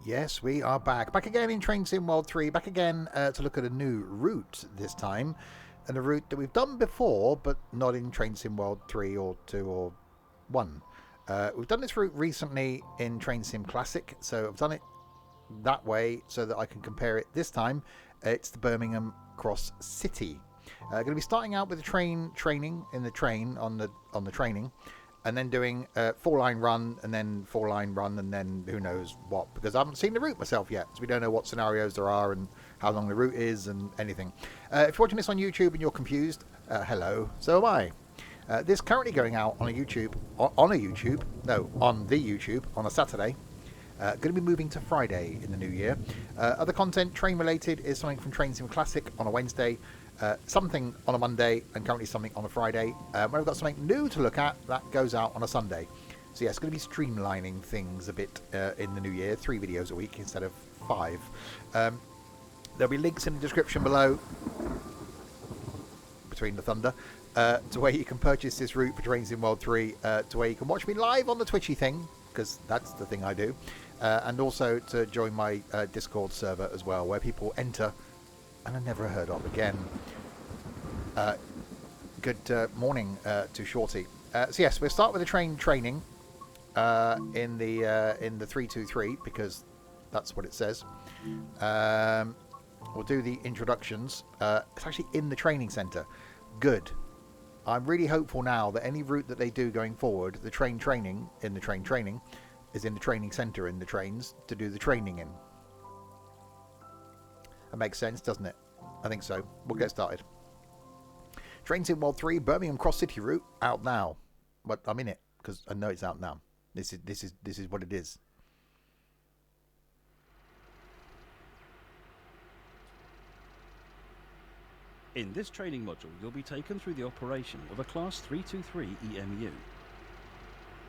Yes, we are back. Back again in Train Sim World 3. Back again to look at a new route this time. And a route that we've done before, but not in Train Sim World 3 or 2 or 1. We've done this route recently in Train Sim Classic. So I've done it that way so that I can compare it this time. It's the Birmingham Cross City. Going to be starting out with the train training in the train on the training. And then doing a 4-line run, and then 4-line run, and then who knows what. Because I haven't seen the route myself yet, so we don't know what scenarios there are and how long the route is and anything. If you're watching this on YouTube and you're confused, hello, so am I. This currently going out on the YouTube on a Saturday. Going to be moving to Friday in the new year. Other content, train related, is something from Train Sim Classic on a Wednesday. Something on a Monday, and currently something on a Friday. When I've got something new to look at, that goes out on a Sunday. So yeah, it's going to be streamlining things a bit in the new year. 3 videos a week instead of 5. There'll be links in the description below, between the thunder, to where you can purchase this route for Train Sim World 3, to where you can watch me live on the Twitchy thing, because that's the thing I do, and also to join my Discord server as well, where people enter and are never heard of again. Good morning to Shorty. So yes, we'll start with the train training in the 323, because that's what it says. We'll do the introductions. It's actually in the training centre. Good. I'm really hopeful now that any route that they do going forward, the train training is in the training centre in the trains to do the training in. That makes sense, doesn't it? I think so. We'll get started. Train Sim World 3 Birmingham Cross City route out now. But I'm in it because I know it's out now. This is what it is. In this training module, you'll be taken through the operation of a Class 323 EMU.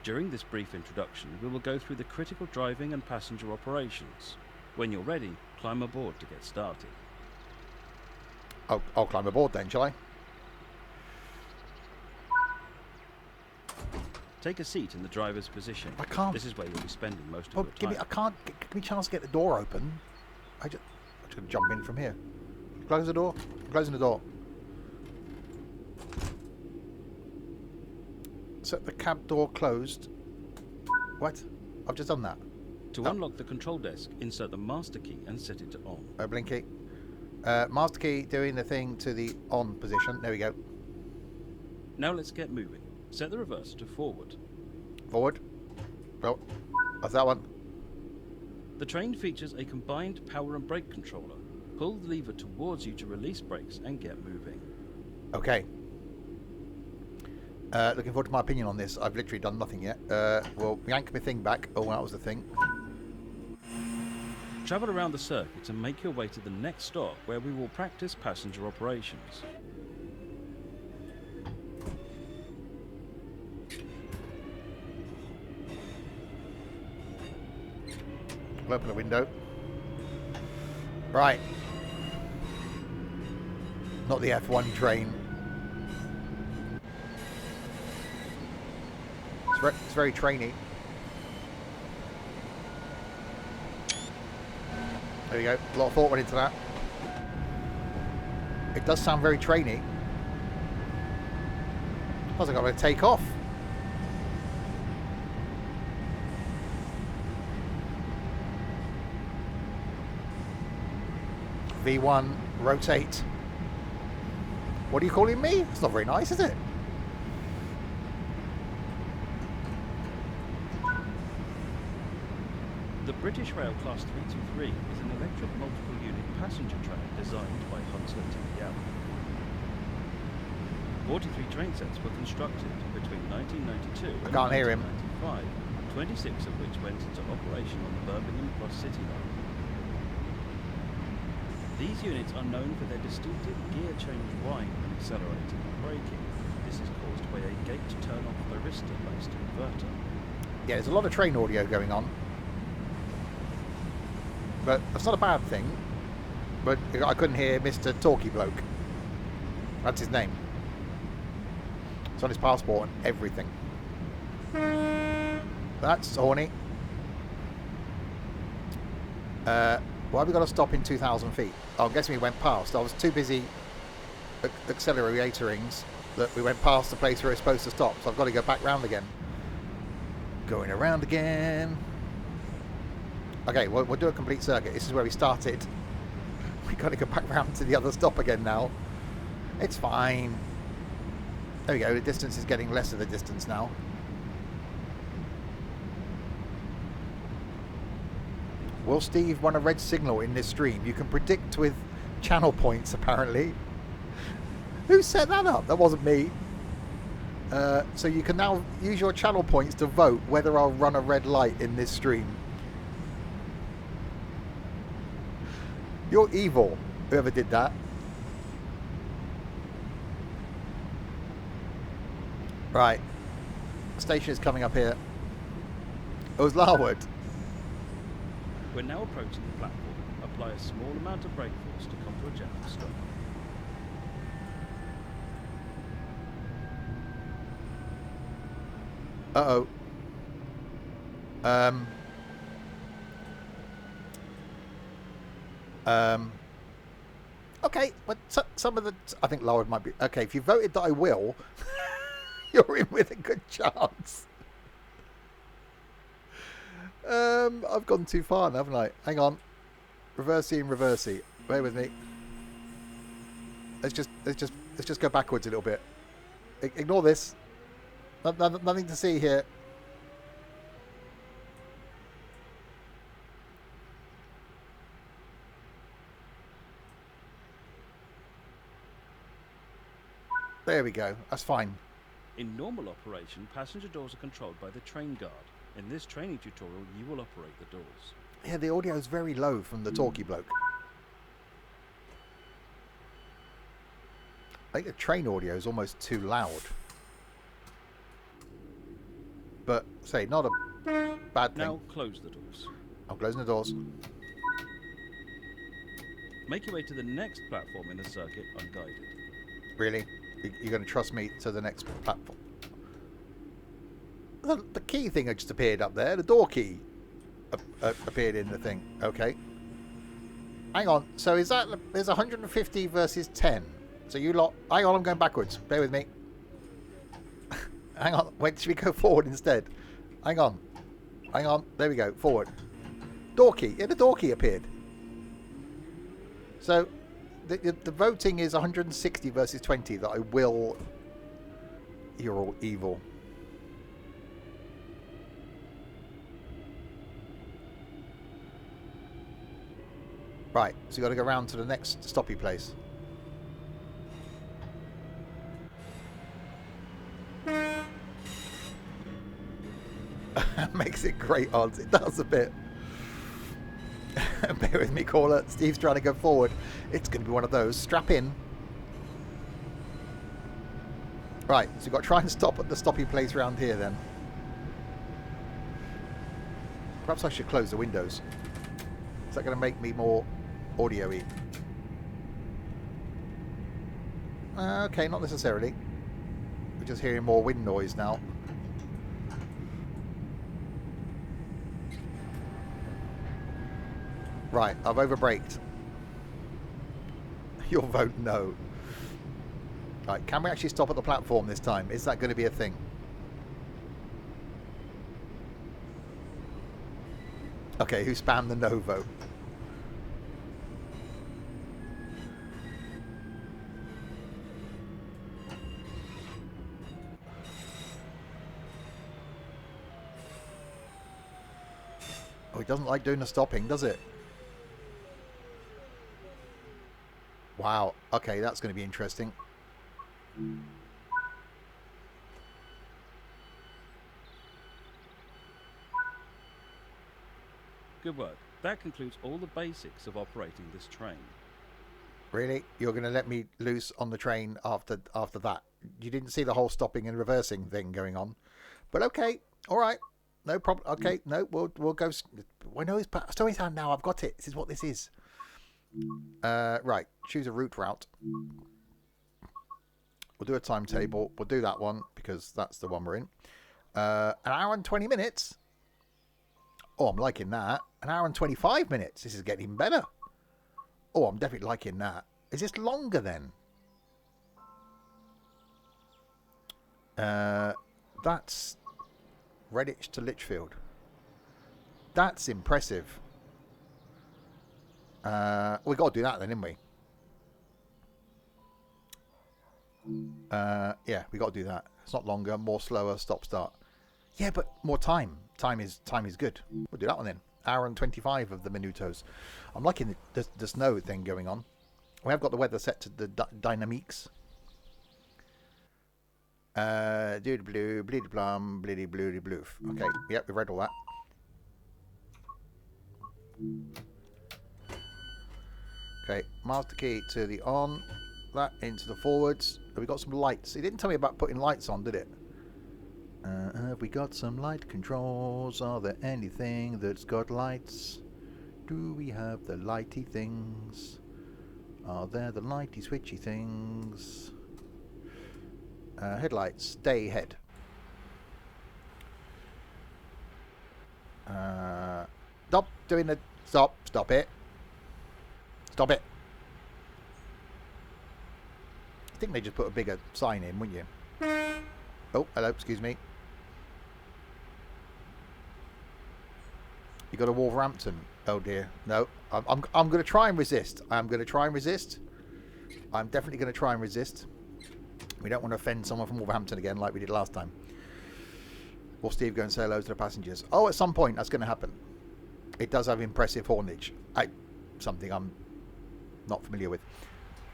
During this brief introduction, we will go through the critical driving and passenger operations. When you're ready, climb aboard to get started. I'll climb aboard then, shall I? Take a seat in the driver's position. I can't. This is where you'll be spending most of your time. Give me a chance to get the door open. I'm just going to jump in from here. Close the door. I'm closing the door. Set the cab door closed. What? I've just done that. To unlock the control desk, insert the master key and set it to on. Blinky. Master key doing the thing to the on position. There we go. Now let's get moving. Set the reverse to forward. Forward. Well, that's that one. The train features a combined power and brake controller. Pull the lever towards you to release brakes and get moving. Okay. Looking forward to my opinion on this. I've literally done nothing yet. Well, yank my thing back. Oh, that was the thing. Travel around the circuit and make your way to the next stop, where we will practice passenger operations. I'll open the window. Right. Not the F1 train. It's very trainy. There you go. A lot of thought went into that. It does sound very trainy. I was going to take off. V1, rotate. What are you calling me? It's not very nice, is it? The British Rail Class 323 is an electric multiple unit passenger train designed by Huntsler TPL. 43 train sets were constructed between 1992 and 1995, 26 of which went into operation on the Birmingham Cross City line. These units are known for their distinctive gear change whine when accelerating and braking. This is caused by a gate turn-off thyristor-based inverter. Yeah, there's a lot of train audio going on. But that's not a bad thing. But I couldn't hear Mr. Talky Bloke. That's his name. It's on his passport and everything. That's horny. Why have we got to stop in 2,000 feet? Oh, I'm guessing we went past. I was too busy acceleratoring that we went past the place where we're supposed to stop. So I've got to go back round again. Going around again. Okay, we'll do a complete circuit. This is where we started. We've got to go back round to the other stop again now. It's fine. There we go. The distance is getting less of the distance now. Will Steve want a red signal in this stream? You can predict with channel points, apparently. Who set that up? That wasn't me. So you can now use your channel points to vote whether I'll run a red light in this stream. You're evil, whoever did that. Right. Station is coming up here. It was Larwood. We're now approaching the platform. Apply a small amount of brake force to come to a gentle stop. Uh-oh. Okay, but some of the... I think Larwood might be... Okay, if you voted that I will, you're in with a good chance. I've gone too far now, haven't I? Hang on. Reversey and reversey. Bear with me. Let's just go backwards a little bit. Ignore this. Nothing to see here. There we go. That's fine. In normal operation, passenger doors are controlled by the train guard. In this training tutorial, you will operate the doors. Yeah, the audio is very low from the talkie bloke. I think the train audio is almost too loud. But, say, not a bad thing. Now close the doors. I'm closing the doors. Make your way to the next platform in the circuit unguided. Really? You're going to trust me to the next platform? The key thing had just appeared up there. The door key appeared in the thing. Okay. Hang on. So is that... There's 150 versus 10. So you lot... Hang on, I'm going backwards. Bear with me. Hang on. Wait, should we go forward instead? Hang on. Hang on. There we go. Forward. Door key. Yeah, the door key appeared. So the voting is 160 versus 20 that I will... You're all evil. Right, so you got to go round to the next stoppy place. Makes it great odds. It does a bit. Bear with me, caller. Steve's trying to go forward. It's going to be one of those. Strap in. Right, so you've got to try and stop at the stoppy place round here then. Perhaps I should close the windows. Is that going to make me more audio-y? Okay, not necessarily. We're just hearing more wind noise now. Right, I've overbraked. Your vote no. Right, can we actually stop at the platform this time? Is that going to be a thing? Okay, who spammed the no vote? Oh, it doesn't like doing the stopping, does it? Wow. Okay, that's going to be interesting. Good work. That concludes all the basics of operating this train. Really? You're going to let me loose on the train after that? You didn't see the whole stopping and reversing thing going on. But okay. All right. No problem. Okay. No, we'll go. I know it's Storytown now. I've got it. This is what this is. Right. Choose a route. We'll do a timetable. We'll do that one because that's the one we're in. An hour and 20 minutes. Oh, I'm liking that. An hour and 25 minutes. This is getting even better. Oh, I'm definitely liking that. Is this longer then? That's Redditch to Lichfield. That's impressive. We got to do that then, didn't we? Yeah, we got to do that. It's not longer, more slower, stop start. Yeah, but more time. Time is good. We'll do that one then. Hour and 25 of the minutos. I'm liking the snow thing going on. We have got the weather set to the dynamiques. Doody blue, bleedy blum, bleedy bloody bloof. Okay, yep, we've read all that. Okay, master key to the on. That into the forwards. Have we got some lights? It didn't tell me about putting lights on, did it? Have we got some light controls? Are there anything that's got lights? Do we have the lighty things? Are there the lighty switchy things? Headlights, stay ahead. Stop doing the... Stop it. Stop it. I think they just put a bigger sign in, wouldn't you? Oh, hello, excuse me. You got a Wolverhampton. Oh dear. No, I'm going to try and resist. I'm going to try and resist. I'm definitely going to try and resist. We don't want to offend someone from Wolverhampton again like we did last time. Or Steve go and say hello to the passengers. Oh, at some point that's going to happen. It does have impressive hornage. Something I'm not familiar with.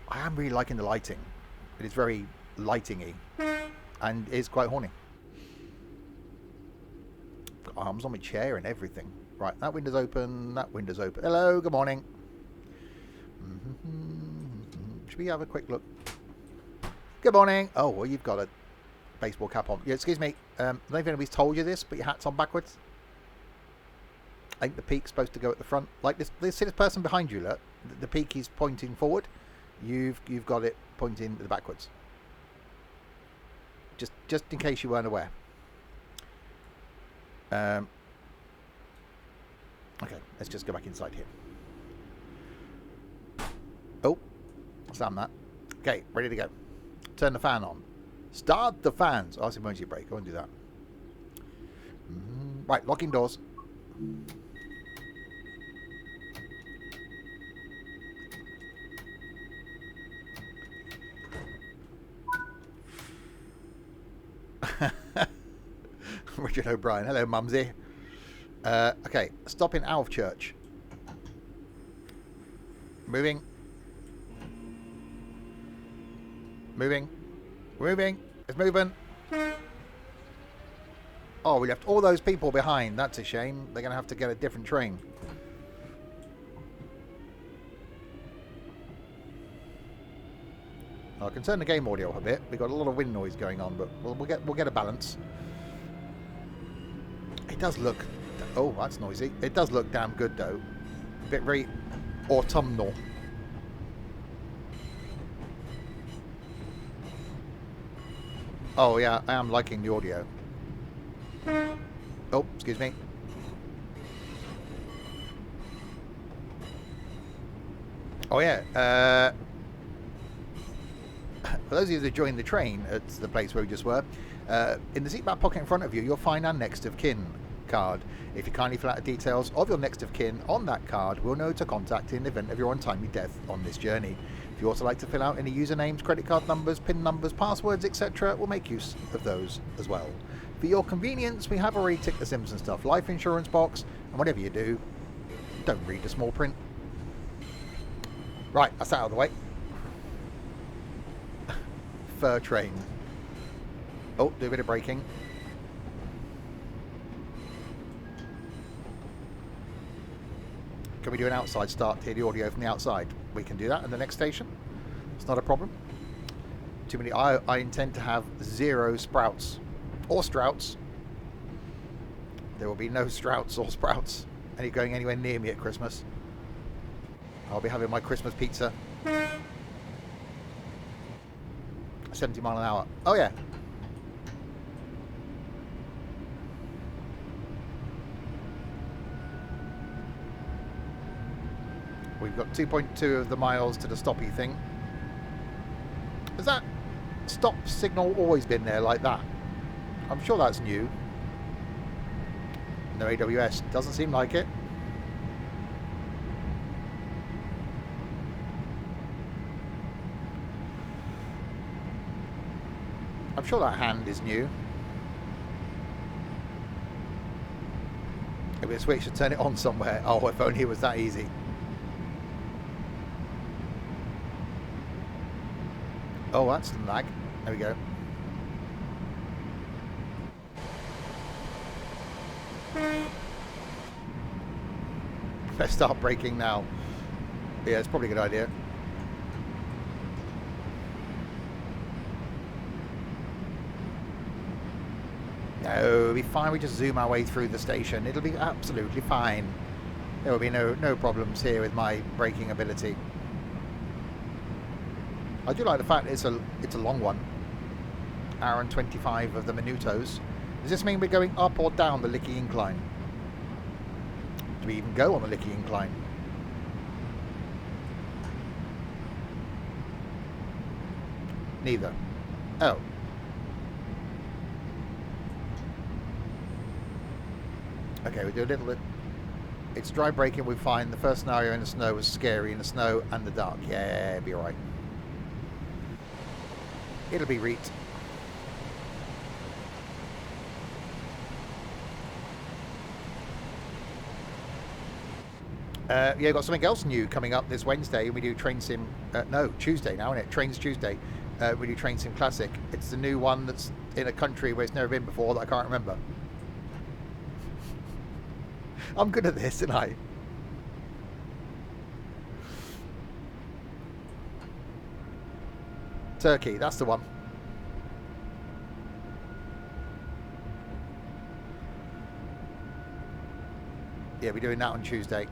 I am really liking the lighting. It is very lighting-y. And is quite horny. Got arms on my chair and everything. Right, that window's open. That window's open. Hello, good morning. Should we have a quick look? Good morning. Oh, well, you've got a baseball cap on. Yeah, excuse me. I don't know if anybody's told you this, but your hat's on backwards. I think the peak's supposed to go at the front. Like this person behind you, look. The peak is pointing forward. You've got it pointing the backwards. Just in case you weren't aware. Okay, let's just go back inside here. Oh, slam that. Okay, ready to go. Turn the fan on. Start the fans. Oh, it's emergency brake. I won't do that. Right, locking doors. Richard O'Brien. Hello, Mumsy. Okay, stop in Alf Church. Moving. Moving. Moving. It's moving. Oh, we left all those people behind. That's a shame. They're going to have to get a different train. I can turn the game audio up a bit. We've got a lot of wind noise going on, but we'll get a balance. It does look... Oh, that's noisy. It does look damn good, though. A bit very autumnal. Oh, yeah, I am liking the audio. Oh, excuse me. Oh, yeah. For those of you that joined the train at the place where we just were, in the seatback pocket in front of you, you'll find our next of kin card. If you kindly fill out the details of your next of kin on that card, we'll know to contact in the event of your untimely death on this journey. If you also like to fill out any usernames, credit card numbers, PIN numbers, passwords, etc., we'll make use of those as well. For your convenience, we have already ticked the Simpson stuff life insurance box, and whatever you do, don't read the small print. Right, that's out of the way. Fur train. Oh, do a bit of braking. Can we do an outside start to hear the audio from the outside? We can do that in the next station. It's not a problem. Too many. I intend to have 0 sprouts or strouts. There will be no strouts or sprouts going anywhere near me at Christmas. I'll be having my Christmas pizza. 70 mile an hour. Oh yeah. We've got 2.2 of the miles to the stoppy thing. Has that stop signal always been there like that? I'm sure that's new. No AWS. Doesn't seem like it. I'm sure that hand is new. Maybe a switch to turn it on somewhere. Oh, if only it was that easy. Oh, that's the lag. There we go. Let's start braking now. Yeah, it's probably a good idea. No, it'll be fine. We just zoom our way through the station. It'll be absolutely fine. There will be no problems here with my braking ability. I do like the fact it's a long one. Hour and 25 of the minutos. Does this mean we're going up or down the Licky incline? Do we even go on the Licky incline? Neither. Oh. Okay, we do a little bit. It's dry braking, we find. The first scenario in the snow was scary, in the snow and the dark. Yeah, it'll be alright. It'll be reet. Yeah, got something else new coming up this Wednesday. We do Train Sim... no, Tuesday now, isn't it? Trains Tuesday. We do Train Sim Classic. It's the new one that's in a country where it's never been before that I can't remember. I'm good at this, aren't I? Turkey, that's the one. Yeah, we're doing that on Tuesday.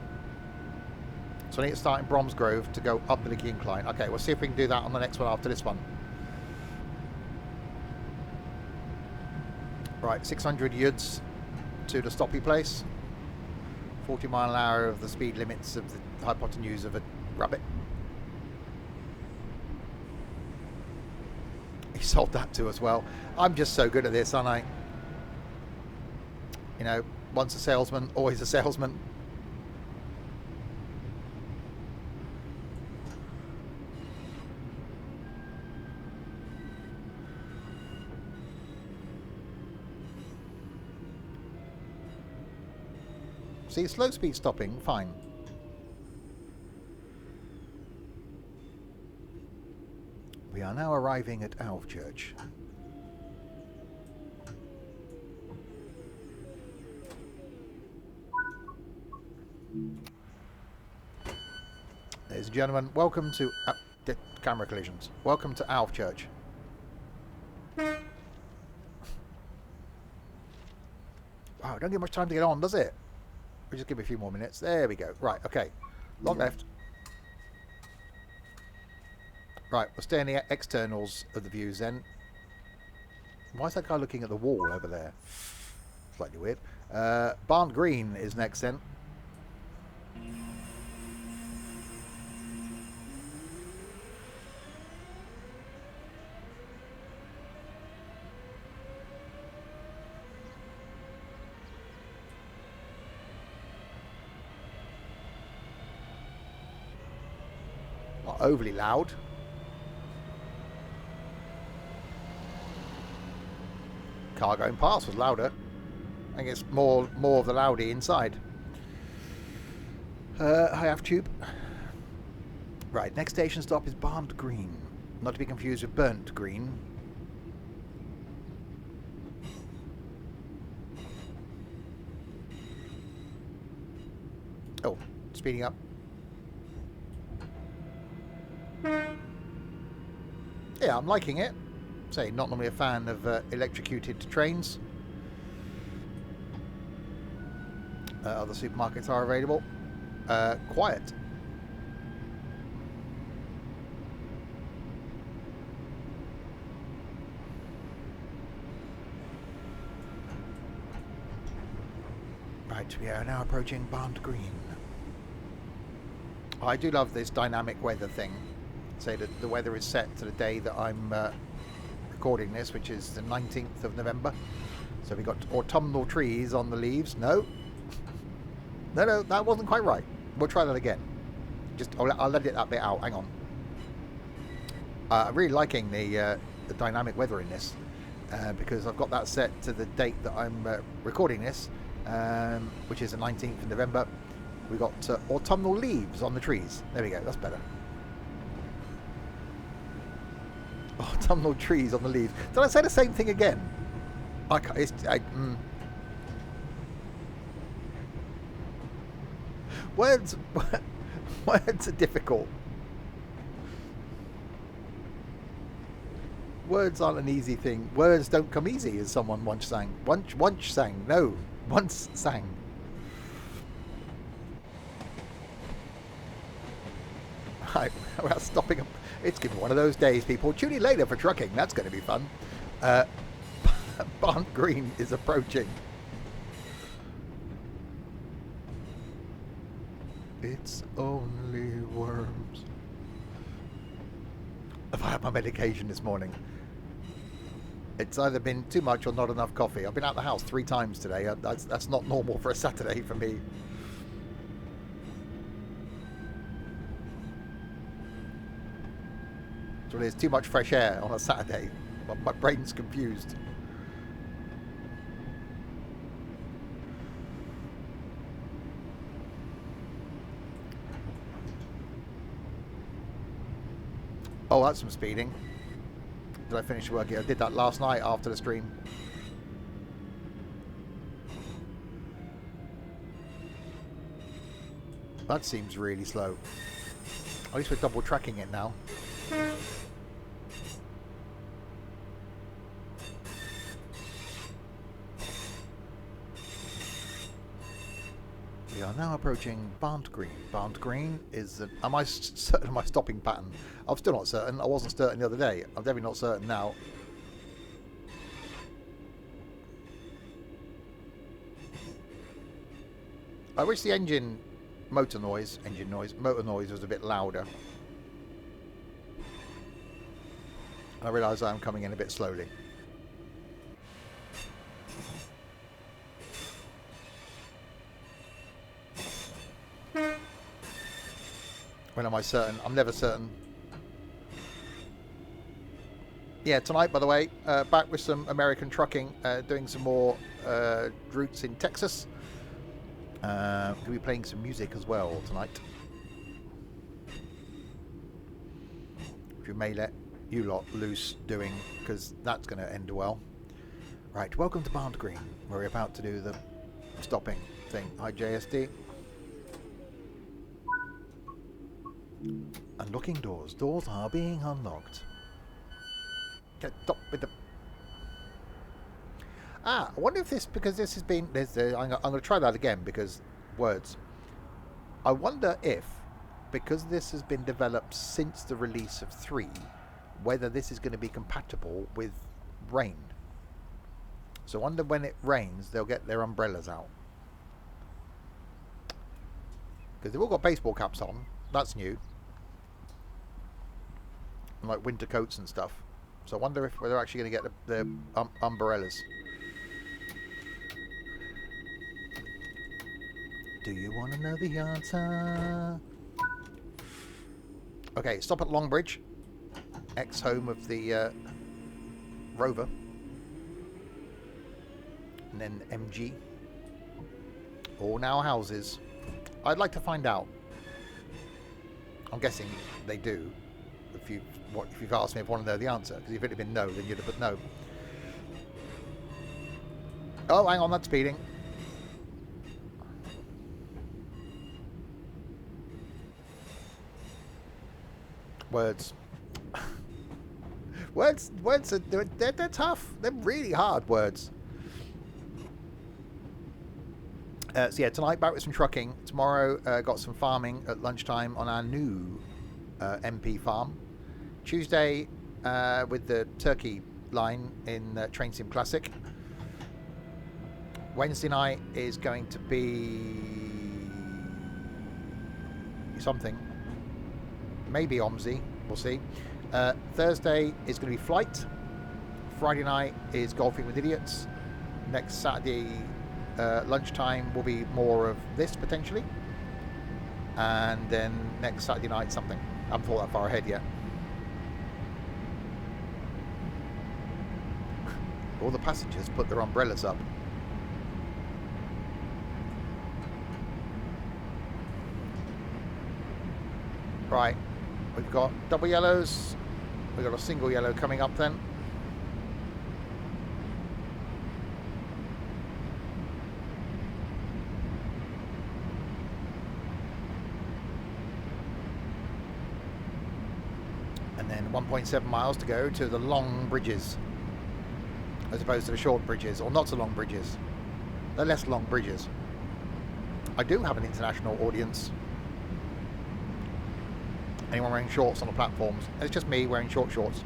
So I need to start in Bromsgrove to go up the Licky incline. Okay, we'll see if we can do that on the next one after this one. Right, 600 yuds to the stoppy place. 40 mile an hour of the speed limits of the hypotenuse of a rabbit. He sold that to us well. I'm just so good at this, aren't I? You know, once a salesman, always a salesman. See, slow speed stopping, fine. We are now arriving at Alvechurch. Ladies and gentlemen, welcome to... camera collisions. Welcome to Alvechurch. Wow, don't get much time to get on, does it? We just give me a few more minutes. There we go. Right, okay. Long left. Right, we'll stay in the externals of the views then. Why is that guy looking at the wall over there? Slightly weird. Barnt Green is next then. Not overly loud. Car going past was louder. I think it's more of the loudy inside. High Ave Tube. Right, next station stop is Barnt Green. Not to be confused with Burnt Green. Oh, speeding up. Yeah, I'm liking it. Say, not normally a fan of electrocuted trains. Other supermarkets are available. Quiet. Right, we are now approaching Barnt Green. I do love this dynamic weather thing. Say that the weather is set to the day that I'm recording this, which is the 19th of November. So we got autumnal trees on the leaves. No, no, that wasn't quite right. We'll try that again. Just I'll let that bit out. Hang on. I'm really liking the dynamic weather in this because I've got that set to the date that I'm recording this, which is the 19th of November. We got autumnal leaves on the trees. There we go. That's better. Autumnal trees on the leaves. Did I say the same thing again? Words are difficult. Words aren't an easy thing. Words don't come easy, as someone once sang. Once sang. Right, we're stopping. It's going to be one of those days, people. Tune in later for trucking. That's going to be fun. Barnt Green is approaching. It's only worms. Have I had my medication this morning? It's either been too much or not enough coffee. I've been out the house 3 times today. That's not normal for a Saturday for me. So there's too much fresh air on a Saturday. My brain's confused. Oh, that's some speeding. Did I finish working? I did that last night after the stream. That seems really slow. At least we're double tracking it now. We are now approaching Barnt Green. Barnt Green is... am I certain of my stopping pattern? I'm still not certain. I wasn't certain the other day. I'm definitely not certain now. I wish the motor noise was a bit louder. I realise I'm coming in a bit slowly. When am I certain? I'm never certain. Yeah, tonight, by the way, back with some American trucking, doing some more routes in Texas. We'll be playing some music as well tonight. If you may let you lot loose doing, because that's going to end well. Right, welcome to Barnt Green. We're about to do the stopping thing. Hi, JSD. Unlocking doors. Doors are being unlocked. Get stop with the... I wonder if this, because this has been... I'm going to try that again, because words. I wonder if, because this has been developed since the release of 3, whether this is going to be compatible with rain. So I wonder when it rains, they'll get their umbrellas out. Because they've all got baseball caps on. That's new. And like winter coats and stuff. So I wonder if they're actually going to get the umbrellas. Do you want to know the answer? Okay, stop at Longbridge. Ex-home of the Rover. And then MG. All now houses. I'd like to find out. I'm guessing they do. If you've asked me if I want to know the answer, because if it had been no, then you'd have put no. Oh, hang on, that's speeding. Words. words are they're tough. They're really hard words. So yeah, tonight back with some trucking. Tomorrow got some farming at lunchtime on our new MP farm. Tuesday with the turkey line in Train Sim Classic. Wednesday night is going to be something. maybe OMSI, we'll see. Thursday is going to be flight. Friday night is golfing with idiots. Next Saturday lunchtime will be more of this potentially, and then next Saturday night something. I haven't thought that far ahead yet. All the passengers put their umbrellas up. Right, we've got double yellows. We've got a single yellow coming up then. And then 1.7 miles to go to the long bridges, as opposed to the short bridges, or not so long bridges. They're less long bridges. I do have an international audience. Anyone wearing shorts on the platforms? It's just me wearing short shorts.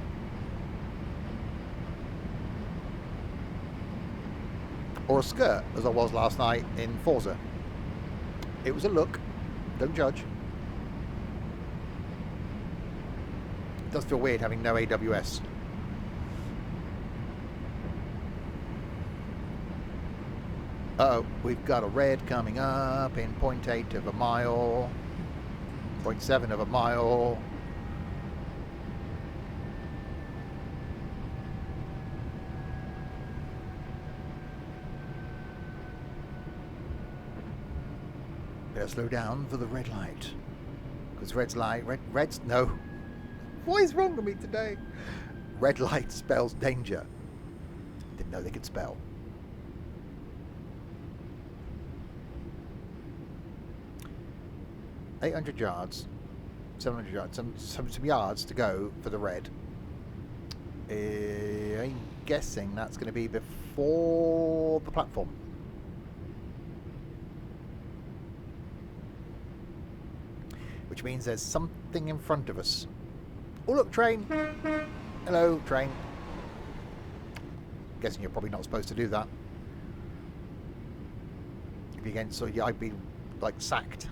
Or a skirt, as I was last night in Forza. It was a look. Don't judge. It does feel weird having no AWS. Uh-oh, we've got a red coming up in 0.8 of a mile. 0.7 of a mile. Better slow down for the red light. Because red's, no. What is wrong with me today? Red light spells danger. Didn't know they could spell. $800 yards, 700 yards, some yards to go for the red. I'm guessing that's going to be before the platform. Which means there's something in front of us. Oh look, train! Hello, train. Guessing you're probably not supposed to do that. If you again, so yeah, I'd be like sacked.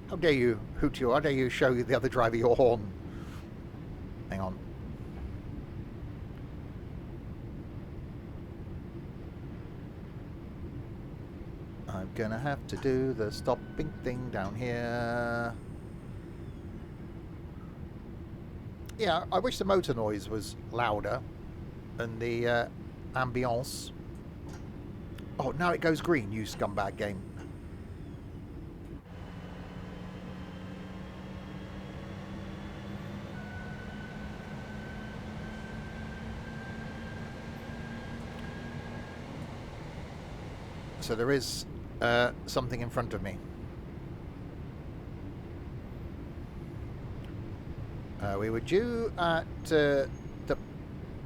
How dare you hoot you? How dare you show the other driver your horn? Hang on. I'm gonna have to do the stopping thing down here. Yeah, I wish the motor noise was louder and the ambience. Oh, now it goes green, you scumbag game. So there is something in front of me. We were due at the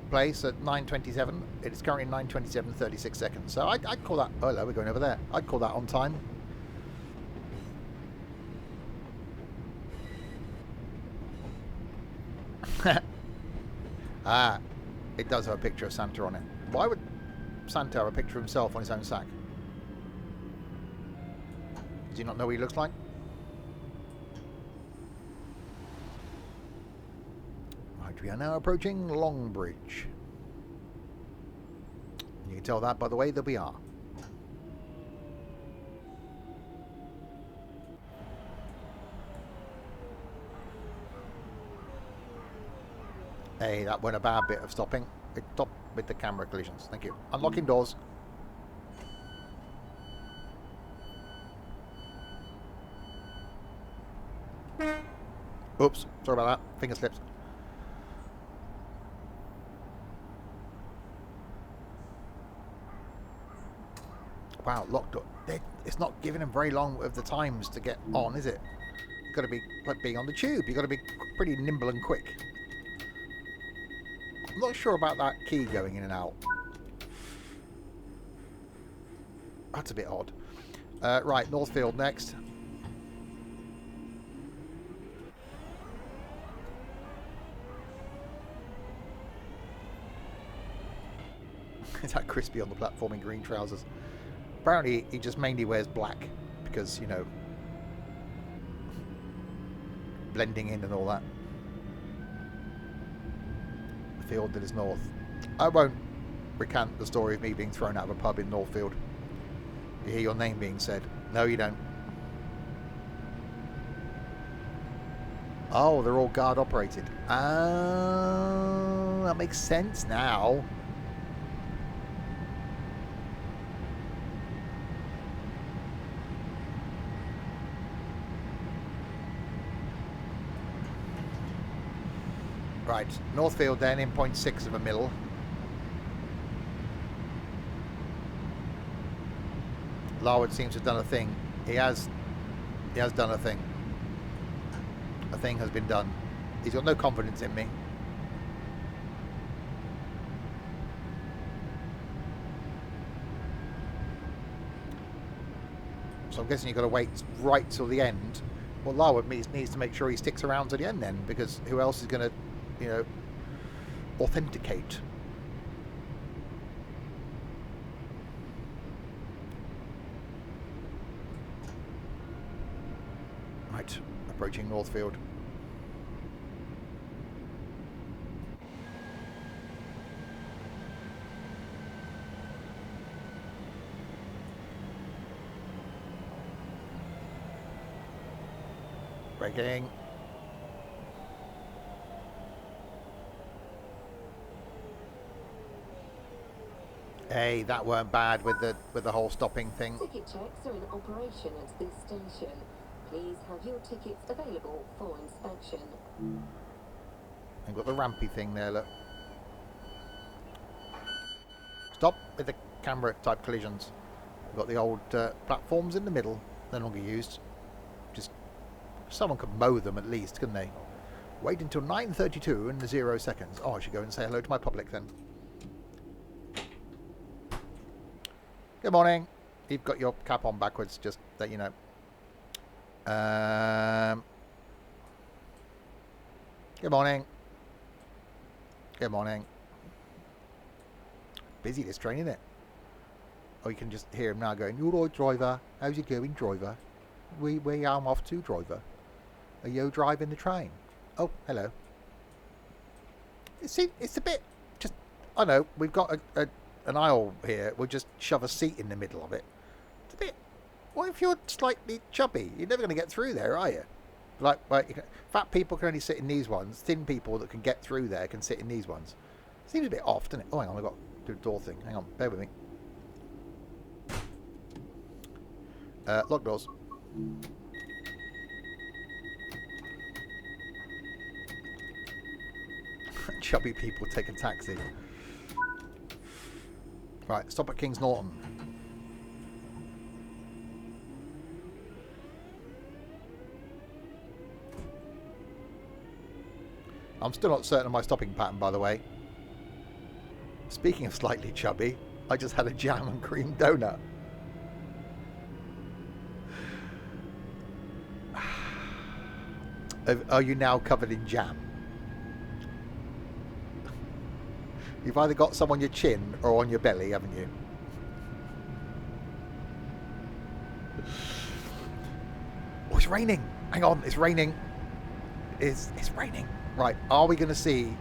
place at 9:27. It is currently 9:27, 36 seconds. So I'd call that... Oh, hello, we're going over there. I'd call that on time. Ah, it does have a picture of Santa on it. Why would Santa have a picture of himself on his own sack? Does he not know what he looks like? Right, we are now approaching Longbridge. You can tell that by the way that we are. Hey, that wasn't a bad bit of stopping. It stopped with the camera collisions. Thank you. Unlocking doors. Oops, sorry about that. Finger slips. Wow, locked door. It's not giving them very long of the times to get on, is it? You've got to be like being on the tube. You've got to be pretty nimble and quick. I'm not sure about that key going in and out. That's a bit odd. Right, Northfield next. Is that Crispy on the platform in green trousers? Apparently he just mainly wears black because, you know, blending in and all that. field that is north. I won't recant the story of me being thrown out of a pub in Northfield. You hear your name being said. No, you don't. Oh, they're all guard operated. Ah, that makes sense now. Right, Northfield then in 0.6 of a mil. Larwood seems to have done a thing. He has done a thing. A thing has been done. He's got no confidence in me. So I'm guessing you've got to wait right till the end. Well, Larwood needs to make sure he sticks around to the end then, because who else is going to, you know, authenticate? Right, approaching Northfield. Braking. Hey, that weren't bad with the whole stopping thing. Ticket checks are in operation at this station. Please have your tickets available for inspection. I've got the rampy thing there, look. Stop with the camera type collisions. We've got the old platforms in the middle. They're no longer used. Just someone could mow them at least, couldn't they? Wait until 9:32 and 0 seconds. Oh, I should go and say hello to my public then. Good morning. You've got your cap on backwards, just that you know. Good morning. Good morning. Busy this train, isn't it? Oh, you can just hear him now going, "You all right, driver? How's it going, driver? Where I'm off to, driver? Are you driving the train? Oh, hello." See, it's a bit just. I know we've got an aisle here. We'll just shove a seat in the middle of it. It's a bit. What if you're slightly chubby? You're never going to get through there, are you? Like fat people can only sit in these ones. Thin people that can get through there can sit in these ones. Seems a bit off, doesn't it? Oh, hang on, I've got to do a door thing. Hang on, bear with me. Lock doors. Chubby people take a taxi. Right, stop at Kings Norton. I'm still not certain of my stopping pattern, by the way. Speaking of slightly chubby, I just had a jam and cream donut. Are you now covered in jam? You've either got some on your chin or on your belly, haven't you? Oh, it's raining. Hang on, it's raining. It's raining. Right, are we going to see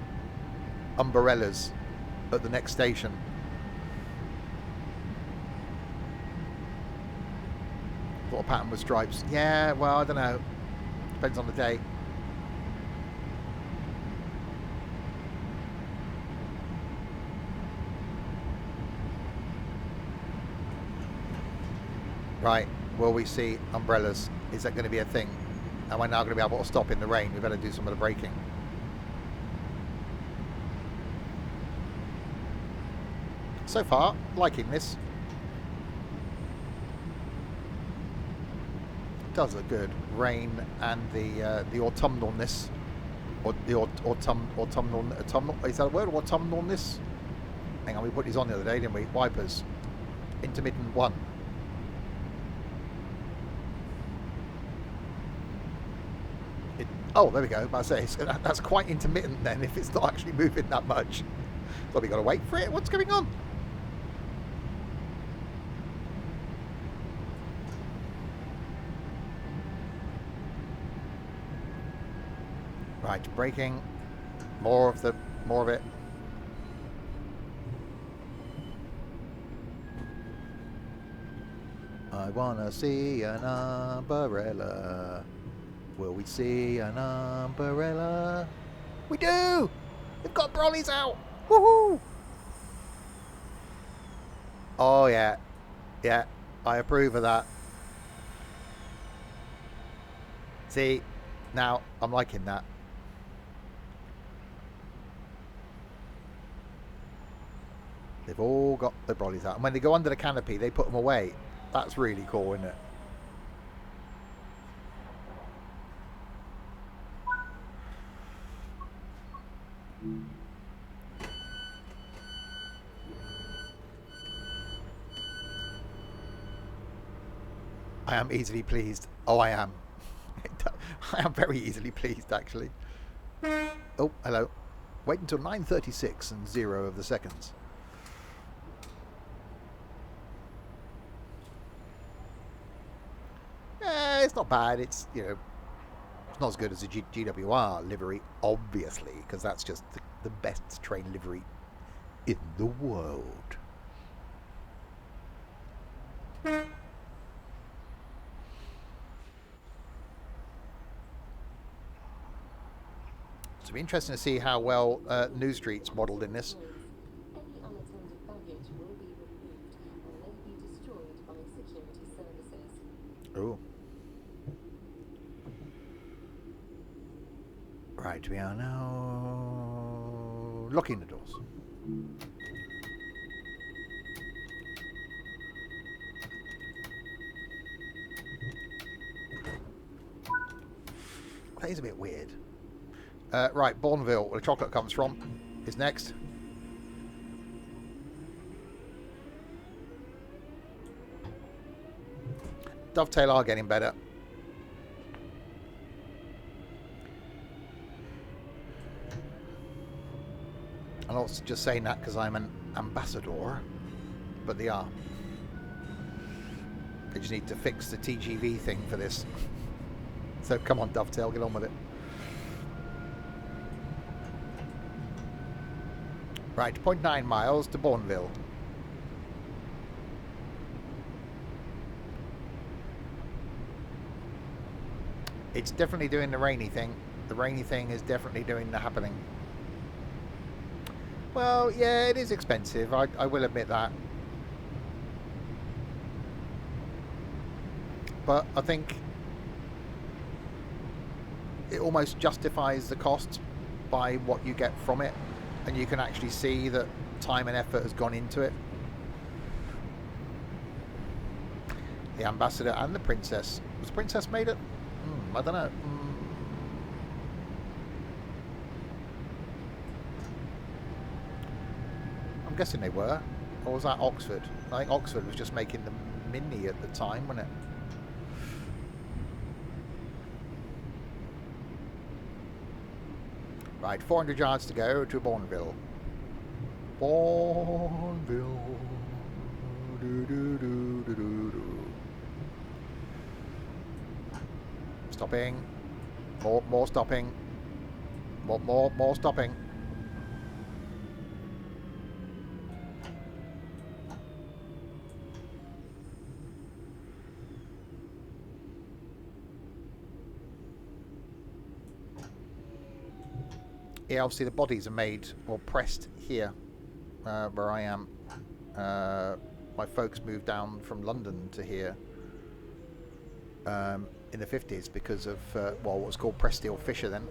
umbrellas at the next station? Thought a pattern with stripes. Yeah, well, I don't know. Depends on the day. Right, will we see umbrellas? Is that going to be a thing? Am I now going to be able to stop in the rain? We better do some of the braking. So far, liking this. It does look good. Rain and the autumnalness, or the autumnal. Is that a word? Autumnalness. Hang on, we put these on the other day, didn't we? Wipers. Intermittent 1. Oh, there we go. I say that's quite intermittent then, if it's not actually moving that much. So we got to wait for it. What's going on? Right, braking. More of it. I wanna see an umbrella. Will we see an umbrella? We do! We've got brollies out! Woohoo! Oh yeah. Yeah. I approve of that. See, now I'm liking that. They've all got the brollies out. And when they go under the canopy, they put them away. That's really cool, isn't it? I am easily pleased. Oh, I am. I am very easily pleased, actually. Oh, hello. Wait until 9:36 and 0 of the seconds. It's not bad. It's, you know, it's not as good as a GWR livery, obviously, because that's just the best train livery in the world. So it'll be interesting to see how well New Street's modelled in this. Any unattended baggage will be removed and may be destroyed by security services. Oh. Right, we are now locking the doors. That is a bit weird. Right, Bourneville, where the chocolate comes from, is next. Dovetail are getting better. I'm not just saying that because I'm an ambassador, but they are. They just need to fix the TGV thing for this. So come on, Dovetail, get on with it. Right, 0.9 miles to Bourneville. It's definitely doing the rainy thing. The rainy thing is definitely doing the happening. Well, yeah, it is expensive. I will admit that. But I think it almost justifies the cost by what you get from it. And you can actually see that time and effort has gone into it. The Ambassador and the Princess. Was the Princess made it? I don't know. I'm guessing they were. Or was that Oxford? I think Oxford was just making the Mini at the time, wasn't it? Right, 400 yards to go to Bourneville. Bourneville. Do, do, do, do, do, do. Stopping. More stopping. More stopping. Yeah, obviously the bodies are made or pressed here, where I am. My folks moved down from London to here in the 50s because of well, what was called pressed steel fissure then.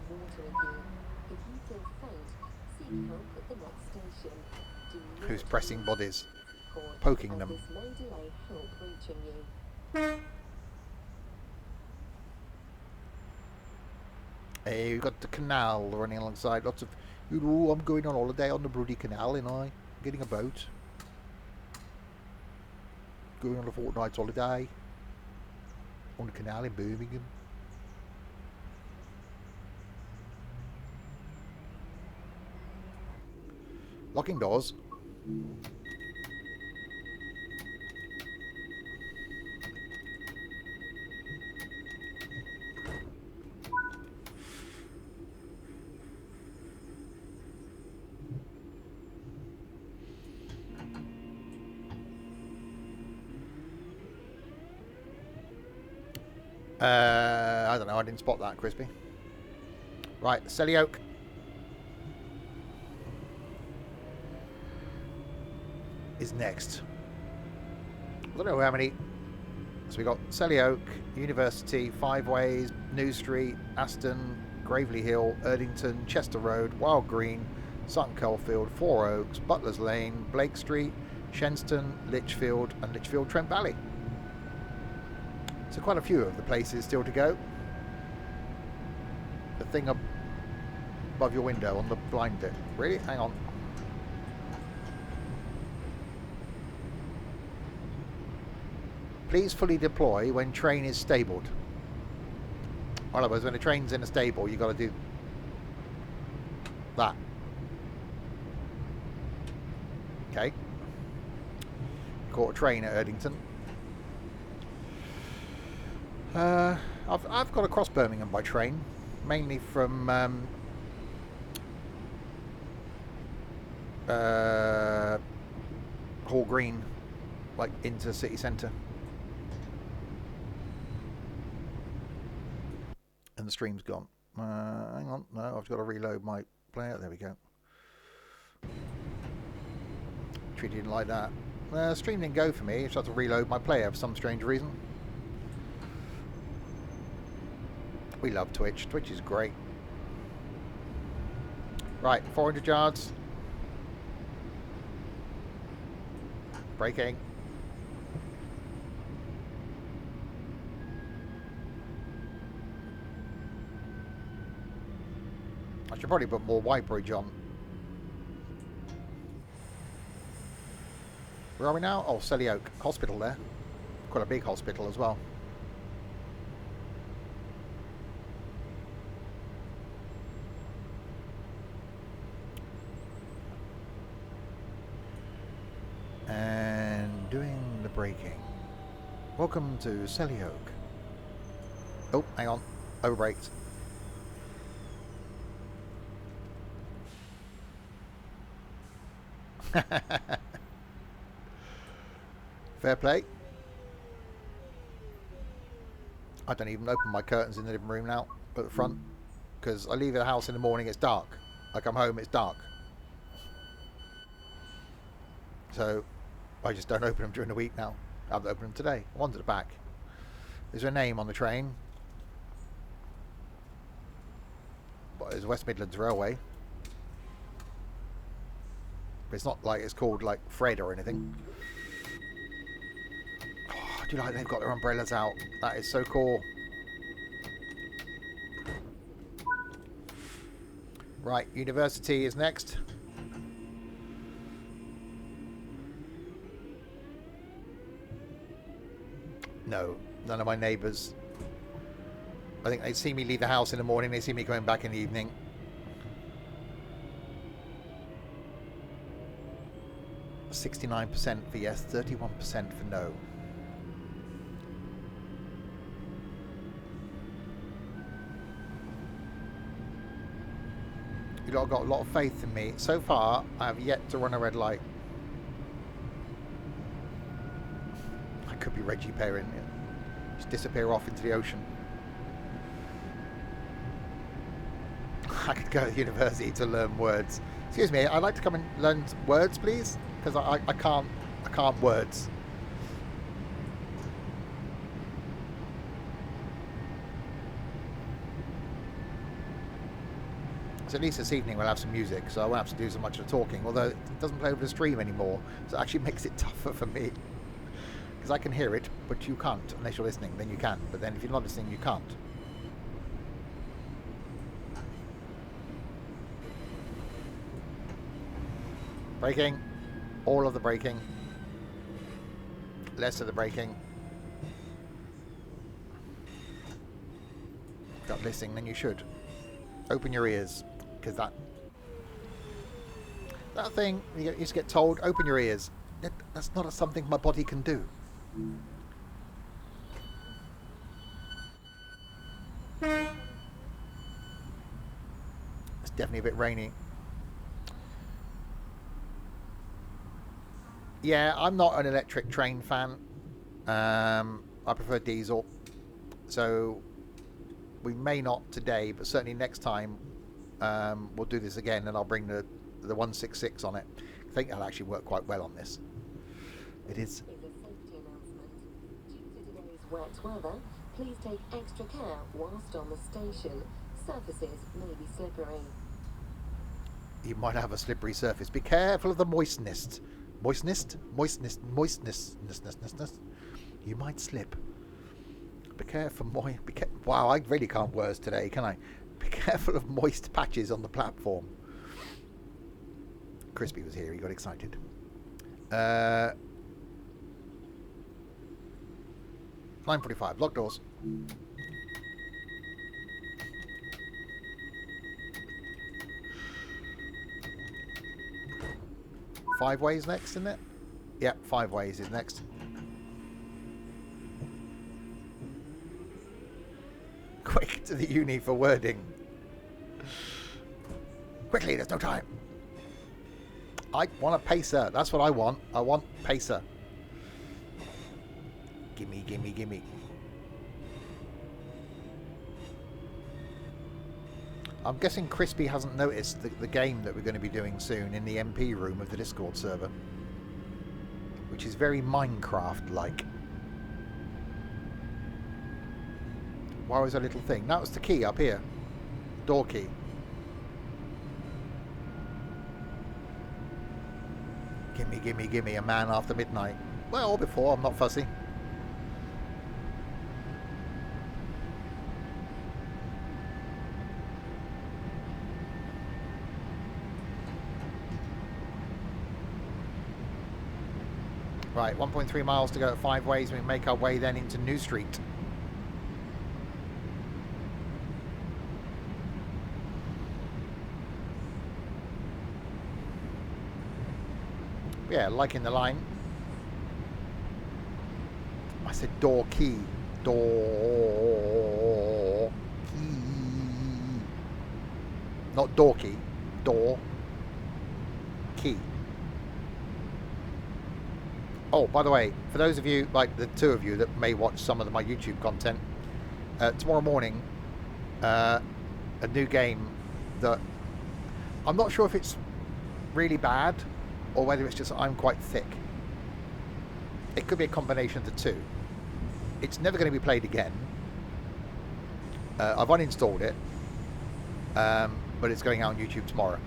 If you feel faint, seek help at the next station. Do not Who's pressing bodies, report, poking as them. this may delay help reaching you. Hey, you've got the canal running alongside. Lots of, you know, I'm going on holiday on the bloody canal, and I'm getting a boat. Going on a fortnight's holiday on the canal in Birmingham. Locking doors. I don't know. I didn't spot that, Crispy. Right, Selly Oak. Is next. I don't know how many. So we got Selly Oak, University, Five Ways, New Street, Aston, Gravely Hill, Erdington, Chester Road, Wild Green, Sutton Coldfield, Four Oaks, Butler's Lane, Blake Street, Shenston, Lichfield, and Lichfield Trent Valley. So quite a few of the places still to go. The thing above your window on the blind bit. Really? Hang on. Please fully deploy when train is stabled. Well, otherwise, when a train's in a stable, you've got to do that. Okay. Caught a train at Erdington. I've got across Birmingham by train, mainly from Hall Green, like into the city centre. And the stream's gone. Hang on, no, I've got to reload my player. There we go. Treated it like that. The stream didn't go for me, so I had to reload my player for some strange reason. We love Twitch. Twitch is great. Right, 400 yards. Braking. I should probably put more wiperage on. Where are we now? Oh, Selly Oak Hospital there. Quite a big hospital as well. And doing the braking. Welcome to Selly Oak. Oh, hang on. Overbraked. Fair play. I don't even open my curtains in the living room now at the front, because I leave the house in the morning, it's dark. I come home, it's dark. So I just don't open them during the week now. I haven't opened them today. I wanted it back. There's a name on the train. But it's West Midlands Railway. But it's not like it's called like Fred or anything. Oh, I do like they've got their umbrellas out. That is so cool. Right, University is next. No, none of my neighbours. I think they see me leave the house in the morning, they see me going back in the evening. "69% for yes, 31% for no." You lot got a lot of faith in me. So far, I have yet to run a red light. I could be Reggie Perrin. Just disappear off into the ocean. I could go to university to learn words. Excuse me, I'd like to come and learn words, please, because I can't words. So at least this evening we'll have some music, so I won't have to do so much of the talking, although it doesn't play over the stream anymore, so it actually makes it tougher for me. Because I can hear it, but you can't. Unless you're listening, then you can. But then if you're not listening, you can't. Braking. All of the braking. Less of the braking. If you're not listening, then you should. Open your ears. Because that thing, you used to get told, open your ears. That's not something my body can do. It's definitely a bit rainy. Yeah, I'm not an electric train fan. I prefer diesel. So we may not today, but certainly next time we'll do this again, and I'll bring the 166 on it. I think that'll actually work quite well on this. It is. Is a safety announcement. Due to today's wet weather, please take extra care whilst on the station. Surfaces may be slippery. You might have a slippery surface. Be careful of the moistness. Moistness. You might slip. Be careful. Wow, I really can't words today, can I? Be careful of moist patches on the platform. Crispy was here. He got excited. 9:45. Lock doors. Five ways next, isn't it? Yeah, 5 ways is next. Quick to the uni for wording. Quickly, there's no time. I want a pacer. That's what I want. I want pacer. Gimme, gimme, gimme. I'm guessing Crispy hasn't noticed the game that we're going to be doing soon in the MP room of the Discord server, which is very Minecraft-like. Why was that little thing? That was the key up here. Door key. Gimme, gimme, gimme, a man after midnight. Well, or before, I'm not fussy. Right, 1.3 miles to go at 5 ways. We make our way then into New Street. Yeah, liking the line. I said door key. Door key. Not door key. Door key. Oh, by the way, for those of you, like the 2 of you that may watch some of my YouTube content, tomorrow morning, a new game that I'm not sure if it's really bad or whether it's just I'm quite thick. It could be a combination of the 2. It's never going to be played again. I've uninstalled it, but it's going out on YouTube tomorrow.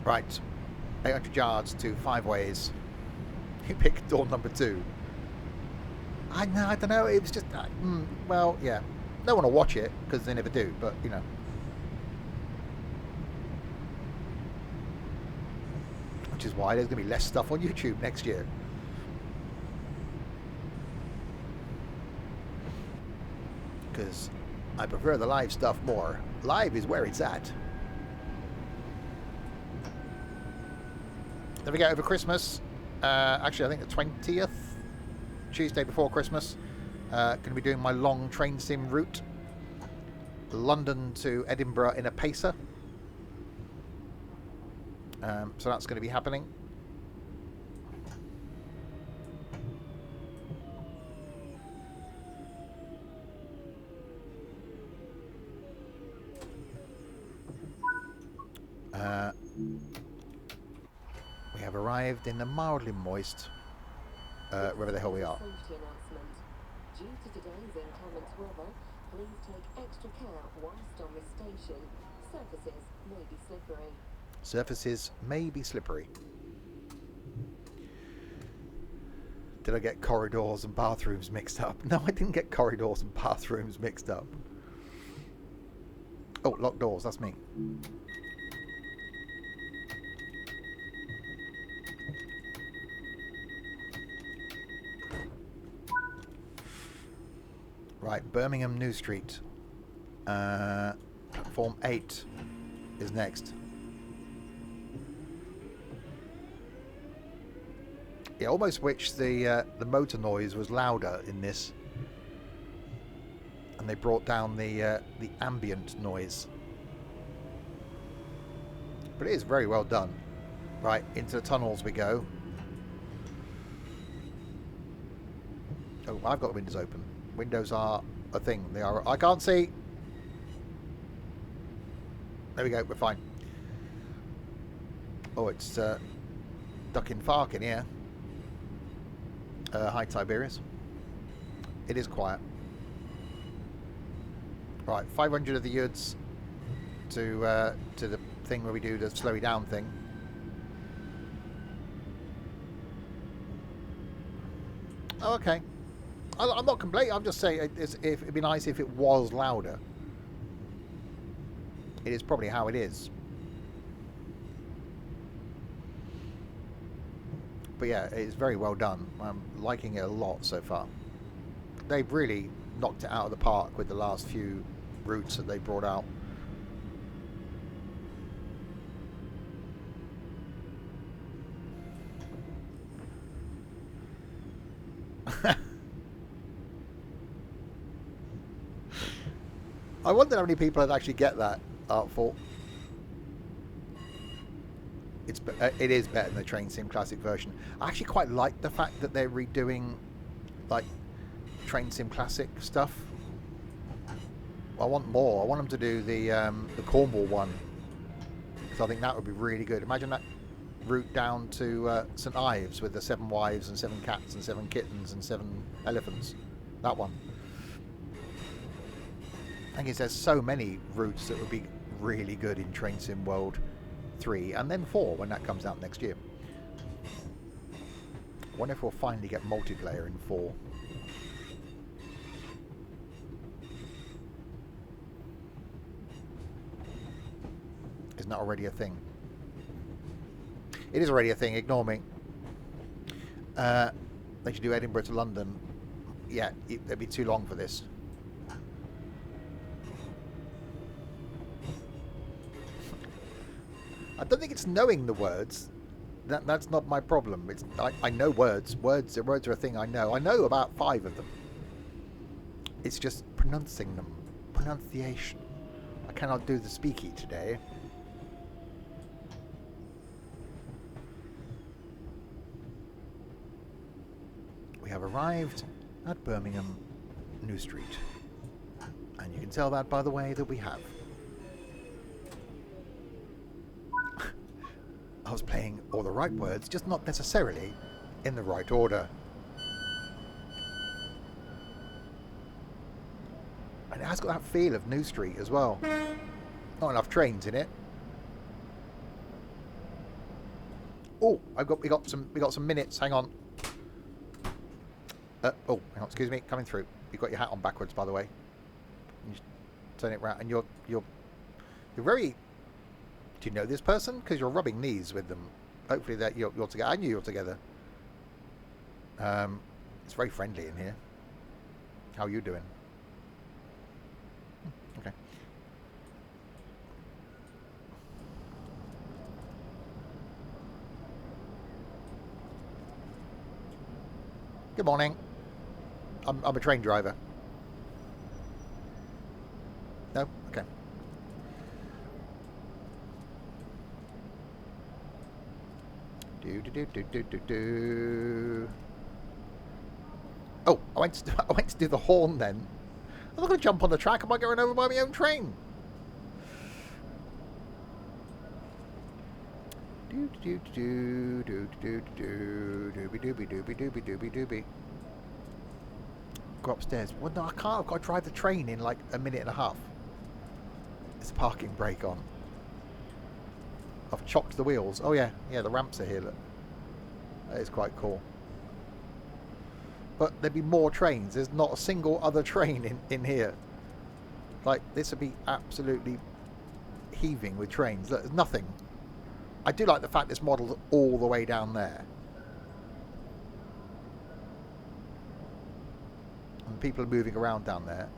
Right, 800 yards to 5 ways. You pick door number 2. I don't know. It was just, well, yeah. No one will watch it because they never do. But you know, which is why there's going to be less stuff on YouTube next year. Because I prefer the live stuff more. Live is where it's at. Then we go over Christmas. Actually, I think the 20th, Tuesday before Christmas. Going to be doing my long train sim route. London to Edinburgh in a pacer. So that's going to be happening. We have arrived in the mildly moist, wherever the hell we are. Safety announcement. Due to today's inclement weather, please take extra care whilst on the station. Surfaces may be slippery. Surfaces may be slippery. Did I get corridors and bathrooms mixed up? No, I didn't get corridors and bathrooms mixed up. Oh, locked doors, that's me. Right, Birmingham New Street. Platform 8 is next. Yeah, almost wish the motor noise was louder in this, and they brought down the ambient noise. But it is very well done. Right, into the tunnels we go. Oh, I've got the windows open. Windows are a thing. They are. I can't see. There we go. We're fine. Oh, it's ducking Fark in here. Hi, Tiberius. It is quiet. Right, 500 of the yuds to the thing where we do the slow down thing. Oh, okay. I'm not complaining. I'm just saying it'd be nice if it was louder. It is probably how it is. But yeah, it's very well done. I'm liking it a lot so far. They've really knocked it out of the park with the last few routes that they brought out. I wonder how many people would actually get that artful. It is better than the Train Sim Classic version. I actually quite like the fact that they're redoing like Train Sim Classic stuff. I want more. I want them to do the Cornwall one, because I think that would be really good. Imagine that route down to St Ives with the 7 wives and 7 cats and 7 kittens and 7 elephants. That one. I think there's so many routes that would be really good in Train Sim World 3 and then 4 when that comes out next year. I wonder if we'll finally get multiplayer in 4. Isn't that already a thing? It is already a thing, ignore me. They should do Edinburgh to London. Yeah, it'd be too long for this. I don't think it's knowing the words. That's not my problem. I know words. Words are a thing I know. I know about 5 of them. It's just pronouncing them. Pronunciation. I cannot do the speaky today. We have arrived at Birmingham New Street. And you can tell that by the way that we have. I was playing all the right words, just not necessarily in the right order. And it has got that feel of New Street as well. Not enough trains in it. Oh, we got some minutes. Hang on. Oh, hang on, excuse me, coming through. You've got your hat on backwards, by the way. You just turn it round, and you're very. Do you know this person? Because you're rubbing knees with them. Hopefully that you're together. I knew you were together. It's very friendly in here. How are you doing? Okay. Good morning. I'm a train driver. No? Okay. Oh, I went to do the horn then. I'm not going to jump on the track. I might get run over by my own train. Go upstairs. Well, no, I can't. I've got to drive the train in like a minute and a half. It's a parking brake on. I've chocked the wheels. Oh yeah, the ramps are here, look. That is quite cool. But there'd be more trains. There's not a single other train in here. Like, this would be absolutely heaving with trains. Look, there's nothing. I do like the fact this model's all the way down there. And people are moving around down there.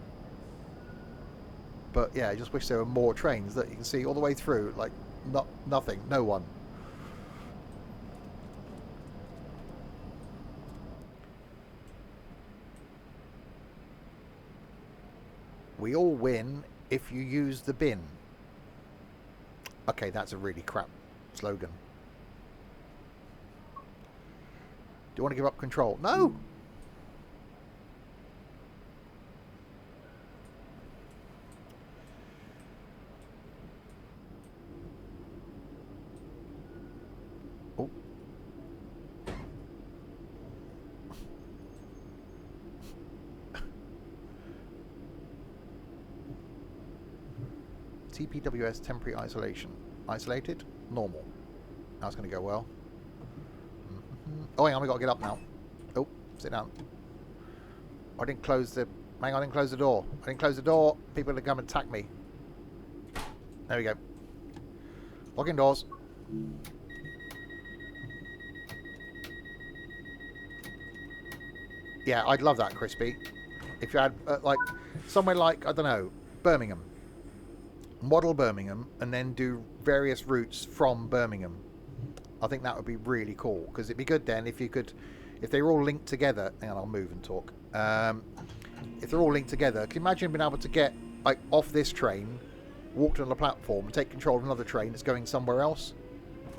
But yeah, I just wish there were more trains that you can see all the way through. Like, nothing, no one. We all win if you use the bin. Okay, that's a really crap slogan. Do you want to give up control? No! Oh. TPWS temporary isolation. Isolated? Normal. That's going to go well. Oh, hang on, we got to get up now. Oh, sit down. I didn't close the... Hang on, I didn't close the door. I didn't close the door. People are going to come and attack me. There we go. Lock indoors. Yeah, I'd love that, Crispy. If you had, like, somewhere like, I don't know, Birmingham. Model Birmingham, and then do various routes from Birmingham. I think that would be really cool, because it'd be good then if you could, if they were all linked together. Hang on, I'll move and talk. If they're all linked together, can you imagine being able to get like off this train, walk on the platform, and take control of another train that's going somewhere else?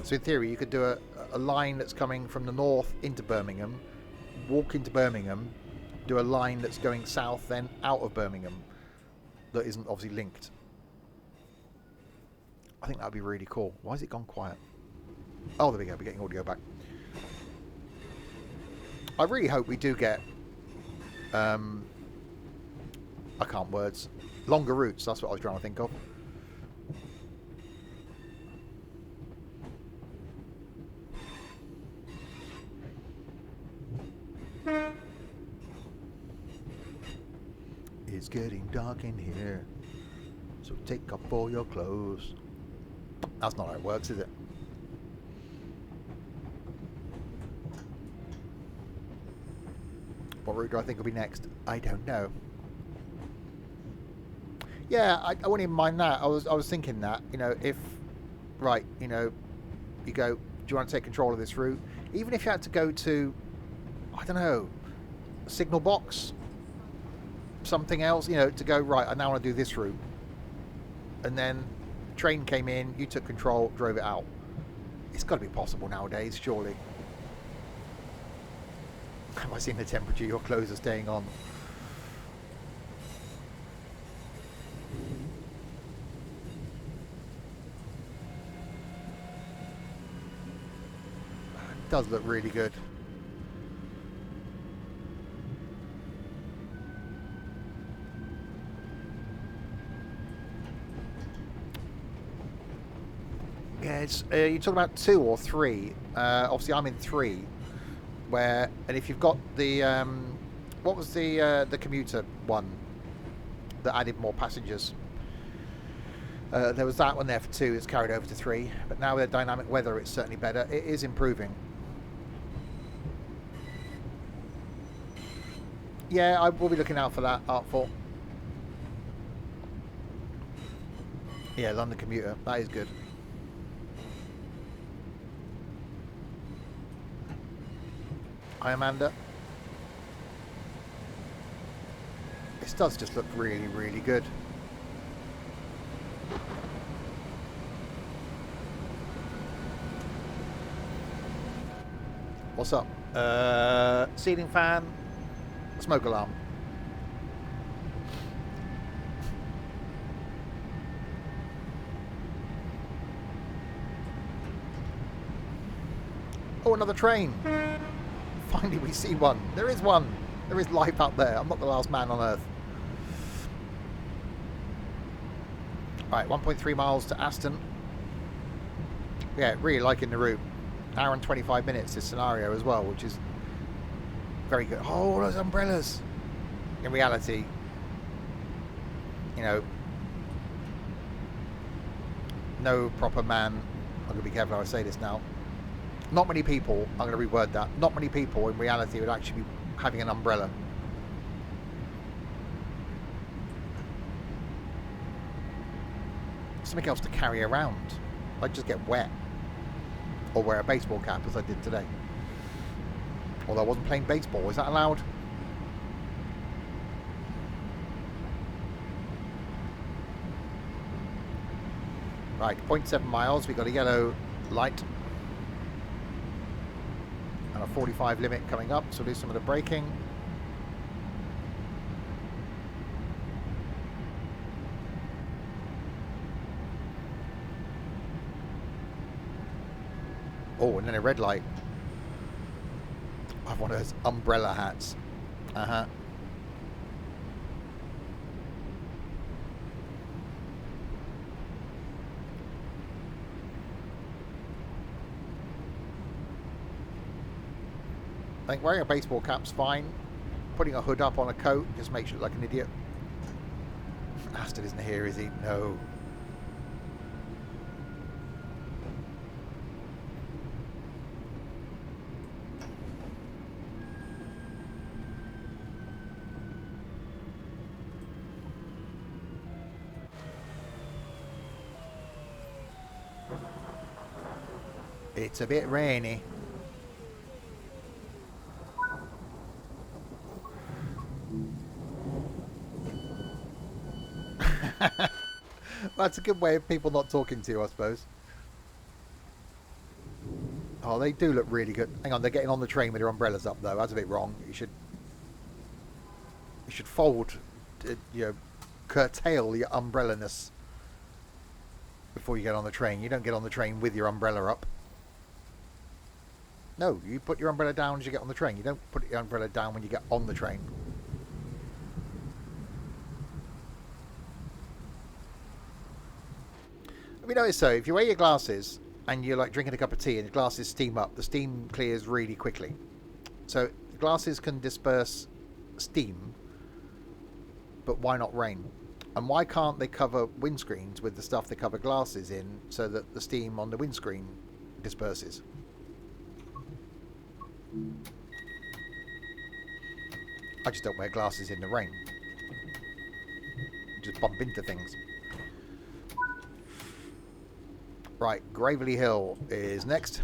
So in theory, you could do a line that's coming from the north into Birmingham, walk into Birmingham, do a line that's going south, then out of Birmingham, that isn't obviously linked. I think that would be really cool. Why has it gone quiet? Oh, there we go. We're getting audio back. I really hope we do get... I can't words. Longer routes. That's what I was trying to think of. It's getting dark in here, so take off all your clothes. That's not how it works, is it? What route do I think will be next? I don't know. Yeah, I wouldn't even mind that. I was thinking that, you know, if, right, you know, you go, do you want to take control of this route? Even if you had to go to, I don't know, a signal box, something else, you know, to go, right, I now want to do this route. And then train came in, you took control, drove it out. It's got to be possible nowadays, surely. Have I seen the temperature your clothes are staying on? It does look really good. Yeah, it's, you're talking about 2 or 3. Obviously, I'm in 3. Where, and if you've got the, what was the commuter one that added more passengers? There was that one there for 2. It's carried over to 3. But now with dynamic weather, it's certainly better. It is improving. Yeah, I will be looking out for that, Artful. Yeah, London commuter. That is good. Hi, Amanda. This does just look really, really good. What's up? Ceiling fan, smoke alarm. Oh, another train. Finally we see one. There is one. There is life out there. I'm not the last man on Earth. Right, 1.3 miles to Aston. Yeah, really liking the route. Hour and 25 minutes this scenario as well, which is very good. Oh, those umbrellas. In reality, you know, no proper man, I'm going to be careful how I say this now, not many people, I'm going to reword that, not many people in reality would actually be having an umbrella. Something else to carry around. I'd just get wet. Or wear a baseball cap as I did today. Although I wasn't playing baseball, is that allowed? Right, 0.7 miles. We've got a yellow light. And a 45 limit coming up, so we'll do some of the braking. Oh, and then a red light. I have one of those umbrella hats. Uh-huh. I think wearing a baseball cap's fine. Putting a hood up on a coat just makes you look like an idiot. Aston isn't here, is he? No. It's a bit rainy. That's a good way of people not talking to you, I suppose. Oh, they do look really good. Hang on, they're getting on the train with their umbrellas up, though. That's a bit wrong. You should fold, you know, curtail your umbrella-ness before you get on the train. You don't get on the train with your umbrella up. No, you put your umbrella down as you get on the train. You don't put your umbrella down when you get on the train. Have you noticed, though, if you wear your glasses and you're like drinking a cup of tea and your glasses steam up, the steam clears really quickly. So glasses can disperse steam, but why not rain? And why can't they cover windscreens with the stuff they cover glasses in so that the steam on the windscreen disperses? I just don't wear glasses in the rain. Just bump into things. Right, Gravelly Hill is next.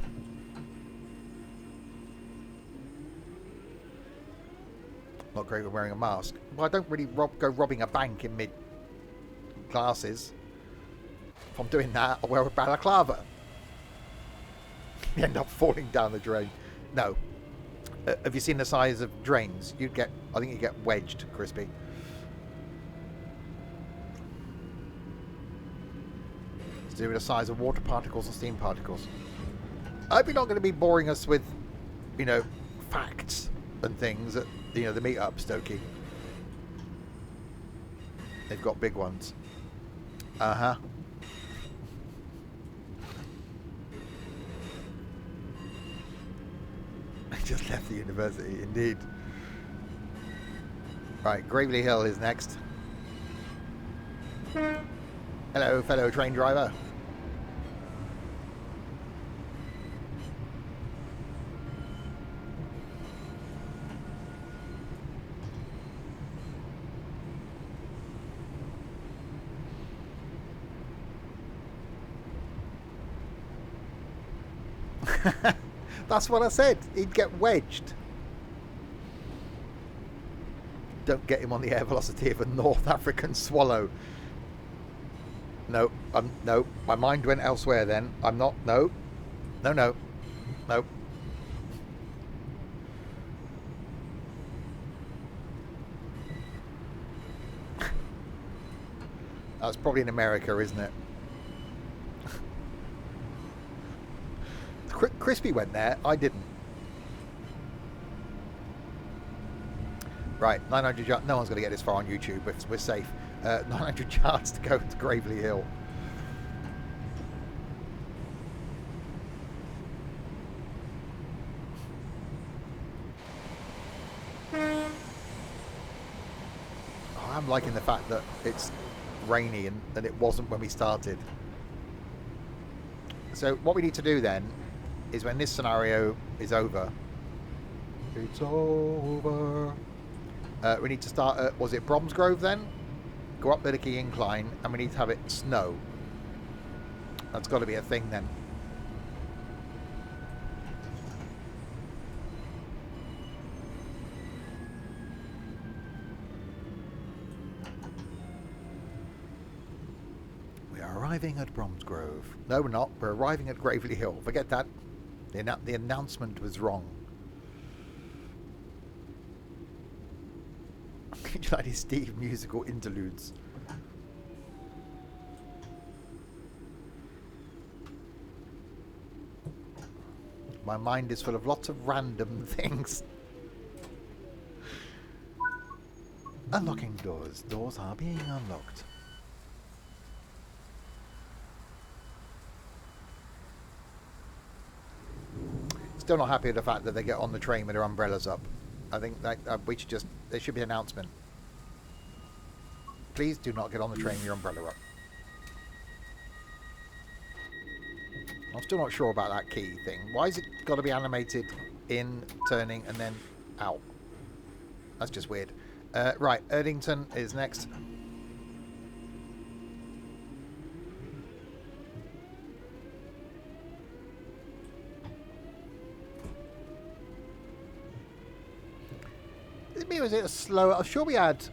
Not great with wearing a mask. Well, I don't really go robbing a bank in mid-glasses. If I'm doing that, I'll wear a balaclava. You end up falling down the drain. No. Have you seen the size of drains? I think you'd get wedged, Crispy. To do with the size of water particles and steam particles. I hope you're not going to be boring us with, you know, facts and things at, you know, the meet-up, Stokey. They've got big ones. Uh-huh. I just left the university, indeed. Right, Gravelly Hill is next. Hello, fellow train driver. That's what I said. He'd get wedged. Don't get him on the air velocity of a North African swallow. No, no. My mind went elsewhere then. I'm not. No. No, no. No. That's probably in America, isn't it? Crispy went there. I didn't. Right, 900 yards. No one's going to get this far on YouTube. We're safe. 900 yards to go to Gravelly Hill. Oh, I'm liking the fact that it's rainy and it wasn't when we started. So what we need to do then is when this scenario is over, it's over. We need to start at, was it Bromsgrove then? Go up the Licky incline and we need to have it snow. That's got to be a thing then. We are arriving at Bromsgrove. No, we're not. We're arriving at Gravely Hill. Forget that. The announcement was wrong. United Steve musical interludes. My mind is full of lots of random things. Unlocking doors. Doors are being unlocked. Still not happy with the fact that they get on the train with their umbrellas up. I think that we should just... There should be an announcement. Please do not get on the train with your umbrella up. I'm still not sure about that key thing. Why has it got to be animated in, turning, and then out? That's just weird. Right, Erdington is next. Was it a slow? I'm sure we had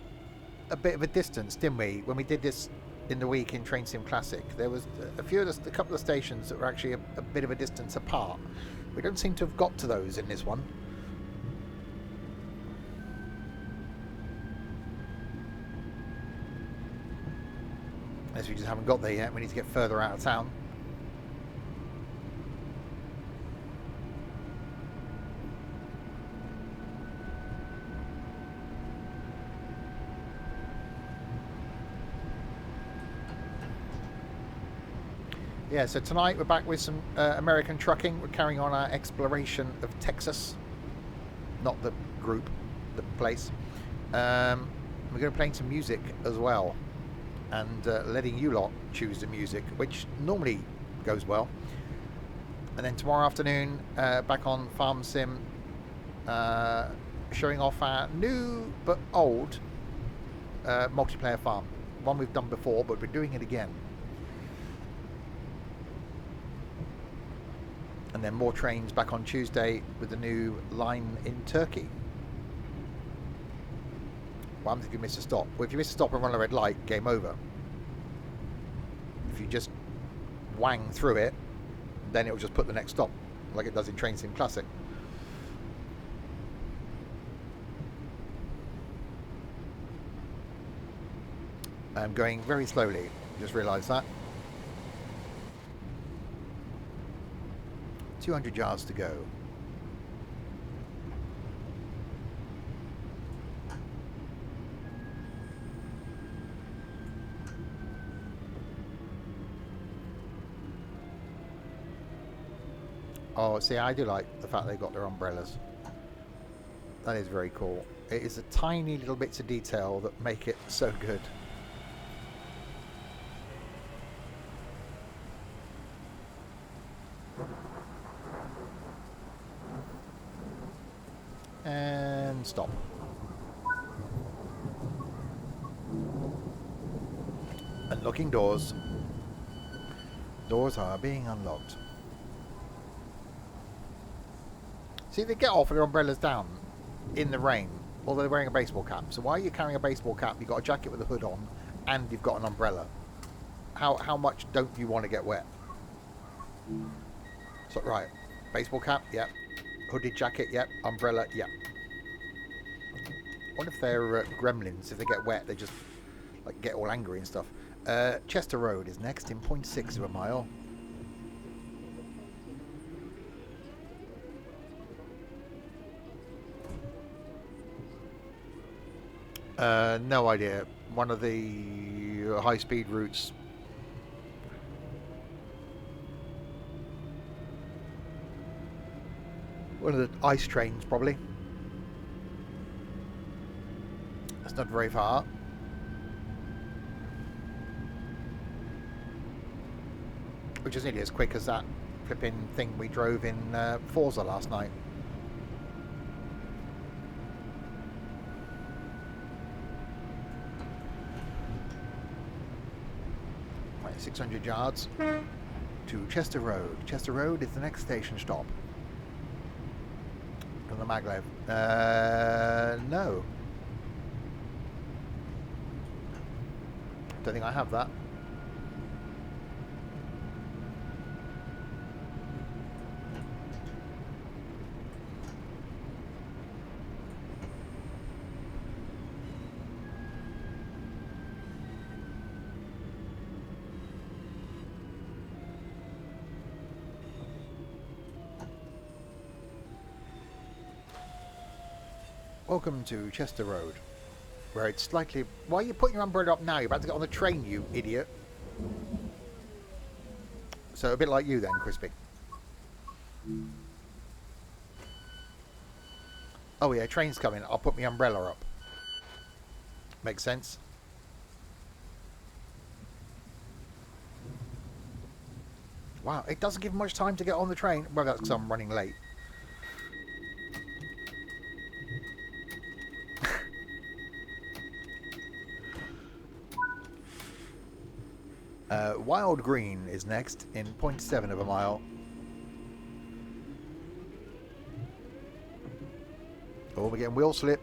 a bit of a distance, didn't we, when we did this in the week in Train Sim Classic? There was a couple of stations that were actually a bit of a distance apart. We don't seem to have got to those in this one. Unless we just haven't got there yet. We need to get further out of town. Yeah, so tonight we're back with some American trucking. We're carrying on our exploration of Texas. Not the group, the place. We're going to be playing some music as well. And letting you lot choose the music, which normally goes well. And then tomorrow afternoon, back on Farm Sim, showing off our new but old multiplayer farm. One we've done before, but we're doing it again. And then more trains back on Tuesday with the new line in Turkey. What happens if you miss a stop? Well, if you miss a stop and run a red light, game over. If you just wang through it, then it will just put the next stop, like it does in Train Sim Classic. I'm going very slowly, just realised that. 200 yards to go. Oh, see, I do like the fact they got their umbrellas. That is very cool. It is the tiny little bits of detail that make it so good. And stop. Unlocking doors. Doors are being unlocked. See, they get off with their umbrellas down in the rain, although they're wearing a baseball cap. So why are you carrying a baseball cap? You've got a jacket with a hood on, and you've got an umbrella. How much don't you want to get wet? So, right, baseball cap, yep. Hooded jacket, yep. Umbrella, yep. I wonder if they're gremlins. If they get wet, they just like get all angry and stuff. Chester Road is next in 0.6 of a mile. No idea. One of the high-speed routes. One of the ice trains, probably. That's not very far. Which is nearly as quick as that flipping thing we drove in Forza last night. Right, 600 yards to Chester Road. Chester Road is the next station stop. From the maglev. No. Don't think I have that. Welcome to Chester Road, where it's slightly... Why are you putting your umbrella up now? You're about to get on the train, you idiot. So a bit like you then, Crispy. Oh yeah, train's coming. I'll put my umbrella up. Makes sense. Wow, it doesn't give much time to get on the train. Well, that's because I'm running late. Wild Green is next in 0.7 of a mile. Oh, we're getting wheel slip.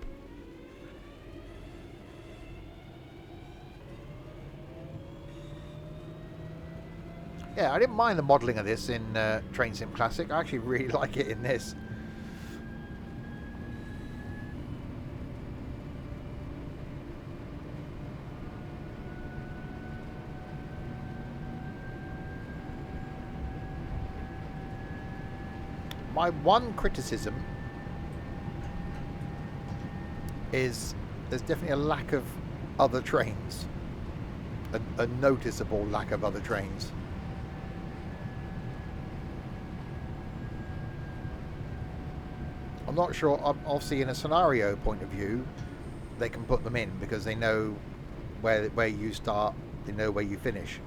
Yeah, I didn't mind the modelling of this in Train Sim Classic. I actually really like it in this. My one criticism is there's definitely a lack of other trains. A noticeable lack of other trains. I'm not sure, obviously in a scenario point of view, they can put them in because they know where you start, they know where you finish.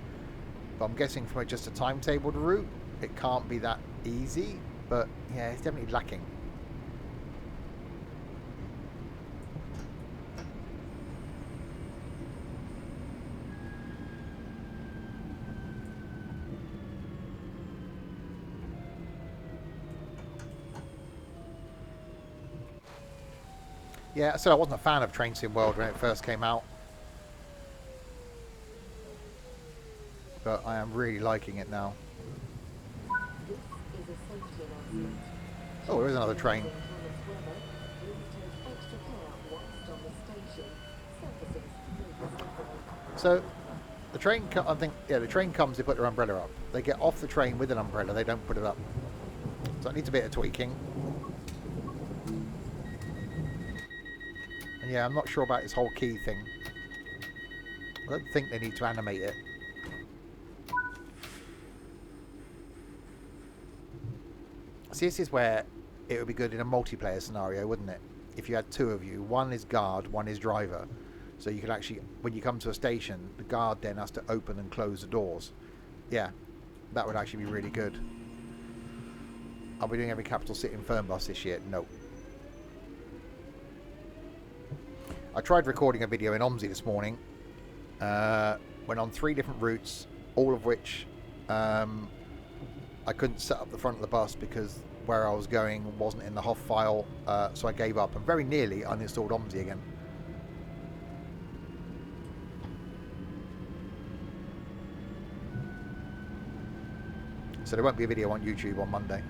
But I'm guessing from just a timetabled route, it can't be that easy. But yeah, it's definitely lacking. Yeah, so I wasn't a fan of Train Sim World when it first came out. But I am really liking it now. This is a safety announcement. Oh, there is another train. So the train, I think, yeah, the train comes, they put their umbrella up. They get off the train with an umbrella, they don't put it up. So it needs a bit of tweaking. And yeah, I'm not sure about this whole key thing. I don't think they need to animate it. See, this is where it would be good in a multiplayer scenario, wouldn't it? If you had two of you, one is guard, one is driver. So you could actually, when you come to a station, the guard then has to open and close the doors. Yeah, that would actually be really good. Are we doing every capital city in Fernbus this year? No. I tried recording a video in OMSI this morning. Went on 3 different routes, all of which I couldn't set up the front of the bus because where I was going wasn't in the HOF file, so I gave up and very nearly uninstalled OMSI again. So there won't be a video on YouTube on Monday.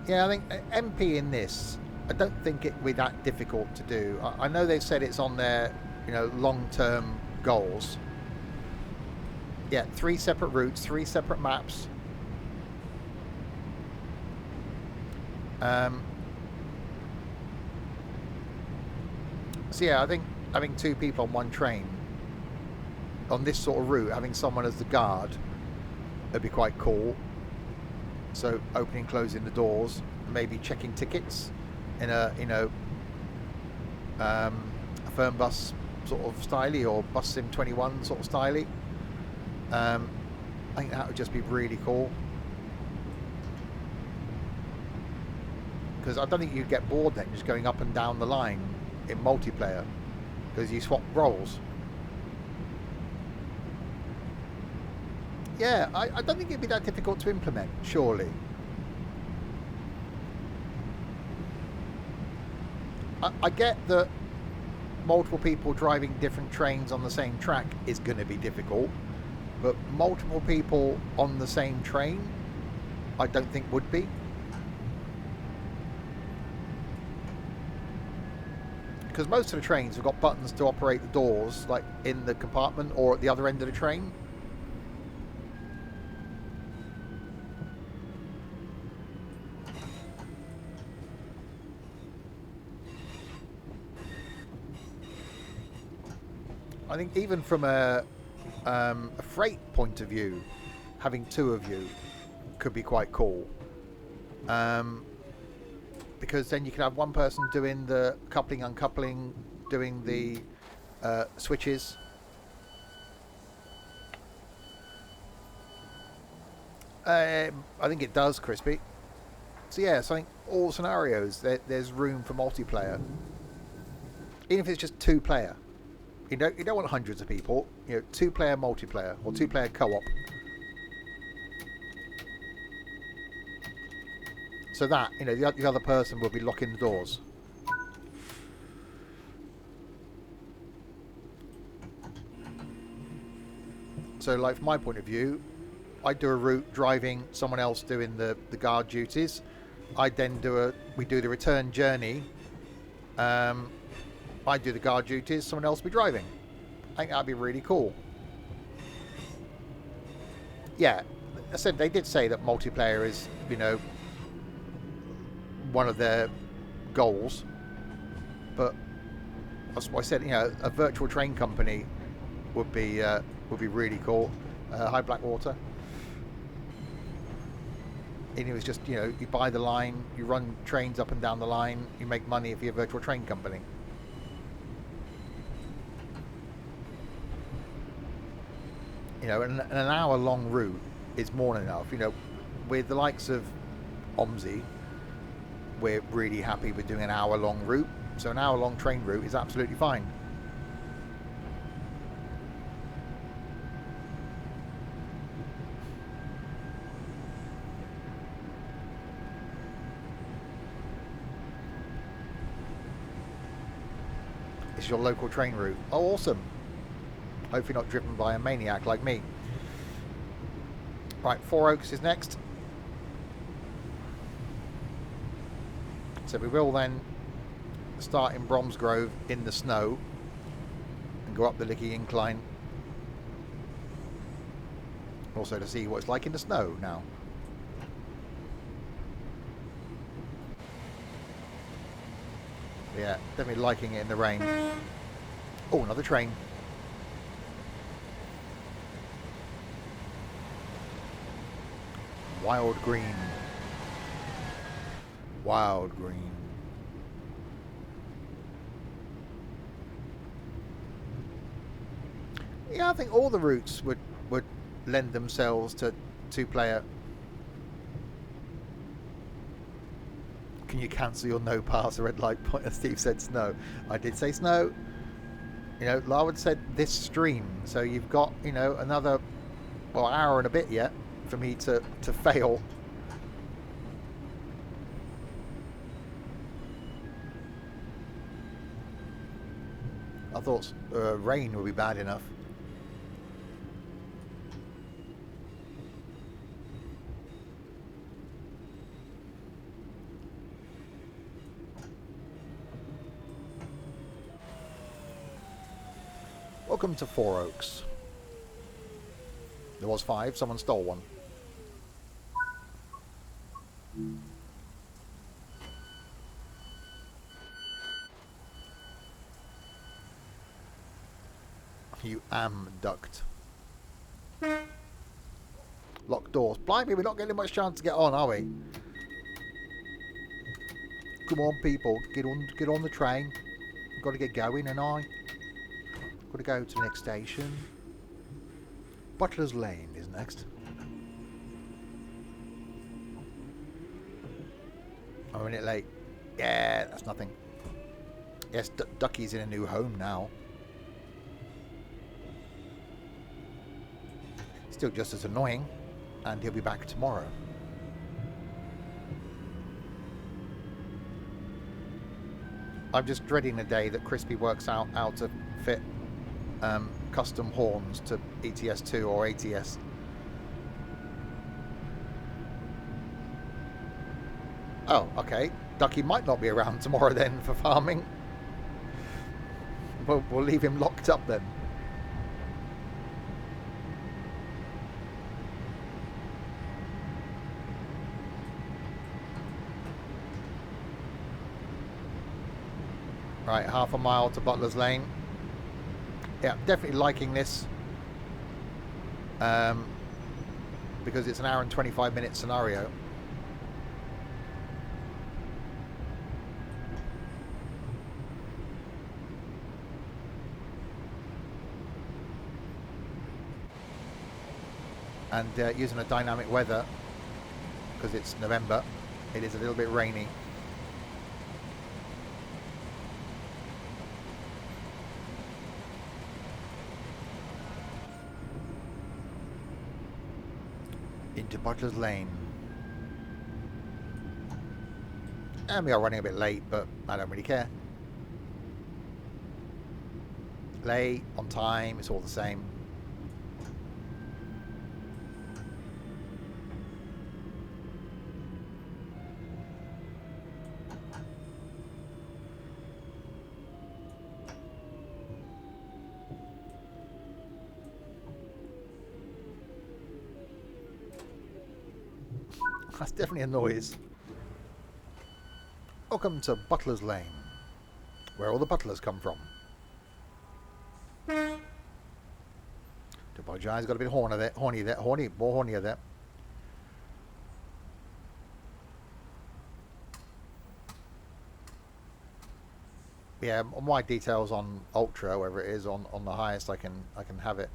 Yeah, I think MP in this, I don't think it would be that difficult to do. I know they've said it's on their, long-term goals. Yeah, 3 separate routes, 3 separate maps. So yeah, I think having 2 people on one train on this sort of route, having someone as the guard, would be quite cool. So opening, closing the doors, maybe checking tickets in a a Fernbus sort of styly or Bus Sim 21 sort of styly. I think that would just be really cool. Because I don't think you'd get bored then just going up and down the line in multiplayer because you swap roles. Yeah, I don't think it'd be that difficult to implement, surely. I get that multiple people driving different trains on the same track is going to be difficult, but multiple people on the same train, I don't think would be. Because most of the trains have got buttons to operate the doors, like in the compartment or at the other end of the train. I think even from a freight point of view, having two of you could be quite cool. Because then you can have one person doing the coupling, uncoupling, doing the switches. I think it does, Crispy. So yeah, so I think all scenarios there's room for multiplayer. Even if it's just two player. You don't want hundreds of people. You know, 2-player multiplayer or 2-player co-op. So that, you know, the other person will be locking the doors. So, like, from my point of view, I do a route driving, someone else doing the guard duties. I then we do the return journey. I do the guard duties, someone else will be driving. I think that'd be really cool. Yeah, I said they did say that multiplayer is, you know, one of their goals, but that's what I said. You know, a virtual train company would be really cool. Hi Blackwater. And it was just, you know, you buy the line, you run trains up and down the line, you make money if you're a virtual train company. You know, an hour-long route is more than enough. You know, with the likes of OMSI, we're really happy with doing an hour-long route. So an hour-long train route is absolutely fine. It's your local train route. Oh, awesome. Hopefully not driven by a maniac like me. Right, Four Oaks is next. So we will then start in Bromsgrove in the snow and go up the Licky Incline. Also to see what it's like in the snow now. Yeah, definitely liking it in the rain. Oh, another train. Wild green. Wild green. Yeah, I think all the routes would lend themselves to 2-player. Can you cancel your no pass red light point? As Steve said snow. I did say snow. You know, Larwood said this stream. So you've got, you know, another hour and a bit yet for me to fail. I thought rain would be bad enough. Welcome to Four Oaks. There was 5, someone stole one. You am ducked. Locked doors. Blimey, we're not getting much chance to get on, are we? Come on, people, get on the train. We've got to get going, and got to go to the next station. Butler's Lane is next. I'm a minute late. Yeah, that's nothing. Yes, Ducky's in a new home now. Still just as annoying, and he'll be back tomorrow. I'm just dreading the day that Crispy works out how to fit custom horns to ETS2 or ATS. Oh, okay. Ducky might not be around tomorrow then for farming. We'll leave him locked up then. Right, half a mile to Butler's Lane. Yeah, definitely liking this. Because it's an hour and 25-minute scenario. And using a dynamic weather, because it's November, it is a little bit rainy. Into Butler's Lane. And we are running a bit late, but I don't really care. Late, on time, it's all the same. That's definitely a noise. Welcome to Butler's Lane, where all the butlers come from. Do apologise, got a bit horny there, more hornier there. Yeah, my details on Ultra, wherever it is, on the highest I can have it.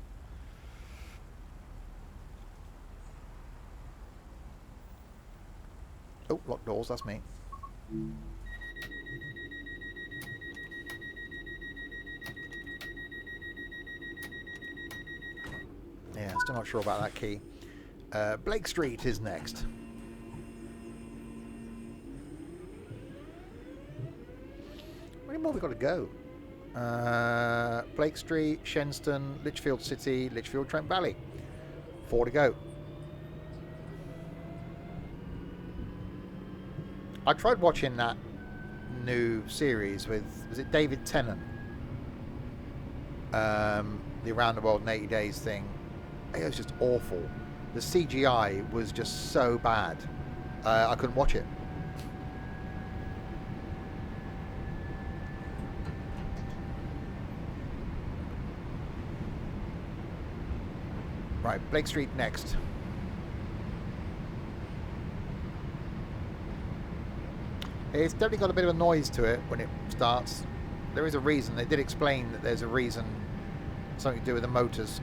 Oh, locked doors, that's me. Yeah, still not sure about that key. Blake Street is next. How many more we got to go? Blake Street, Shenstone, Lichfield City, Lichfield Trent Valley. 4 to go. I tried watching that new series with, was it David Tennant? The Around the World in 80 Days thing. It was just awful. The CGI was just so bad. I couldn't watch it. Right, Blake Street next. It's definitely got a bit of a noise to it when it starts. There is a reason. They did explain that there's a reason. Something to do with the motors.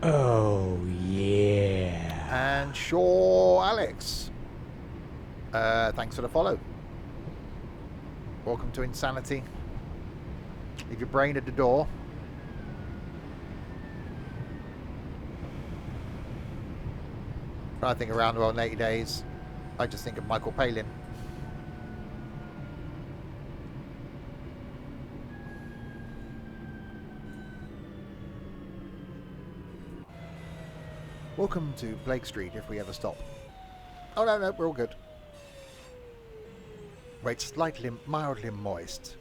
Oh, yeah. And Shaw Alex. Thanks for the follow. Welcome to Insanity. Leave your brain at the door. When I think Around the World in 80 Days, I just think of Michael Palin. Welcome to Blake Street if we ever stop. Oh no, we're all good. Wait, slightly, mildly moist.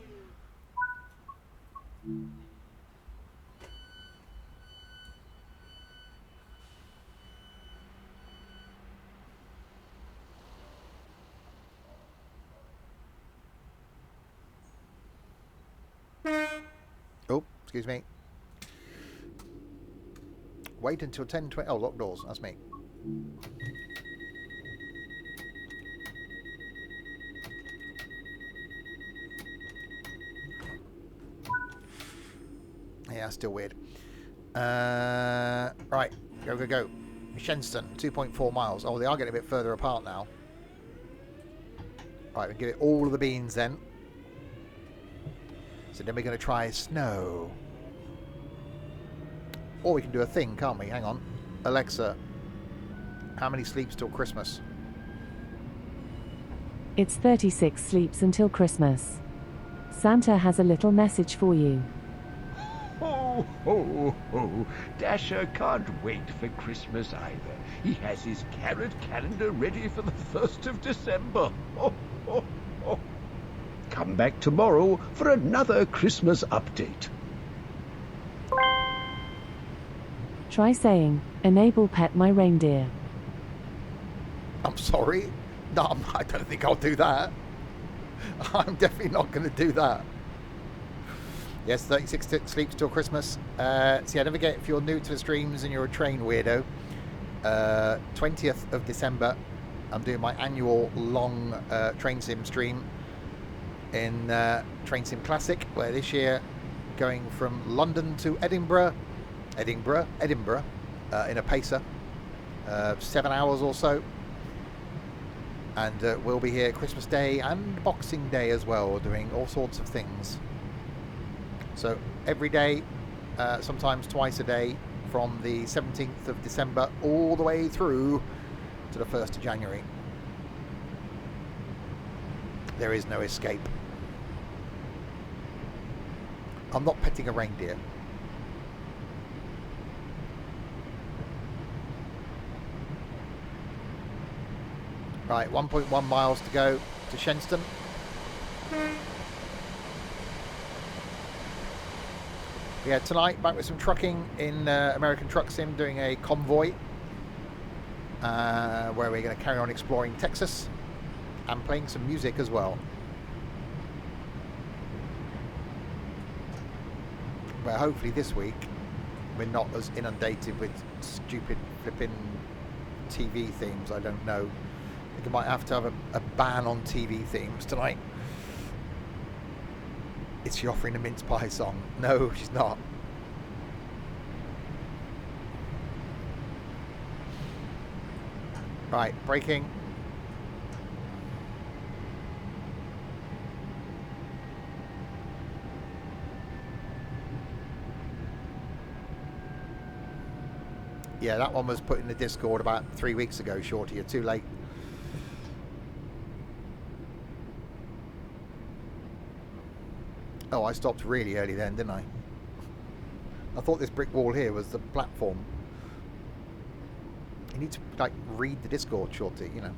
Oh, excuse me. Wait until 10:20. Oh, locked doors. That's me. Yeah, still weird. Right, go. Shenstone, 2.4 miles. Oh, they are getting a bit further apart now. Right, we give it all of the beans then. So then we're going to try snow. Or we can do a thing, can't we? Hang on. Alexa, how many sleeps till Christmas? It's 36 sleeps until Christmas. Santa has a little message for you. Ho, ho, ho. Dasher can't wait for Christmas either. He has his carrot calendar ready for the 1st of December. Ho, ho, ho. Come back tomorrow for another Christmas update. Try saying, enable pet my reindeer. I'm sorry. No, I don't think I'll do that. I'm definitely not going to do that. Yes, 36 sleeps till Christmas. So yeah, don't forget, if you're new to the streams and you're a train weirdo, 20th of December, I'm doing my annual long train sim stream in Train Sim Classic, where this year going from London to Edinburgh, in a pacer, 7 hours or so. And we'll be here Christmas Day and Boxing Day as well, doing all sorts of things. So every day, sometimes twice a day, from the 17th of December all the way through to the 1st of January. There is no escape. I'm not petting a reindeer. Right, 1.1 miles to go to Shenston. Yeah, tonight back with some trucking in American Truck Sim, doing a convoy where we're going to carry on exploring Texas and playing some music as well. Where hopefully this week we're not as inundated with stupid flipping TV themes. I don't know. I think I might have to have a ban on TV themes tonight. Is she offering a mince pie song? No, she's not. Right, braking. Yeah, that one was put in the Discord about 3 weeks ago, Shorty. You're too late. Oh, I stopped really early then, didn't I? I thought this brick wall here was the platform. You need to, like, read the Discord, Shorty, you know.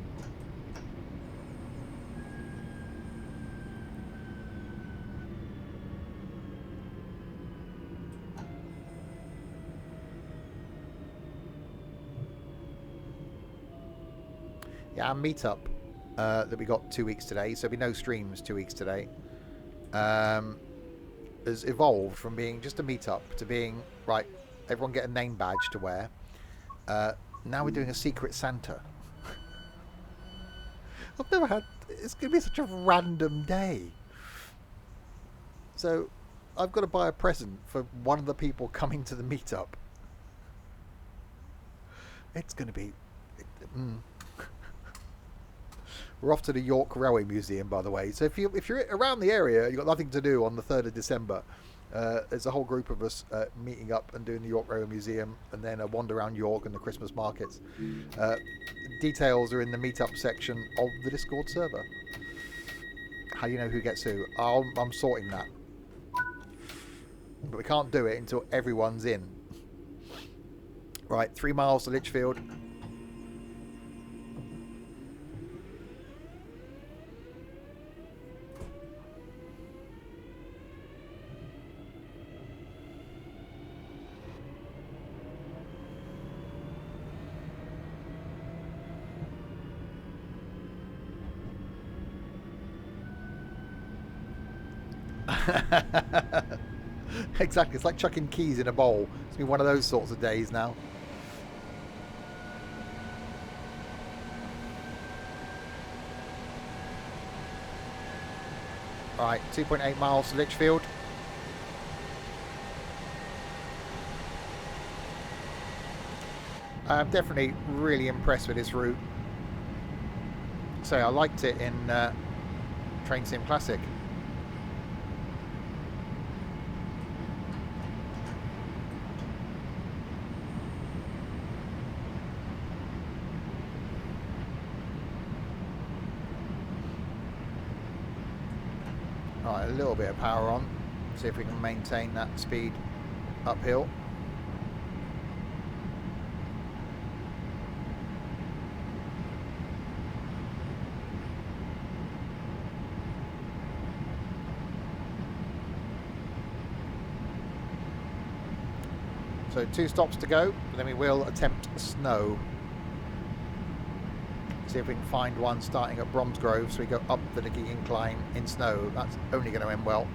Yeah, our meetup that we got 2 weeks today, so there'll be no streams 2 weeks today, has evolved from being just a meetup to being, right, everyone get a name badge to wear. Now we're doing a Secret Santa. I've never had... It's going to be such a random day. So I've got to buy a present for one of the people coming to the meetup. It's going to be... We're off to the York Railway Museum, by the way. So if you're around the area, you've got nothing to do on the 3rd of December, there's a whole group of us meeting up and doing the York Railway Museum, and then a wander around York and the Christmas markets. Details are in the meetup section of the Discord server. How do you know who gets who? I'm sorting that. But we can't do it until everyone's in. Right, 3 miles to Lichfield. Exactly, it's like chucking keys in a bowl. It's been one of those sorts of days now. Right, 2.8 miles to Lichfield. I'm definitely really impressed with this route. So I liked it in Train Sim Classic. Right, a little bit of power on. See if we can maintain that speed uphill. So 2 stops to go, and then we will attempt snow. See if we can find one starting at Bromsgrove, so we go up the Nicky incline in snow. That's only going to end well.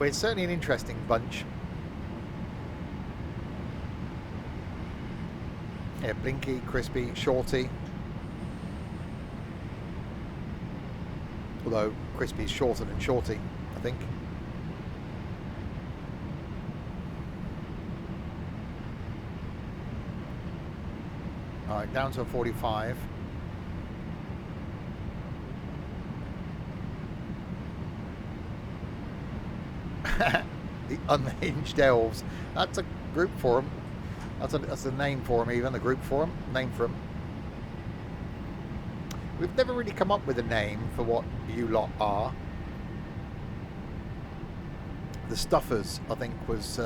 But it's certainly an interesting bunch. Yeah, Blinky, Crispy, Shorty. Although Crispy's shorter than Shorty, I think. Alright, down to a 45. The Unhinged Elves. That's a group for them. That's a name for them, even a group for them. Name for them. We've never really come up with a name for what you lot are. The Stuffers, I think, was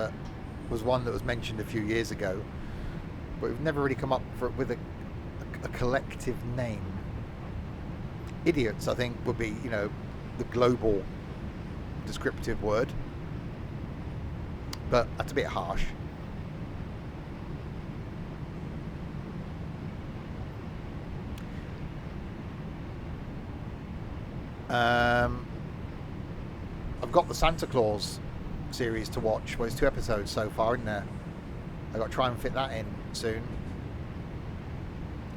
one that was mentioned a few years ago, but we've never really come up with a collective name. Idiots, I think, would be, you know, the global descriptive word, but that's a bit harsh. I've got the Santa Claus series to watch. Well, it's 2 episodes so far, isn't there? I've got to try and fit that in soon.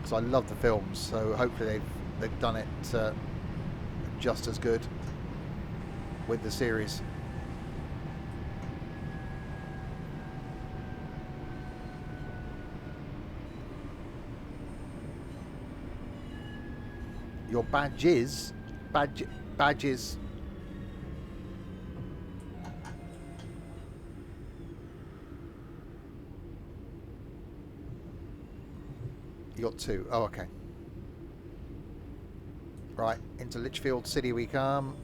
So I love the films, so hopefully they've done it just as good with the series. Your badges. You got 2. Oh, okay. Right, into Lichfield City we come.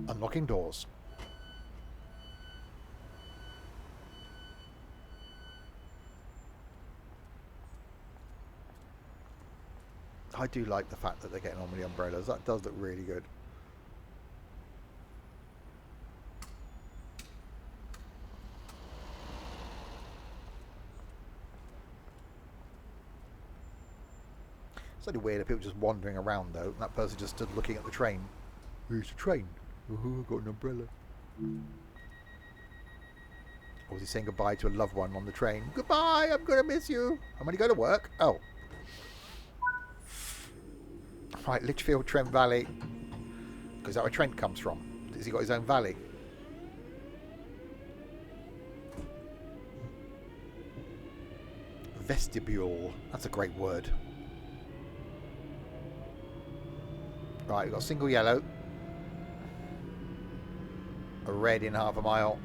Unlocking doors. I do like the fact that they're getting on with the umbrellas. That does look really good. It's only weird if people just wandering around though, and that person just stood looking at the train. Where's the train? Oh, I've got an umbrella. Or was he saying goodbye to a loved one on the train? Goodbye, I'm going to miss you. I'm going to go to work. Oh. Right, Lichfield, Trent Valley. Is that where Trent comes from? Has he got his own valley? Vestibule. That's a great word. Right, we've got a single yellow. A red in half a mile.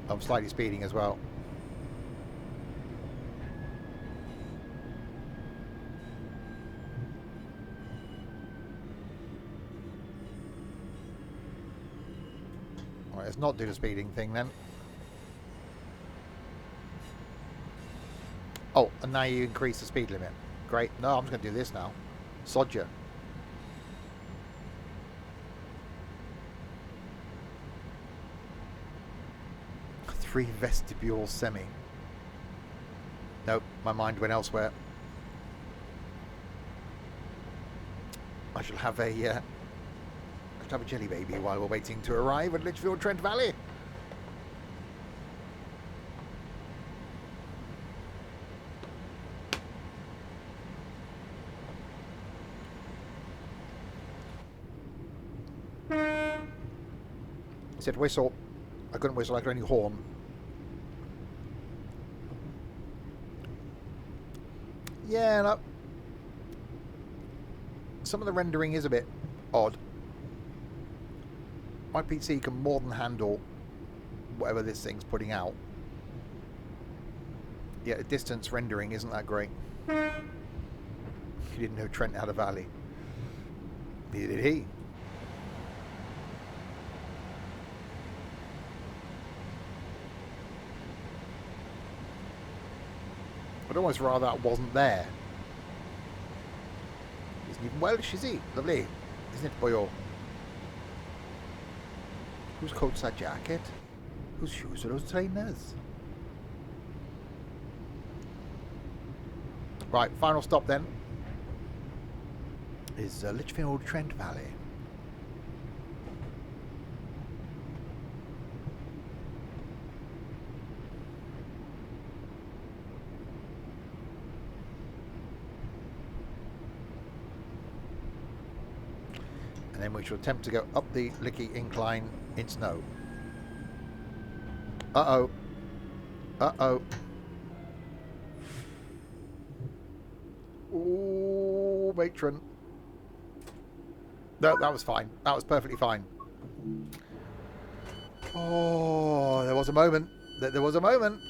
I'm slightly speeding as well. Alright, let's not do the speeding thing then. Oh, and now you increase the speed limit. Great. No, I'm just going to do this now. Sod ya. Free vestibule semi. Nope, my mind went elsewhere. I shall have a jelly baby while we're waiting to arrive at Lichfield, Trent Valley. He said whistle. I couldn't whistle, I could only horn. Yeah, no. Some of the rendering is a bit odd. My PC can more than handle whatever this thing's putting out. Yeah, the distance rendering isn't that great. You didn't know Trent had a valley. Neither did he. I'd almost rather that wasn't there. Isn't even Welsh, is he? Lovely. Isn't it, boyo? Whose coat's that jacket? Whose shoes are those trainers? Right, final stop then is Lichfield Trent Valley. And then we shall attempt to go up the Licky incline in snow. Uh-oh. Uh-oh. Ooh, matron. No, that was fine. That was perfectly fine. Oh, there was a moment. There was a moment.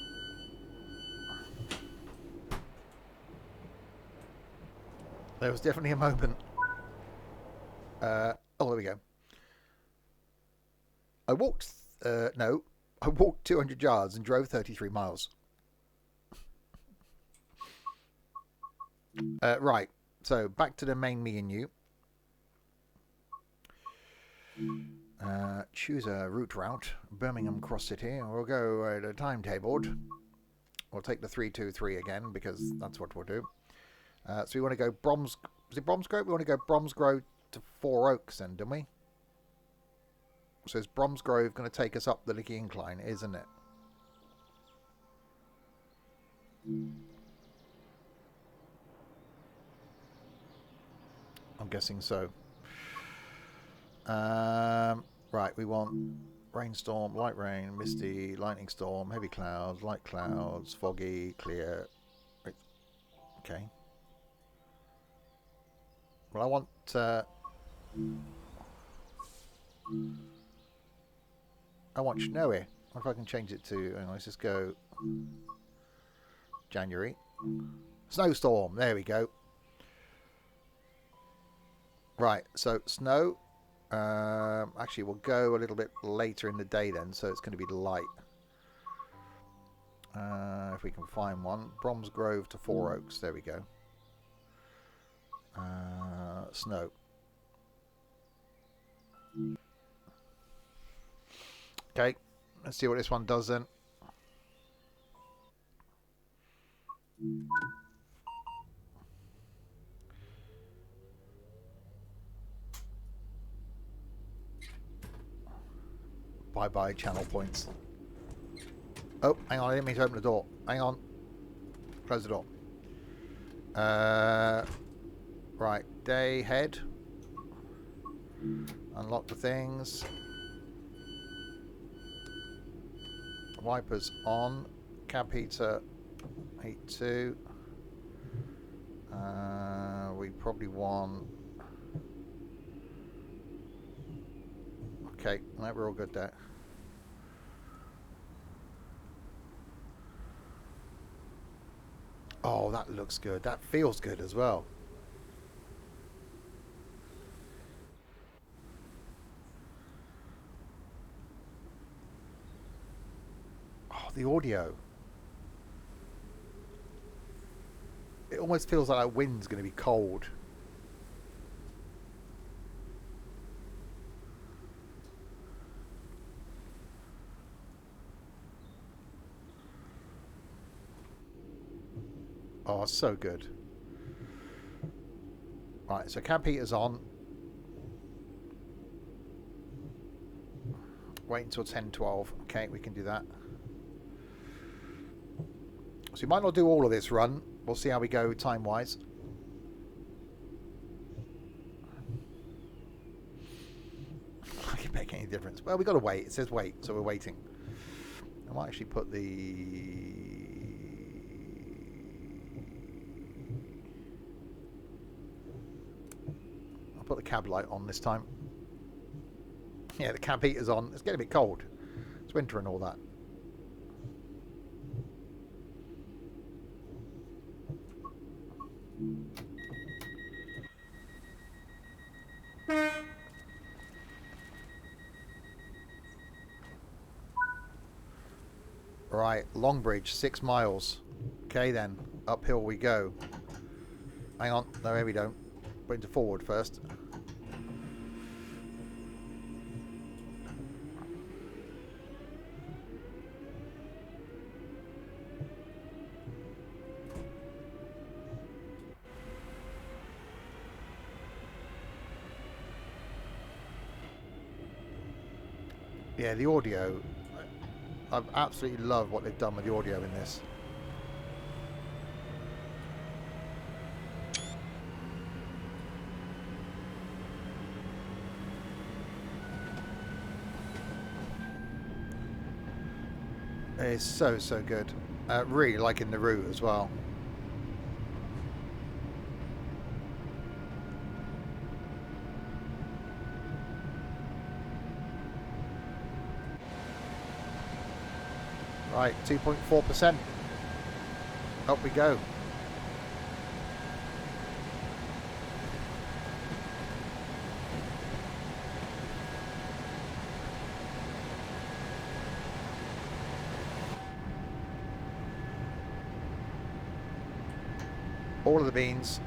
There was definitely a moment. Oh, there we go. I walked 200 yards and drove 33 miles. Right, so back to the main menu. Choose a route, Birmingham Cross City. We'll go to Timetable. We'll take the 323 again because that's what we'll do. So we want to go is it Bromsgrove? We want to go Bromsgrove to Four Oaks then, don't we? So is Bromsgrove going to take us up the Licky incline, isn't it? I'm guessing so. Right, we want rainstorm, light rain, misty, lightning storm, heavy clouds, light clouds, foggy, clear. Okay. Well, I want... I want snowy. What if I can change it to... Hang on, let's just go... January. Snowstorm. There we go. Right, so snow. Actually, we'll go a little bit later in the day then, so it's going to be light. If we can find one. Bromsgrove to Four Oaks. There we go. Snow. Okay, let's see what this one does then. Bye-bye channel points. Oh, hang on, I didn't mean to open the door. Hang on. Close the door. Right, day head. Unlock the things. Wipers on. Cab heater. Heat 2. We probably want... Okay, no, we're all good there. Oh, that looks good. That feels good as well. Oh, the audio. It almost feels like that wind's going to be cold. Oh, so good. Right, so cab heater's on. Wait until 10:12. Okay, we can do that. So we might not do all of this run. We'll see how we go time-wise. I can make any difference. Well, we've got to wait. It says wait, so we're waiting. I might actually put the... Put the cab light on this time. Yeah, the cab heater's on. It's getting a bit cold. It's winter and all that. Right, Longbridge, 6 miles. Okay then, uphill we go. Hang on, no, here we don't. Put into forward first. Yeah, the audio. I absolutely love what they've done with the audio in this. It's so good. Really liking the route as well. Right, 2.4%. Up we go. All of the beans.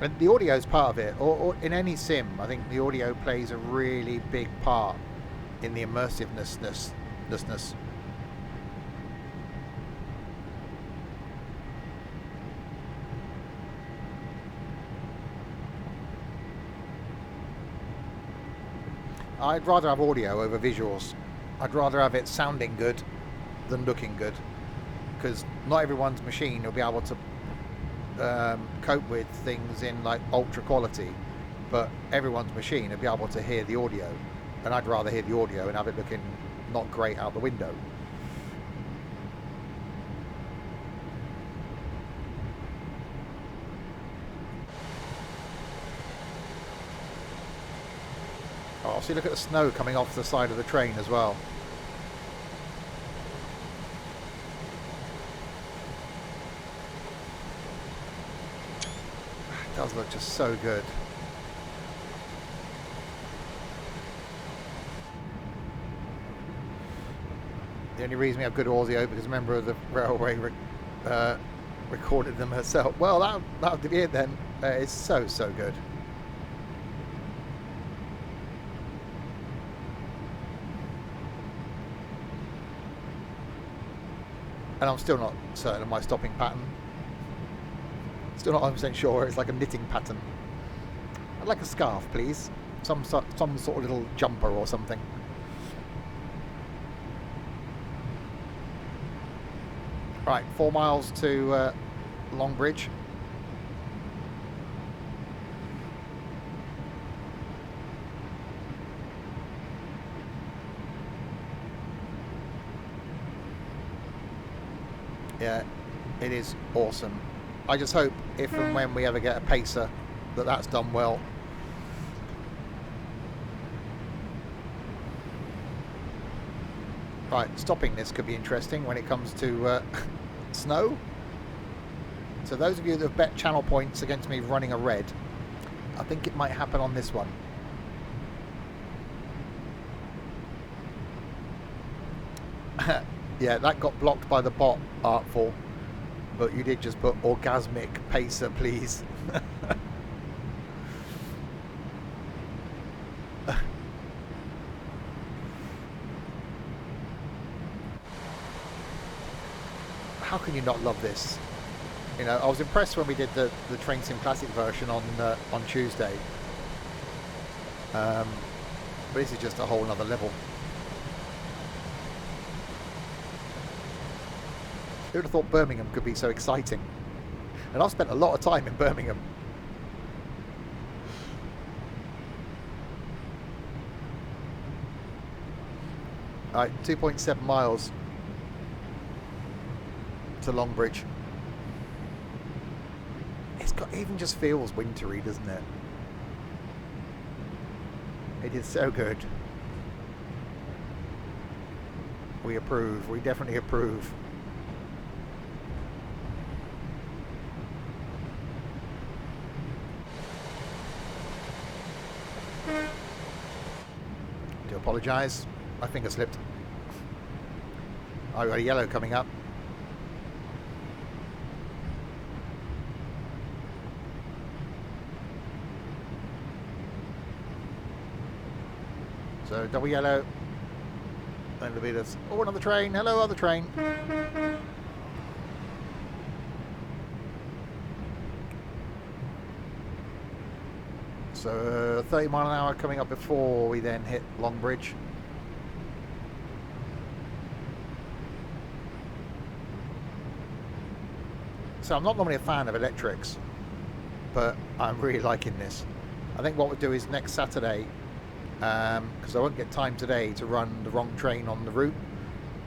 And the audio is part of it, or in any sim, I think the audio plays a really big part in the immersiveness. I'd rather have audio over visuals. I'd rather have it sounding good than looking good, because not everyone's machine will be able to cope with things in like ultra quality, but everyone's machine will be able to hear the audio, and I'd rather hear the audio and have it looking not great out the window. Oh, see, look at the snow coming off the side of the train as well. It does look just so good. The only reason we have good audio because a member of the railway recorded them herself. Well, that'll be it then. It's so good. And I'm still not certain of my stopping pattern. Still not 100% sure. It's like a knitting pattern. I'd like a scarf, please. Some sort of little jumper or something. Right, 4 miles to Longbridge. Yeah, it is awesome. I just hope if and when we ever get a pacer that's done well. Right, stopping this could be interesting when it comes to snow. So those of you that have bet channel points against me running a red, I think it might happen on this one. Yeah, that got blocked by the bot, Artful. But you did just put orgasmic pacer, please. How can you not love this? You know, I was impressed when we did the Train Sim Classic version on Tuesday. But this is just a whole nother level. Who would have thought Birmingham could be so exciting? And I've spent a lot of time in Birmingham. Alright, 2.7 miles to Longbridge. It even just feels wintry, doesn't it? It is so good. We approve. We definitely approve. Do apologise. My finger slipped. I've got a yellow coming up. So double yellow. Then it'll be this. Oh, another train. Hello, other train. So 30 mile an hour coming up before we then hit Longbridge. So I'm not normally a fan of electrics, but I'm really liking this. I think what we'll do is next Saturday, because I won't get time today to run the wrong train on the route.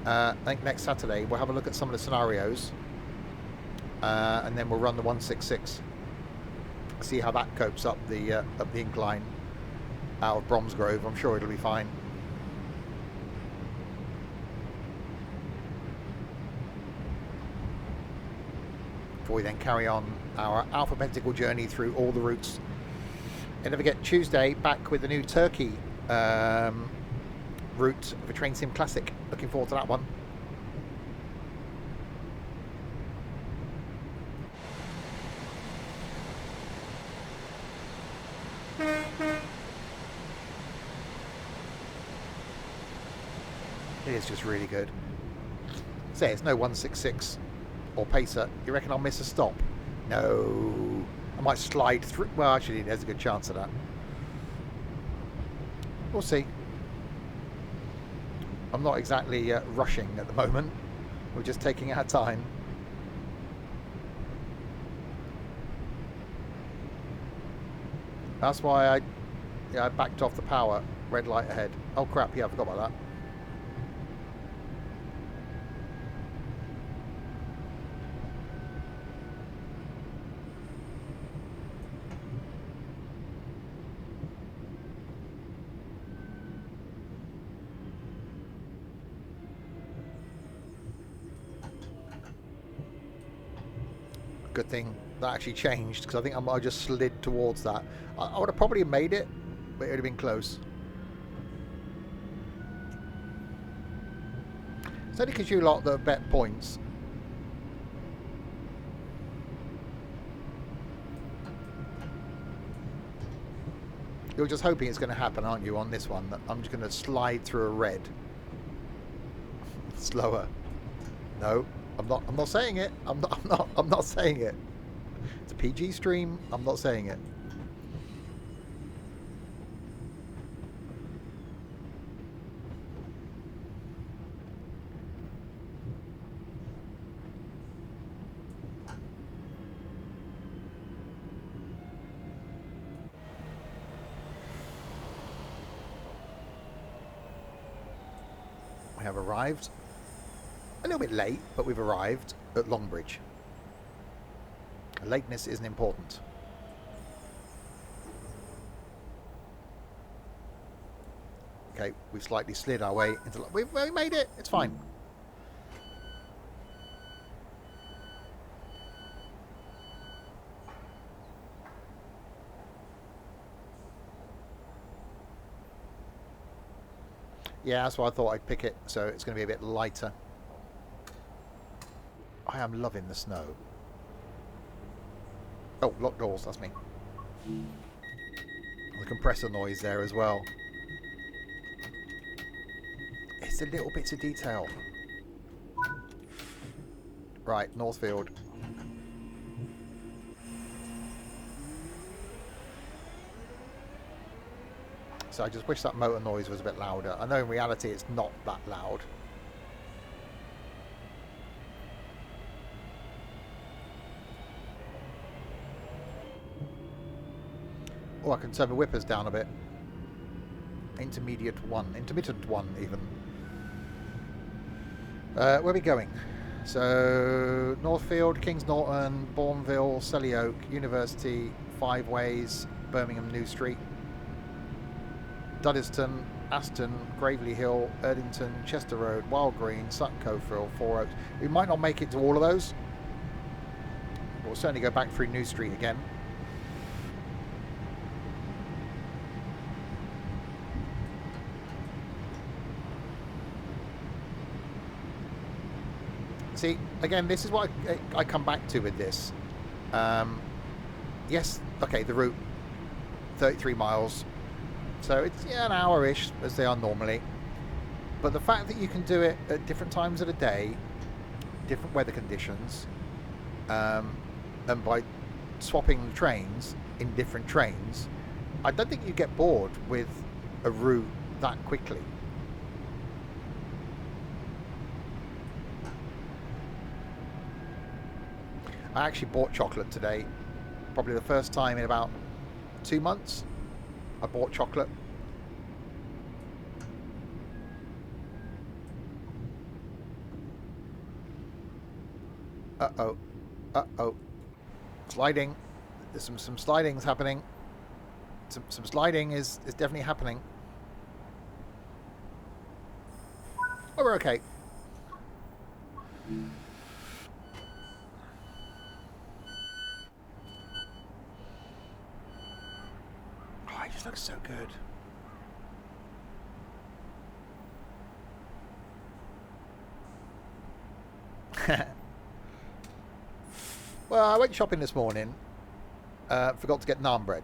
I think next Saturday we'll have a look at some of the scenarios, and then we'll run the 166. See how that copes up the incline out of Bromsgrove. I'm sure it'll be fine. Before we then carry on our alphabetical journey through all the routes. And don't forget, Tuesday back with the new Turkey route of a Train Sim Classic. Looking forward to that one. It is just really good. Say it's no 166 or pacer. You reckon I'll miss a stop? No. I might slide through. Well, actually, there's a good chance of that. We'll see. I'm not exactly rushing at the moment. We're just taking our time. That's why I backed off the power. Red light ahead. Oh crap, yeah, I forgot about that. Good thing that actually changed, because I think I just slid towards that. I would have probably made it, but it would have been close. It's only because you lot that have bet points. You're just hoping it's going to happen, aren't you, on this one? That I'm just going to slide through a red. Slower. No. I'm not saying it. I'm not saying it. It's a PG stream. I'm not saying it. We have arrived. A little bit late, but we've arrived at Longbridge. Lateness isn't important. Okay, we've slightly slid our way into... We made it! It's fine. Yeah, that's why I thought I'd pick it, so it's going to be a bit lighter. I am loving the snow. Oh, locked doors, that's me. The compressor noise there as well. It's the little bits of detail. Right, Northfield. So I just wish that motor noise was a bit louder. I know in reality it's not that loud. Oh, I can turn the whippers down a bit. Intermittent one even. Where are we going? So, Northfield, Kings Norton, Bourneville, Selly Oak, University, Five Ways, Birmingham New Street, Duddeston, Aston, Gravely Hill, Erdington, Chester Road, Wild Green, Sutton Cofield, Four Oaks. We might not make it to all of those. We'll certainly go back through New Street again. See, again, this is what I come back to with this. Yes, okay, the route, 33 miles. So it's an hour-ish, as they are normally. But the fact that you can do it at different times of the day, different weather conditions, and by swapping trains in different trains, I don't think you get bored with a route that quickly. I actually bought chocolate today. Probably the first time in about 2 months I bought chocolate. Uh-oh. Uh-oh. Sliding. There's some sliding's happening. Some sliding is definitely happening. Oh, we're okay. Oh, it just looks so good. Well, I went shopping this morning. Forgot to get naan bread.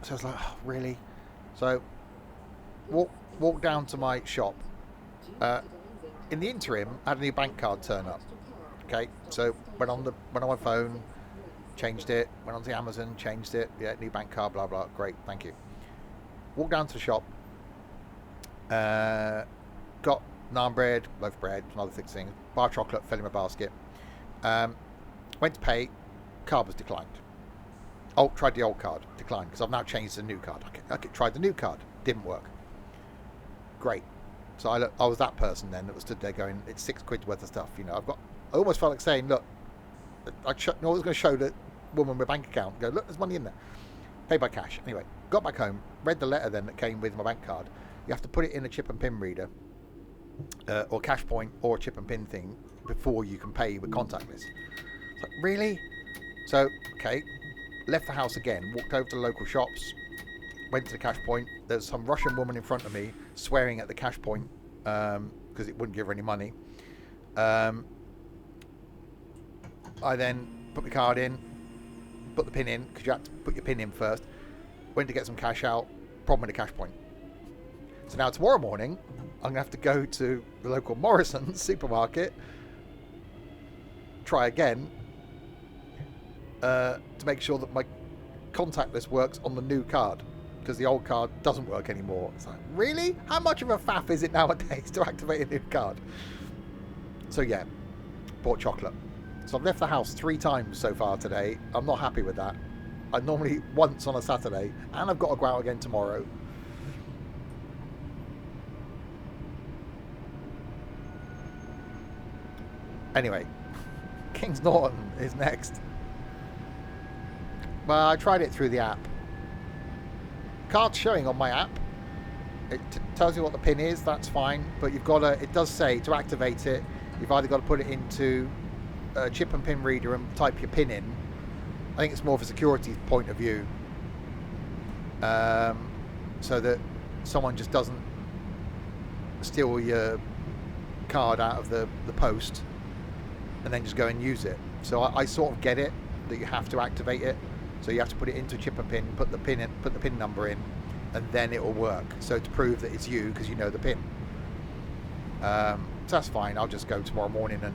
So I was like, oh, really? So, walk down to my shop. In the interim, I had a new bank card turn up. Okay, so went on my phone, changed it. Went onto Amazon, changed it. Yeah, new bank card, blah blah. Great, thank you. Walked down to the shop. Got naan bread, loaf of bread, some other things. Bar of chocolate fell in my basket. Went to pay. Card was declined. Oh, tried the old card, declined, because I've now changed the new card. Okay, tried the new card, didn't work. Great. So I was that person then that was stood there going, it's £6 worth of stuff. You know, I almost felt like saying, look, I was going to show the woman with bank account, go, look, there's money in there. Pay by cash. Anyway, got back home, read the letter then that came with my bank card. You have to put it in a chip and pin reader, or cash point, or a chip and pin thing before you can pay with contactless. It's like, really? So, okay, left the house again, walked over to the local shops, went to the cash point. There's some Russian woman in front of me swearing at the cash point because it wouldn't give her any money. I then put my card in, put the pin in, because you had to put your pin in first. Went to get some cash out, problem with the cash point. So now tomorrow morning, I'm going to have to go to the local Morrison's supermarket, try again, to make sure that my contactless works on the new card, because the old card doesn't work anymore. It's like, really? How much of a faff is it nowadays to activate a new card? So yeah, bought chocolate. So I've left the house 3 times so far today. I'm not happy with that. I normally once on a Saturday, and I've got to go out again tomorrow. Anyway, Kings Norton is next. Well, I tried it through the app. Card's showing on my app. It tells you what the pin is, that's fine. But you've got to, it does say to activate it, you've either got to put it into a chip and pin reader and type your pin in. I think it's more of a security point of view. So that someone just doesn't steal your card out of the post and then just go and use it. So I sort of get it, that you have to activate it. So you have to put it into a chip and pin, put the pin in, put the pin number in, and then it will work. So to prove that it's you, because you know the pin. So that's fine. I'll just go tomorrow morning and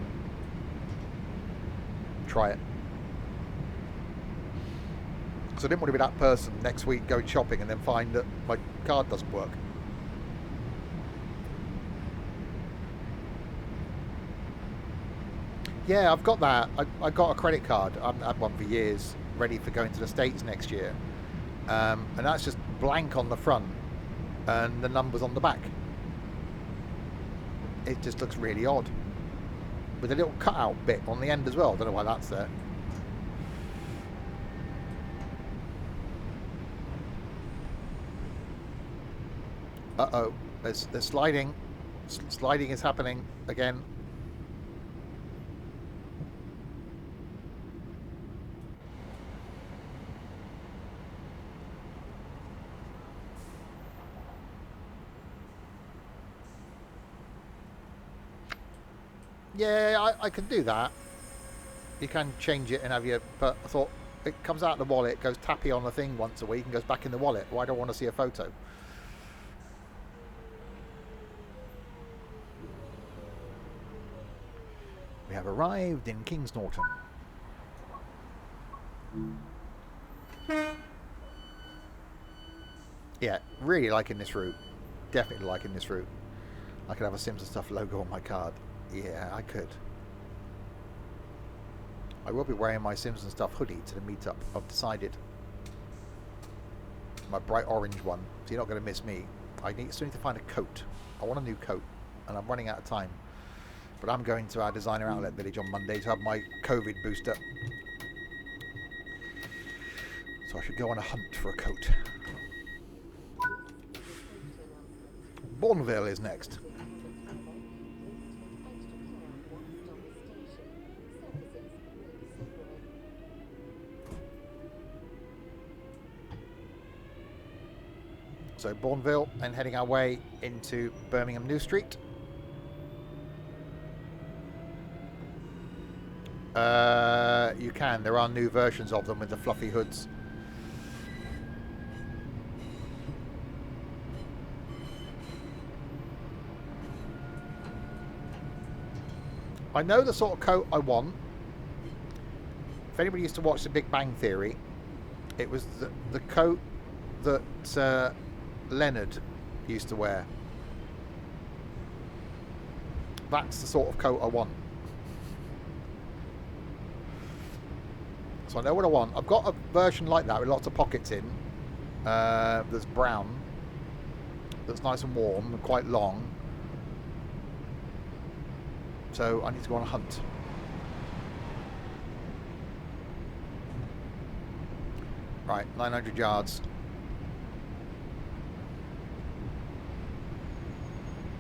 try it. So I didn't want to be that person next week going shopping and then find that my card doesn't work. Yeah, I've got that. I got a credit card. I've had one for years, ready for going to the States next year. And that's just blank on the front and the numbers on the back. It just looks really odd. With a little cutout bit on the end as well. I don't know why that's there. Uh-oh. There's sliding. Sliding is happening again. Yeah, I can do that. You can change it and have your... But I thought, it comes out of the wallet, goes tappy on the thing once a week and goes back in the wallet. Why do I want to see a photo? We have arrived in Kings Norton. Yeah, really liking this route. Definitely liking this route. I could have a Sims and Stuff logo on my card. Yeah, I could. I will be wearing my Sims and Stuff hoodie to the meetup. I've decided. My bright orange one. So you're not going to miss me. Still need to find a coat. I want a new coat. And I'm running out of time. But I'm going to our designer outlet village on Monday to have my COVID booster. So I should go on a hunt for a coat. Bourneville is next. So Bourneville, and heading our way into Birmingham New Street. You can. There are new versions of them with the fluffy hoods. I know the sort of coat I want. If anybody used to watch The Big Bang Theory, it was the coat that Leonard used to wear. That's the sort of coat I want. So I know what I want. I've got a version like that with lots of pockets in. There's brown. That's nice and warm and quite long. So I need to go on a hunt. Right, 900 yards.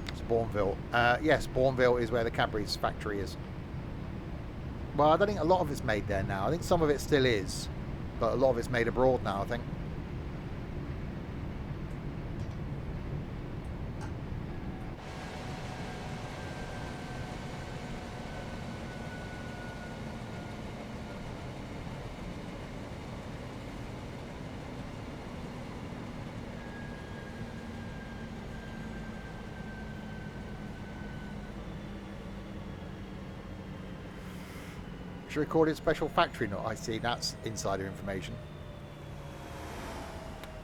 It's Bourneville. Yes, Bourneville is where the Cadbury's factory is. Well, I don't think a lot of it's made there now. I think some of it still is. But a lot of it's made abroad now, I think. She recorded special factory note. I see, that's insider information.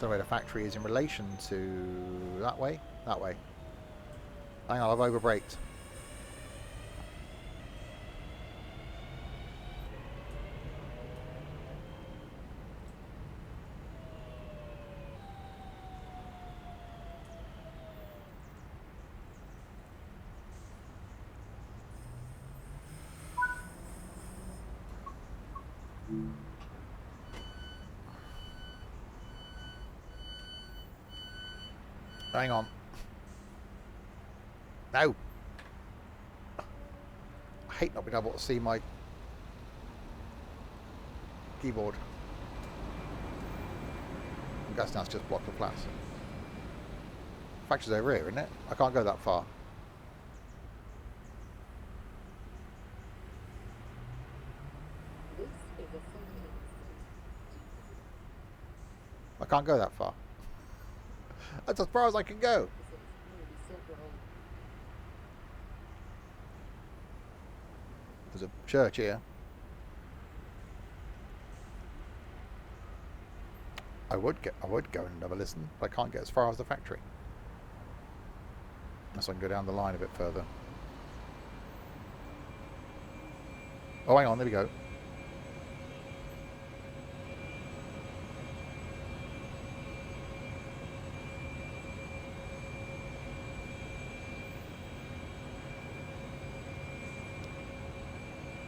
Don't know where the factory is in relation to that way. That way. Hang on, I've overbraked. Hang on. No. I hate not being able to see my keyboard. I'm guessing that's just blocked the flats. Factory's over here, isn't it? I can't go that far. I can't go that far. That's as far as I can go. There's a church here. I would go and have a listen, but I can't get as far as the factory. Unless I can go down the line a bit further. Oh, hang on, there we go.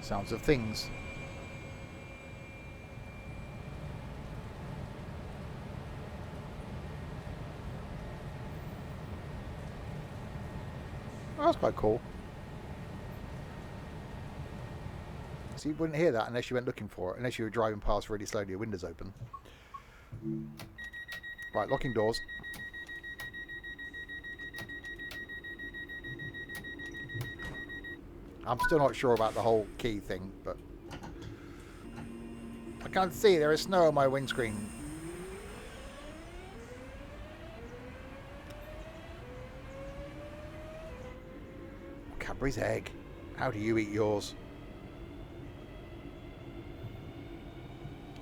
Sounds of things. Oh, that's quite cool. So you wouldn't hear that unless you went looking for it, unless you were driving past really slowly, your windows open. Right, locking doors. I'm still not sure about the whole key thing, but I can't see. There is snow on my windscreen. Cadbury's egg. How do you eat yours?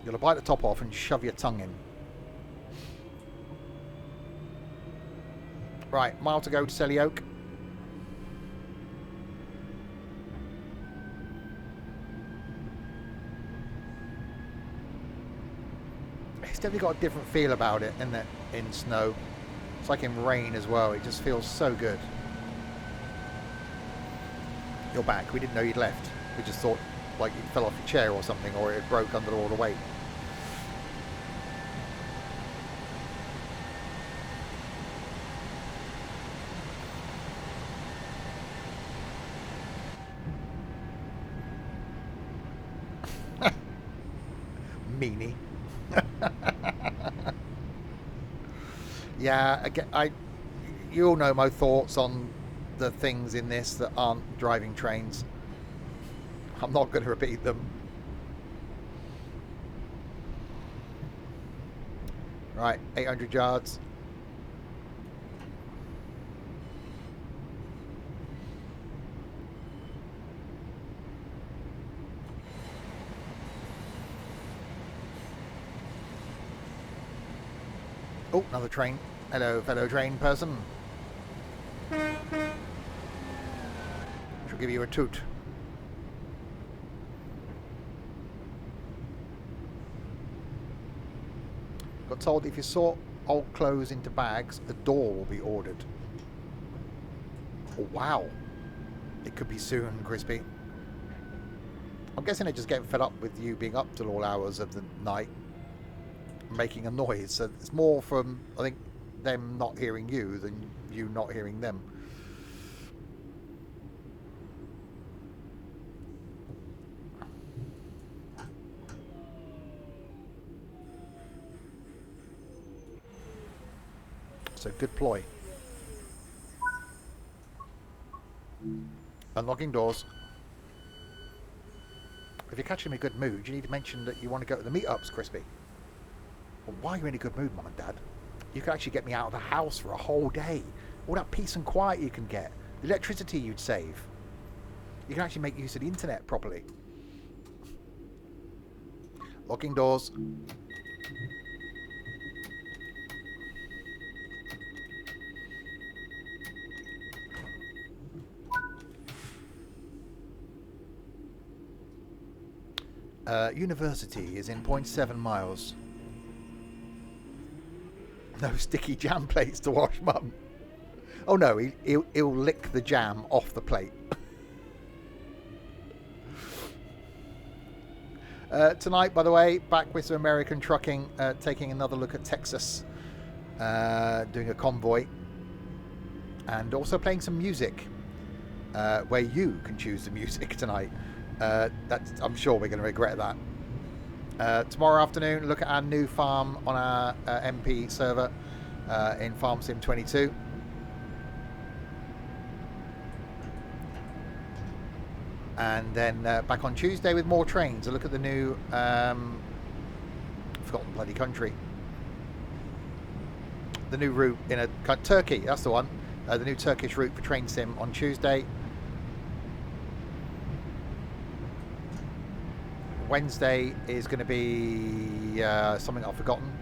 You'll bite the top off and shove your tongue in. Right, mile to go to Selly Oak. It's definitely got a different feel about it, isn't it, in snow. It's like in rain as well. It just feels so good. You're back. We didn't know you'd left. We just thought like you fell off your chair or something, or it broke under all the weight. Meanie. Yeah, again, you all know my thoughts on the things in this that aren't driving trains. I'm not going to repeat them. Right, 800 yards. Oh, another train. Hello, fellow train person. Shall give you a toot. Got told if you sort old clothes into bags, a door will be ordered. Oh, wow. It could be soon, Crispy. I'm guessing they're just getting fed up with you being up till all hours of the night, making a noise. So it's more from, I think, them not hearing you than you not hearing them. So good ploy. Unlocking doors. If you're catching me in a good mood, you need to mention that you want to go to the meetups, Crispy. Well, why are you in a good mood, Mum and Dad? You could actually get me out of the house for a whole day. All that peace and quiet you can get. The electricity you'd save. You can actually make use of the internet properly. Locking doors. University is in 0.7 miles. No sticky jam plates to wash, Mum. Oh no, he'll lick the jam off the plate. Tonight, by the way, back with some American trucking, taking another look at Texas, doing a convoy, and also playing some music, where you can choose the music tonight. I'm sure we're going to regret that. Tomorrow afternoon, look at our new farm on our MP server in Farm Sim 22. And then back on Tuesday with more trains. A look at the new, forgotten bloody country. The new route in Turkey, that's the one. The new Turkish route for Train Sim on Tuesday. Wednesday is going to be something I've forgotten.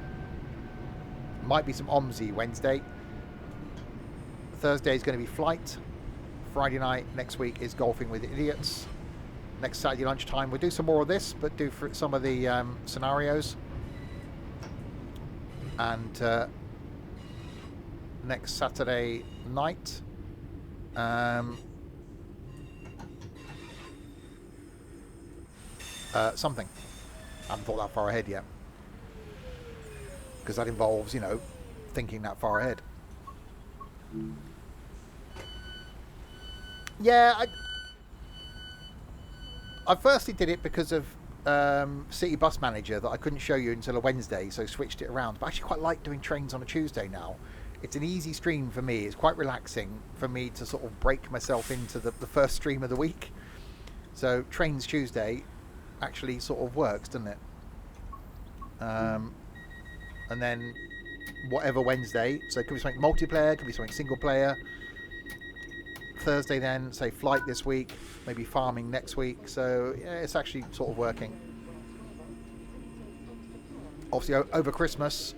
Might be some OMSI Wednesday. Thursday is going to be Flight. Friday night next week is Golfing with Idiots. Next Saturday lunchtime we'll do some more of this, but do for some of the scenarios. And next Saturday night, something. I haven't thought that far ahead yet, because that involves, you know, thinking that far ahead. Yeah, I firstly did it because of City Bus Manager that I couldn't show you until a Wednesday, so switched it around. But I actually quite like doing trains on a Tuesday now. It's an easy stream for me. It's quite relaxing for me to sort of break myself into the first stream of the week. So Trains Tuesday actually sort of works, doesn't it? And then whatever Wednesday, so it could be something multiplayer, it could be something single player. Thursday then, say Flight this week, maybe Farming next week. So yeah, it's actually sort of working. Obviously over Christmas,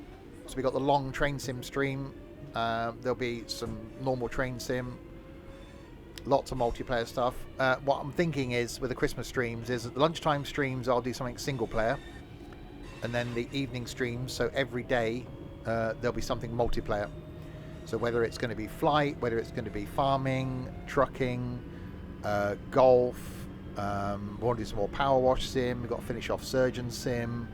so we got the long Train Sim stream There'll be some normal train sim, lots of multiplayer stuff. What I'm thinking is with the Christmas streams is at the lunchtime streams I'll do something single player, and then the evening streams, so every day there'll be something multiplayer. So whether it's going to be flight, whether it's going to be farming, trucking, golf, we'll do some more power wash sim, we've got to finish off surgeon sim,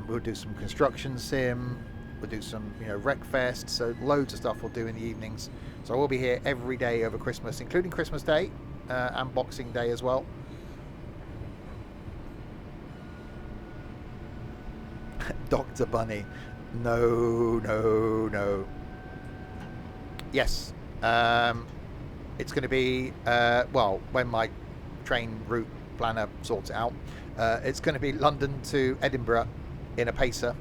we'll do some construction sim, we'll do some, you know, Wreckfest, so loads of stuff we'll do in the evenings. So we'll be here every day over Christmas, including Christmas Day and Boxing Day as well. Dr. Bunny. No, no, no. Yes. It's going to be, well, when my train route planner sorts it out, it's going to be London to Edinburgh in a pacer,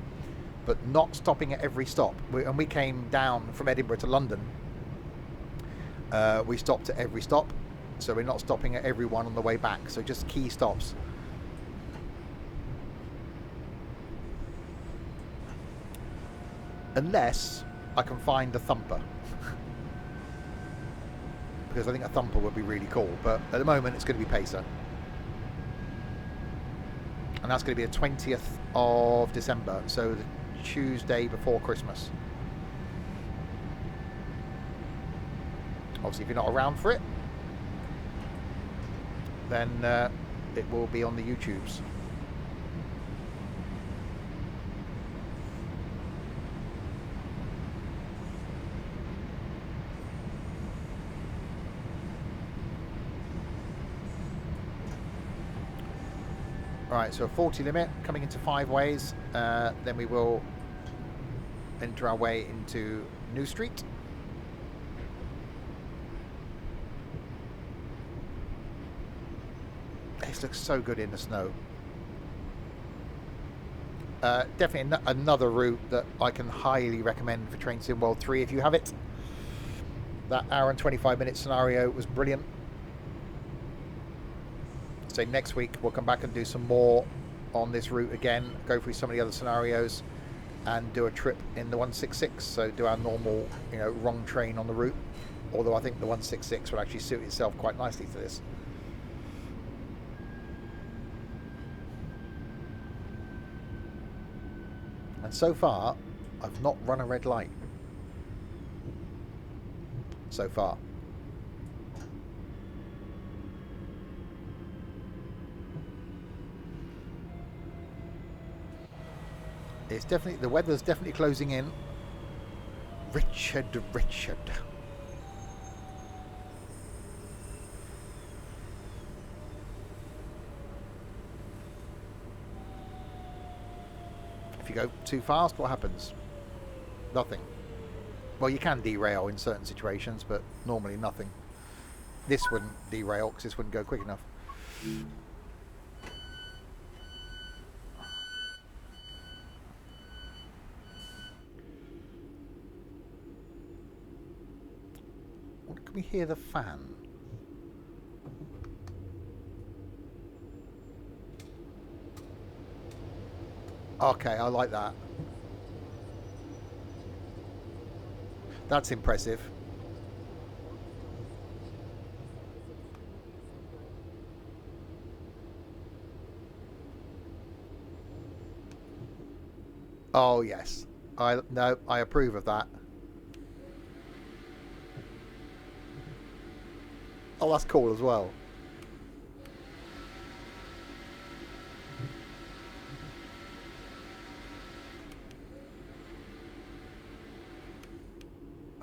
but not stopping at every stop. And we came down from Edinburgh to London. We stopped at every stop, so we're not stopping at every one on the way back, so just key stops. Unless I can find a thumper. Because I think a thumper would be really cool, but at the moment it's going to be pacer. And that's going to be the 20th of December, so the Tuesday before Christmas. Obviously, if you're not around for it, then it will be on the YouTubes. Right, so a 40 limit coming into 5 ways. Then we will enter our way into New Street. This looks so good in the snow. Definitely another route that I can highly recommend for Train Sim World 3 if you have it. That hour and 25-minute scenario was brilliant. So next week we'll come back and do some more on this route again, go through some of the other scenarios and do a trip in the 166, so do our normal, you know, wrong train on the route, although I think the 166 will actually suit itself quite nicely to this. And so far I've not run a red light so far. It's definitely, the weather's definitely closing in. Richard. If you go too fast, what happens? Nothing. Well, you can derail in certain situations, but normally nothing. This wouldn't derail because this wouldn't go quick enough. Can we hear the fan? Okay, I like that. That's impressive. Oh yes, I approve of that. Oh, that's cool as well.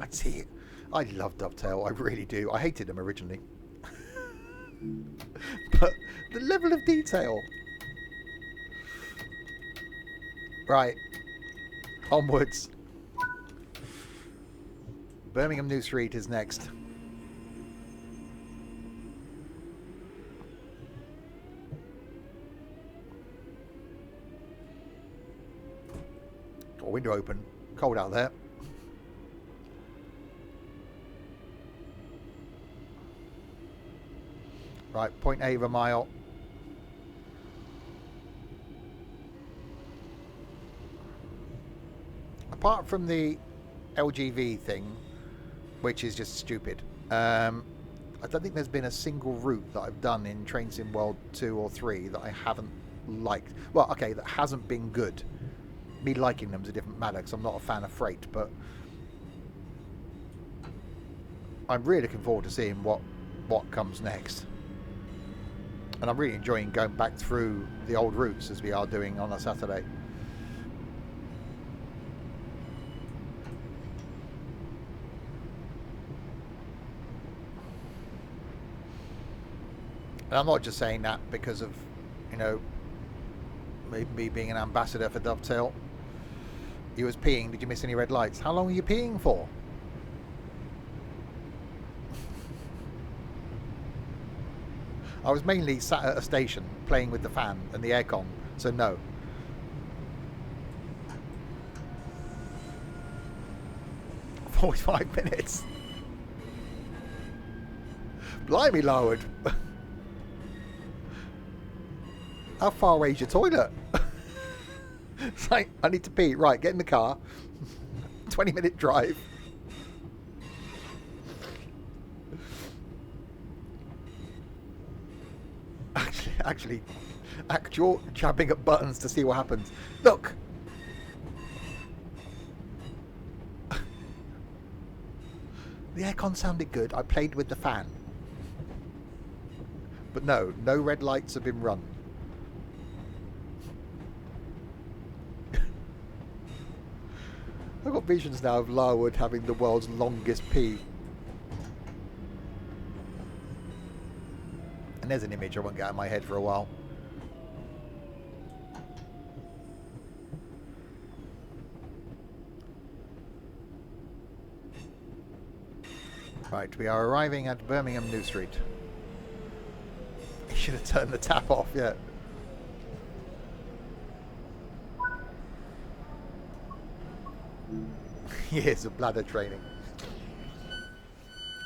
I'd see it. I love Dovetail, I really do. I hated them originally. But the level of detail. Right. Onwards. Birmingham New Street is next. Got a window open. Cold out there. Right, 0.8 of a mile. Apart from the LGV thing, which is just stupid. I don't think there's been a single route that I've done in Train Sim World 2 or 3 that I haven't liked. Well, okay, that hasn't been good. Me liking them's a different matter because I'm not a fan of freight, but I'm really looking forward to seeing what comes next. And I'm really enjoying going back through the old routes as we are doing on a Saturday. And I'm not just saying that because of, you know, me being an ambassador for Dovetail. You was peeing. Did you miss any red lights? How long were you peeing for? I was mainly sat at a station playing with the fan and the aircon, so no. "45 minutes. Blimey, Larwood. How far away is your toilet? It's like, I need to pee. Right, get in the car. 20-minute drive. Actually, actual jabbing at buttons to see what happens. Look. The aircon sounded good. I played with the fan. But no red lights have been run. I've got visions now of Larwood having the world's longest pee. And there's an image I won't get out of my head for a while. Right, we are arriving at Birmingham New Street. I should have turned the tap off, yeah. Years of bladder training.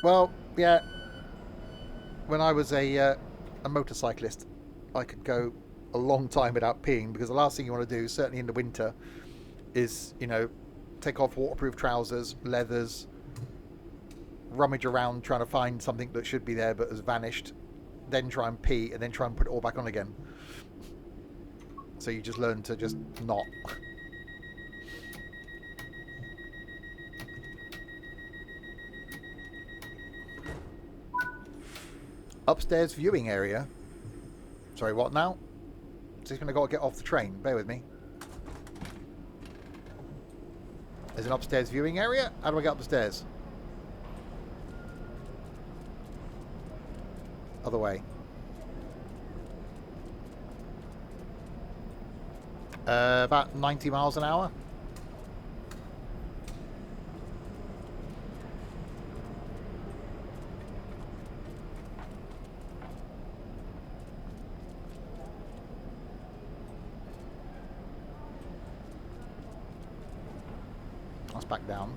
Well, yeah. When I was a motorcyclist, I could go a long time without peeing, because the last thing you want to do, certainly in the winter, is, you know, take off waterproof trousers, leathers, rummage around trying to find something that should be there but has vanished, then try and pee, and then try and put it all back on again. So you just learn to just not. Upstairs viewing area. Sorry, what now? So he's going to go get off the train. Bear with me. There's an upstairs viewing area. How do I get up the stairs? Other way. About 90 miles an hour. That's back down.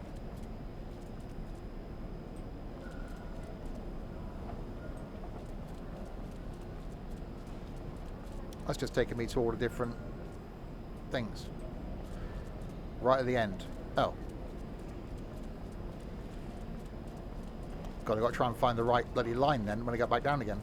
That's just taking me to all the different things. Right at the end. Oh. God, I've got to try and find the right bloody line then when I go back down again.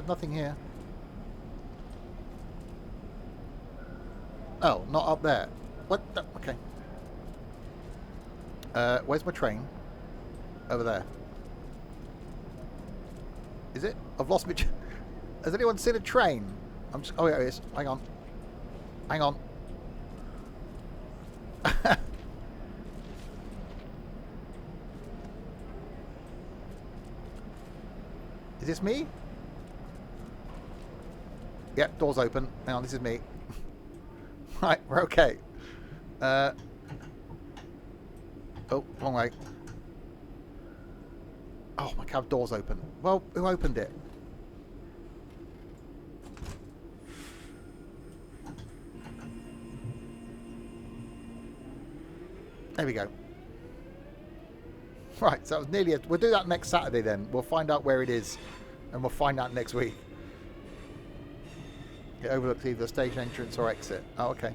Nothing here. Oh, not up there. What the? Okay. Where's my train? Over there. Is it? I've lost my... Has anyone seen a train? I'm just... Oh, yeah, it is. Hang on. Hang on. Is this me? Yep, door's open. Hang on, this is me. Right, we're okay. Oh, wrong way. Oh, my cab door's open. Well, who opened it? There we go. Right, so that was nearly... We'll do that next Saturday then. We'll find out where it is. And we'll find out next week. It overlooks either station entrance or exit. Oh, okay.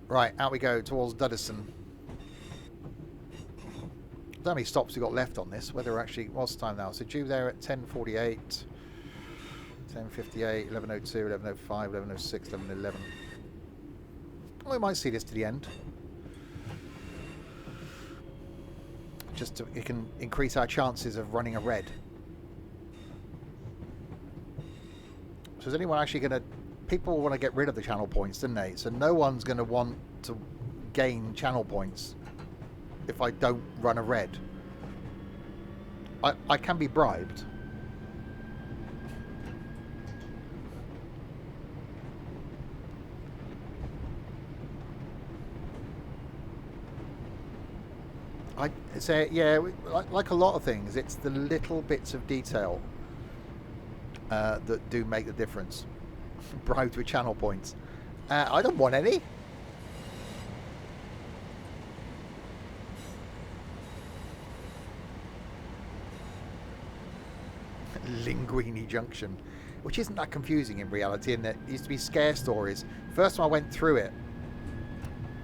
Right, out we go towards Duddeston. I don't know how many stops we've got left on this. Whether actually... What's the time now? So due there at 10:48, 10:58, 11:02, 11:05, 11:06, 11:11. We might see this to the end. Just to, it can increase our chances of running a red. So is anyone actually going to... People want to get rid of the channel points, didn't they? So no one's going to want to gain channel points if I don't run a red. I can be bribed. I say, yeah, like a lot of things, it's the little bits of detail that do make the difference. Bribed with channel points. I don't want any. Linguini Junction, which isn't that confusing in reality, and it used to be scare stories. First time I went through it,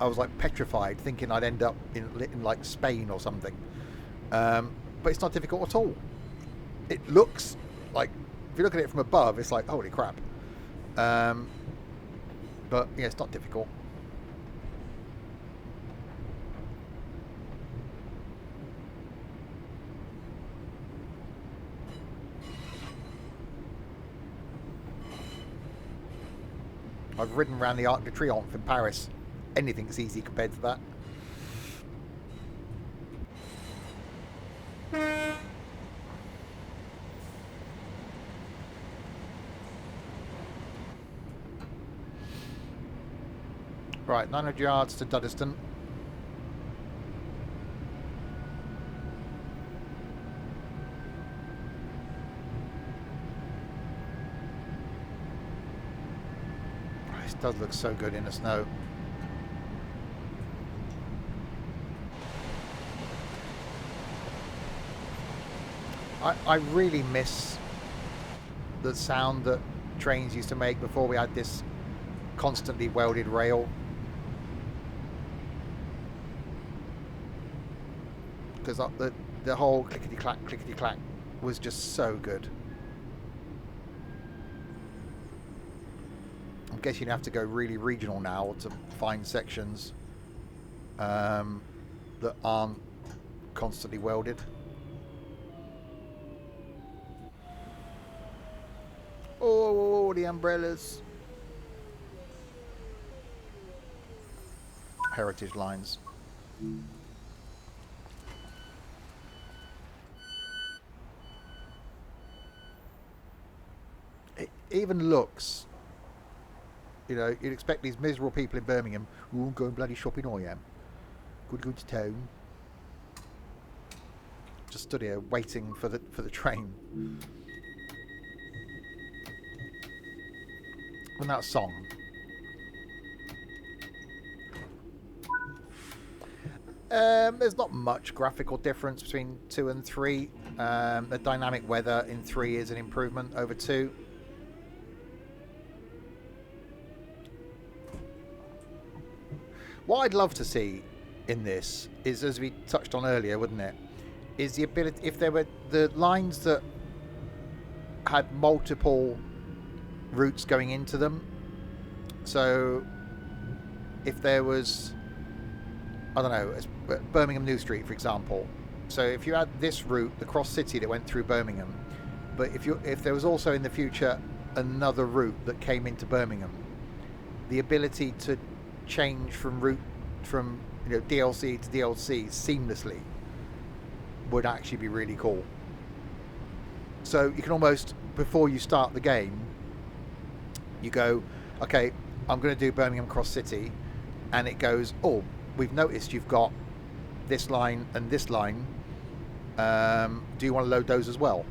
I was like petrified, thinking I'd end up in like Spain or something. But it's not difficult at all. It looks like, if you look at it from above, it's like, holy crap. But yeah, it's not difficult. I've ridden around the Arc de Triomphe in Paris. Anything's easy compared to that. Right, 900 yards to Duddeston. This does look so good in the snow. I really miss the sound that trains used to make before we had this constantly welded rail. Because the whole clickety-clack was just so good. I'm guessing you have to go really regional now to find sections that aren't constantly welded. Oh, the umbrellas. Heritage lines. It even looks, you know, you'd expect these miserable people in Birmingham, ooh, going bloody shopping I am. Good to town. Just stood here waiting for the train. And that song. There's not much graphical difference between 2 and 3. The dynamic weather in 3 is an improvement over 2. What I'd love to see in this is, as we touched on earlier, wouldn't it, is the ability, if there were the lines that had multiple routes going into them. So if there was, I don't know, Birmingham New Street, for example. So if you had this route, the Cross City that went through Birmingham, but if there was also in the future another route that came into Birmingham, the ability to change from route from, you know, DLC to DLC seamlessly would actually be really cool. So you can almost, before you start the game, you go, okay, I'm going to do Birmingham Cross City, and it goes, oh, we've noticed you've got this line and this line. Do you want to load those as well?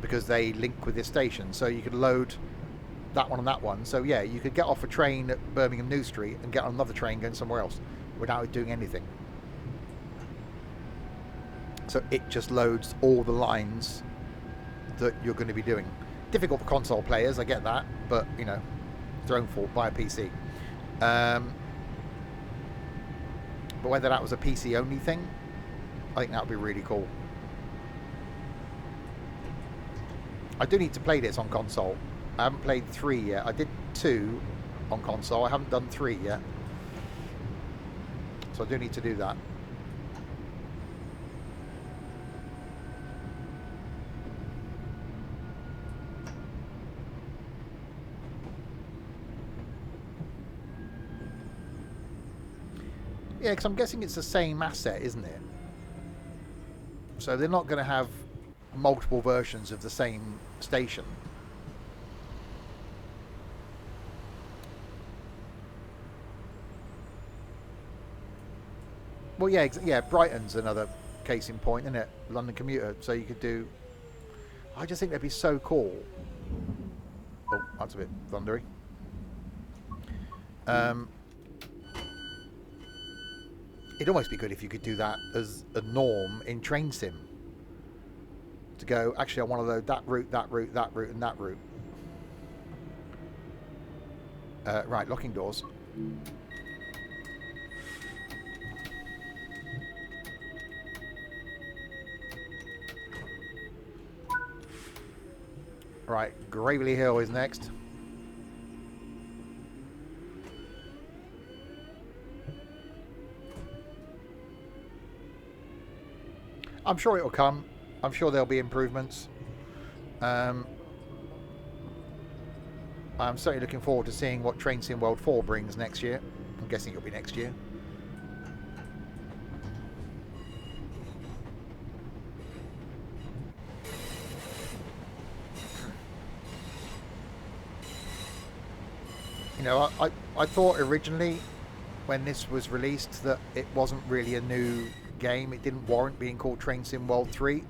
because they link with this station. So you could load that one and that one. So yeah, you could get off a train at Birmingham New Street and get on another train going somewhere else without doing anything. So it just loads all the lines that you're going to be doing. Difficult for console players, I get that, but you know, it's their own fault. Buy a PC. But whether that was a PC only thing, I think that would be really cool. I do need to play this on console. I haven't played 3 yet. I did 2 on console. I haven't done 3 yet. So I do need to do that. Yeah, because I'm guessing it's the same asset, isn't it? So they're not going to have multiple versions of the same station. Well, yeah, yeah. Brighton's another case in point, isn't it? London commuter. So you could do. I just think that'd be so cool. Oh, that's a bit thundery. It'd almost be good if you could do that as a norm in train sim. To go, actually, I want to load that route, that route, that route, and that route. Right, locking doors. Right, Gravely Hill is next. I'm sure it'll come. I'm sure there'll be improvements. I'm certainly looking forward to seeing what Train Sim World 4 brings next year. I'm guessing it'll be next year. You know, I thought originally when this was released that it wasn't really a new game. It didn't warrant being called Train Sim World 3.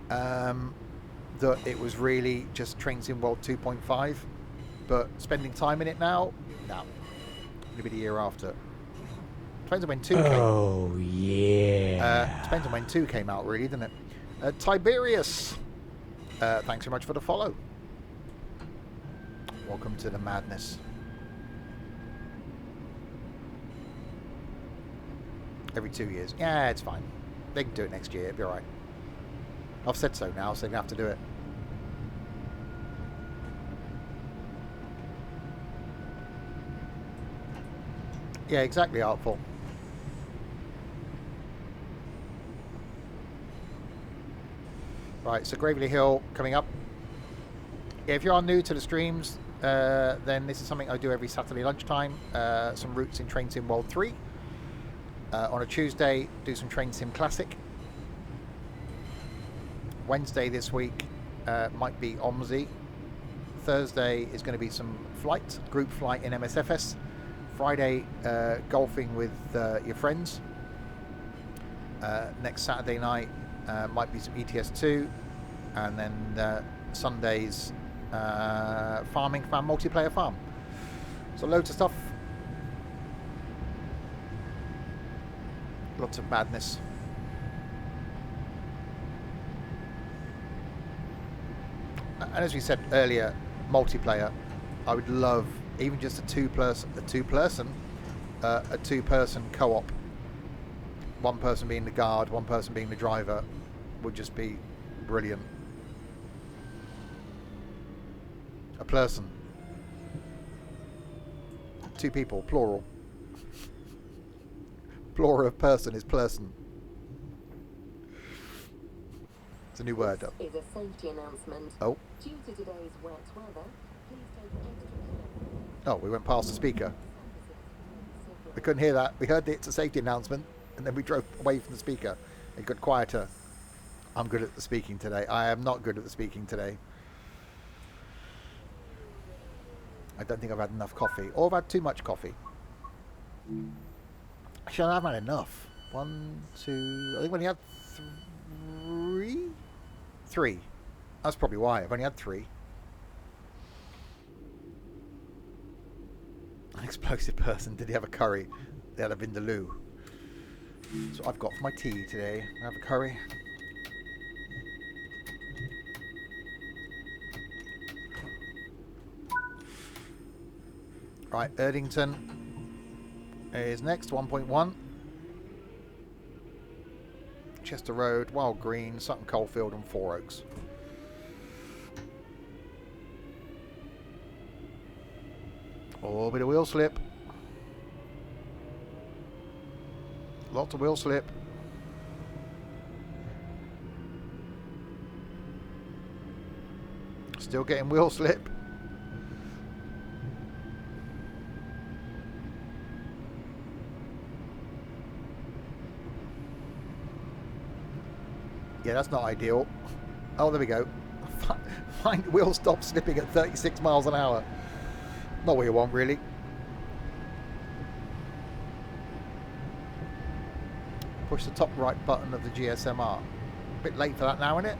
That it was really just Train Sim World 2.5. But spending time in it now, no. It'll be the year after. Depends on when 2 came. Oh, yeah. Depends on when 2 came out, really, doesn't it? Tiberius, thanks very much for the follow. Welcome to the madness. Every 2 years. Yeah, it's fine. They can do it next year. It'll be alright. I've said so now, so they're going to have to do it. Yeah, exactly, Artful. Right, so Gravely Hill coming up. Yeah, if you are new to the streams, then this is something I do every Saturday lunchtime. Some routes in Train Sim World 3. On a Tuesday, do some Train Sim Classic. Wednesday this week might be OMSI. Thursday is going to be some flight, group flight in MSFS. Friday, golfing with your friends. Next Saturday night might be some ETS2. And then Sundays, farming, multiplayer farm. So loads of stuff. Lots of madness. And as we said earlier, multiplayer. I would love even just a two-person co-op. One person being the guard, one person being the driver, would just be brilliant. A person. 2 people, plural. Plural of person is person. It's a new word. This is a safety announcement. Oh. Due to today's wet weather, please take extra care. Oh, we went past the speaker. We couldn't hear that. We heard it's a safety announcement, and then we drove away from the speaker. It got quieter. I'm good at the speaking today. I am not good at the speaking today. I don't think I've had enough coffee. Or I've had too much coffee. Actually, I haven't had enough. 1, 2... I think we only had 3? 3. That's probably why. I've only had 3. An explosive person. Did he have a curry? They had a vindaloo. That's what I've got for my tea today. I have a curry. Right, Erdington is next, 1.1. Chester Road, Wild Green, Sutton Coldfield and Four Oaks. Oh, bit of wheel slip. Lots of wheel slip. Still getting wheel slip. Yeah, that's not ideal. Oh, there we go. Find wheel stop slipping at 36 miles an hour. Not what you want, really. Push the top right button of the GSMR. Bit late for that now, isn't it?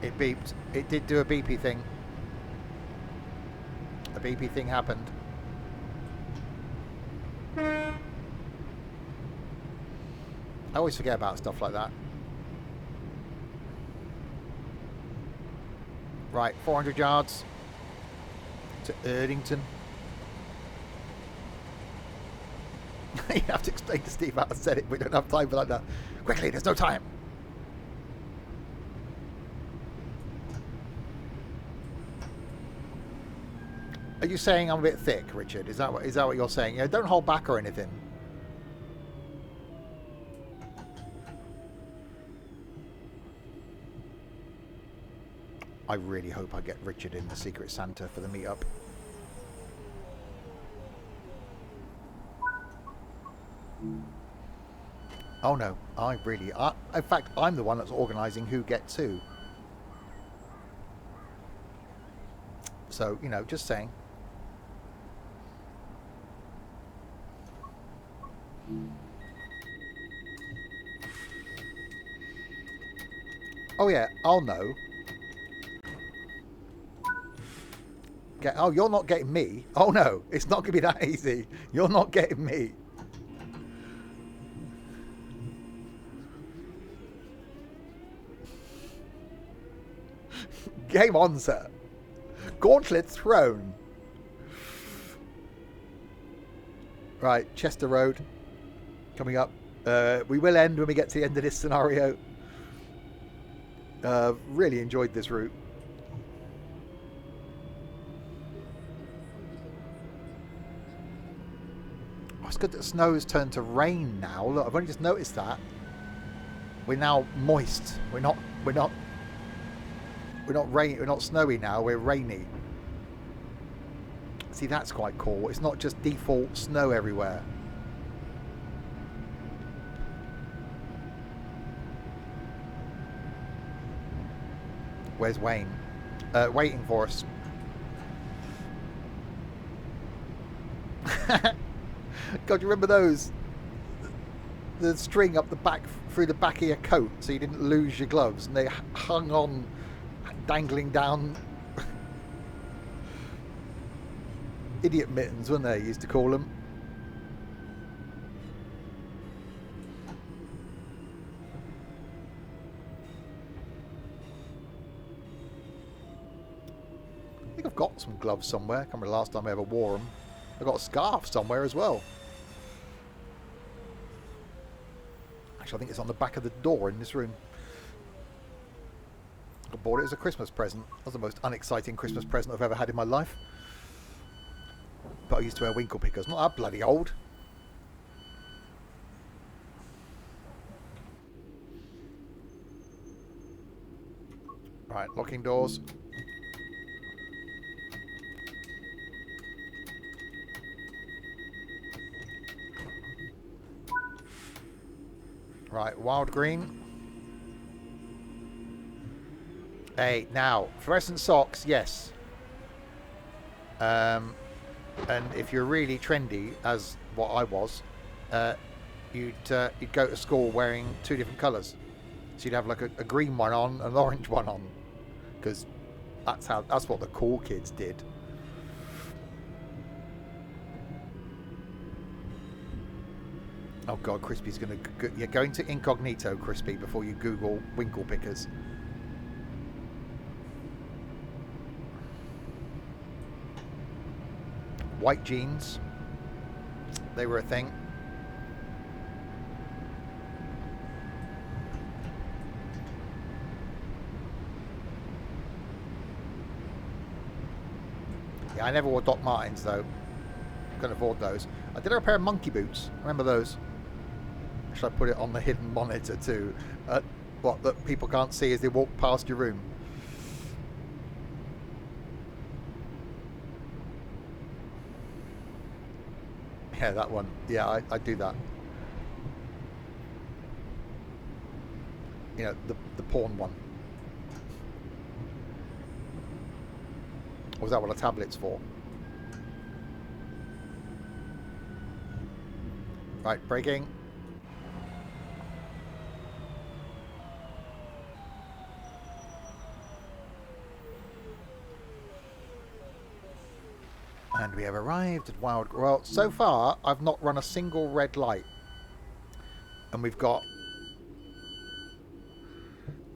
It beeped. It did do a beepy thing. A beepy thing happened. I always forget about stuff like that. Right, 400 yards to Erdington. You have to explain to Steve how to set it. We don't have time for that now. Quickly, there's no time. Are you saying I'm a bit thick, Richard? Is that what you're saying? You know, don't hold back or anything. I really hope I get Richard in the Secret Santa for the meetup. Oh no, in fact, I'm the one that's organising who gets who. So, you know, just saying. Oh yeah, I'll know. Oh, you're not getting me. Oh no, it's not going to be that easy. You're not getting me. Game on, sir. Gauntlet thrown. Right, Chester Road. Coming up. We will end when we get to the end of this scenario. Really enjoyed this route. Oh, it's good that snow's turned to rain now. Look, I've only just noticed that. We're now moist. We're not snowy now, we're rainy. See, that's quite cool. It's not just default snow everywhere. Where's Wayne? Waiting for us. God, you remember those? The string up the back, through the back of your coat so you didn't lose your gloves, and they hung on, dangling down. Idiot mittens, weren't they, used to call them. I think I've got some gloves somewhere. I can't remember the last time I ever wore them. I've got a scarf somewhere as well. Actually, I think it's on the back of the door in this room. I bought it as a Christmas present. That was the most unexciting Christmas present I've ever had in my life. But I used to wear winkle pickers. Not that bloody old. Right, locking doors. Right, wild green. Hey, now, fluorescent socks, yes. And if you're really trendy, as what I was, you'd go to school wearing 2 different colours. So you'd have like a green one on and an orange one on, because that's what the cool kids did. Oh god, Crispy's gonna go into incognito, Crispy, before you Google winkle pickers. White jeans, they were a thing. Yeah, I never wore Doc Martens though. Couldn't afford those. I did have a pair of monkey boots. Remember those? Should I put it on the hidden monitor too? What that people can't see as they walk past your room. Yeah, that one. Yeah, I do that. You know, the porn one. Or was that what a tablet's for? Right, braking. And we have arrived at Wild... Well, so far, I've not run a single red light. And we've got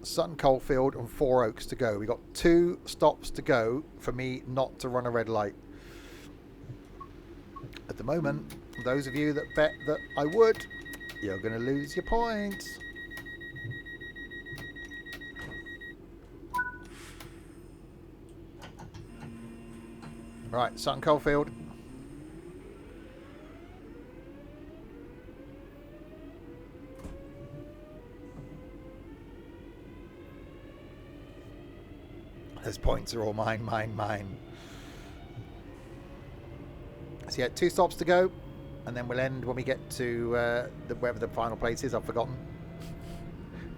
Sutton Coldfield and 4 Oaks to go. We've got 2 stops to go for me not to run a red light. At the moment, those of you that bet that I would, you're going to lose your points. Right, Sutton Coldfield. Those points are all mine, mine, mine. So yeah, 2 stops to go, and then we'll end when we get to wherever the final place is. I've forgotten.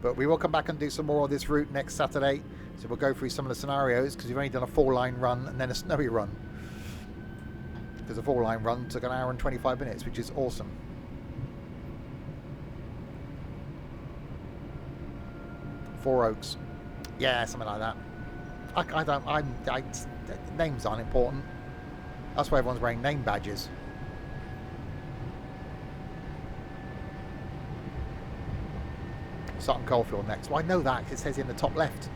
But we will come back and do some more of this route next Saturday. So we'll go through some of the scenarios, because we've only done a 4-line run and then a snowy run. Because the 4-line run took 1 hour and 25 minutes, which is awesome. Four Oaks. Yeah, something like that. Names aren't important. That's why everyone's wearing name badges. Sutton Coldfield next. Well, I know that, 'cause it says in the top left.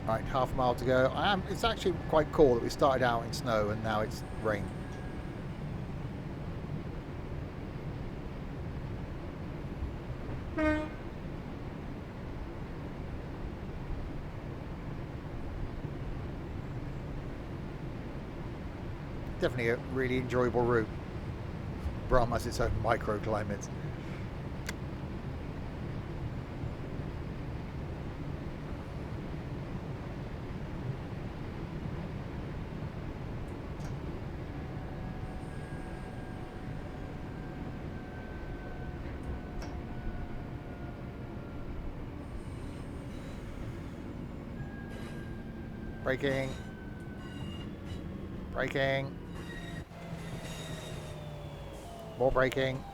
Right, half a mile to go. It's actually quite cool that we started out in snow and now it's rain. Definitely a really enjoyable route. Brum has its own microclimates. Braking. Braking. More braking.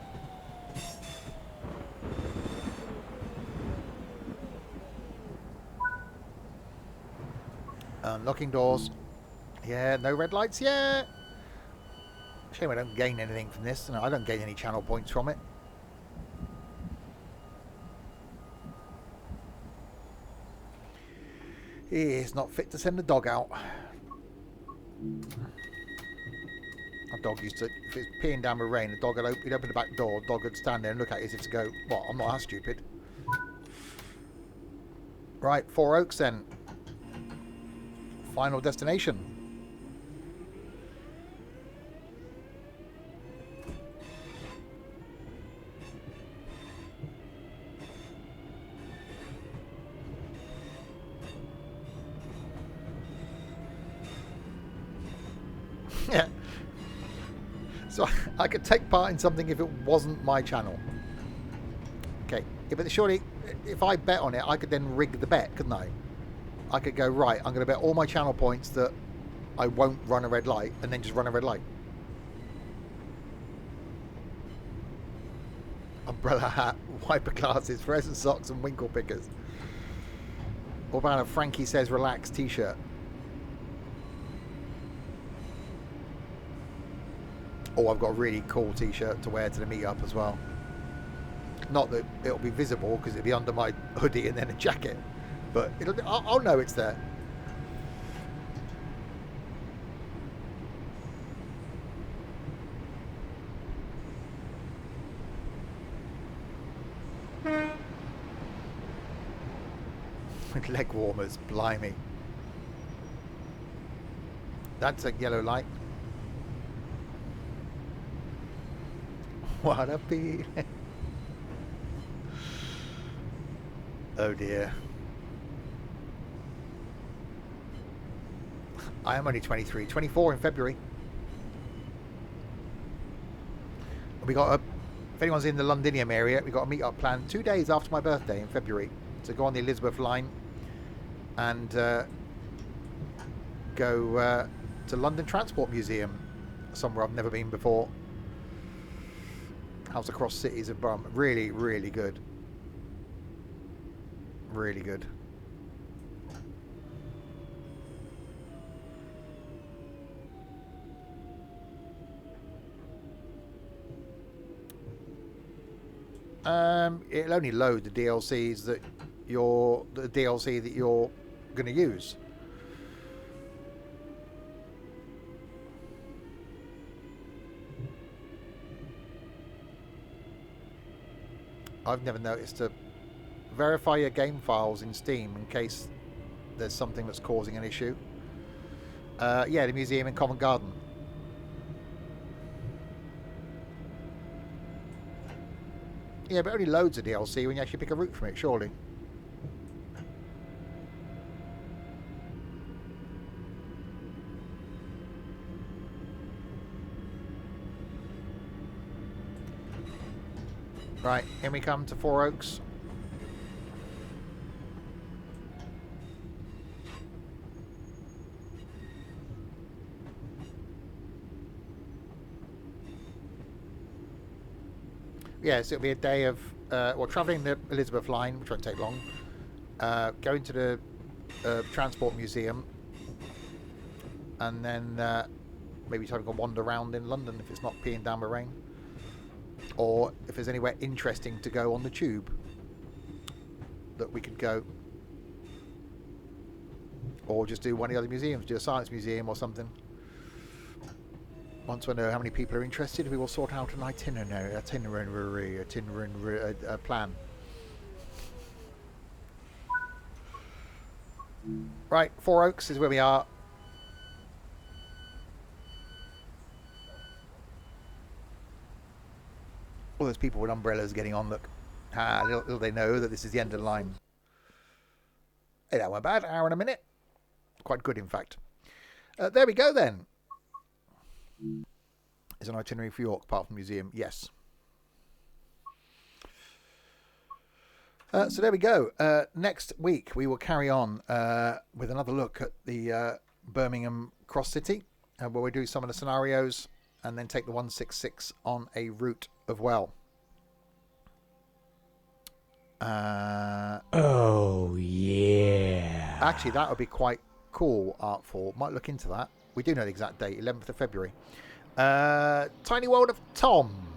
Unlocking doors. Yeah, no red lights yet. Shame I don't gain anything from this. No, I don't gain any channel points from it. He's not fit to send the dog out. A dog used to, if it's peeing down with rain, the dog would he'd open the back door, the dog would stand there and look at it as if to go, what, I'm not that stupid. Right, 4 Oaks then. final destination. Yeah. So I could take part in something if it wasn't my channel. Okay. Yeah, but surely, if I bet on it, I could then rig the bet, couldn't I? I could go, right, I'm going to bet all my channel points that I won't run a red light, and then just run a red light. Umbrella hat, wiper glasses, fluorescent socks, and winkle pickers. What about a Frankie Says Relax t-shirt? Oh, I've got a really cool t-shirt to wear to the meetup as well. Not that it'll be visible because it'll be under my hoodie and then a jacket, but it'll be, I'll know it's there. Leg warmers, blimey. That's a yellow light. What a feeling. Oh dear. I am only 23, 24 in February. We got a, if anyone's in the Londinium area, we got a meet-up planned 2 days after my birthday in February to go on the Elizabeth line and go to London Transport Museum, somewhere I've never been before. House across cities of Birmingham. Really, really good. Really good. It'll only load the DLCs that the DLC that you're going to use. I've never noticed to verify your game files in Steam in case there's something that's causing an issue. Yeah, the museum in Covent Garden. Yeah, but only loads of DLC when you actually pick a route from it, surely. Right, here we come to Four Oaks. Yes, it'll be a day of travelling the Elizabeth line, which won't take long. Going to the Transport Museum, and then maybe having a wander around in London if it's not peeing down the rain, or if there's anywhere interesting to go on the tube that we could go, or just do one of the other museums, do a science museum or something. Once we know how many people are interested, we will sort out an itinerary plan. Right, Four Oaks is where we are. All those people with umbrellas getting on, look. Little they know that this is the end of the line. Hey, that went bad. Hour and a minute. Quite good, in fact. There we go, then. Is an itinerary for York apart from the museum? Yes. So there we go. Next week we will carry on with another look at the Birmingham Cross City, where we do some of the scenarios and then take the 166 on a route of well. Oh yeah. Actually, that would be quite cool. Artful. Might look into that. We do know the exact date, 11th of February. Tiny World of Tom.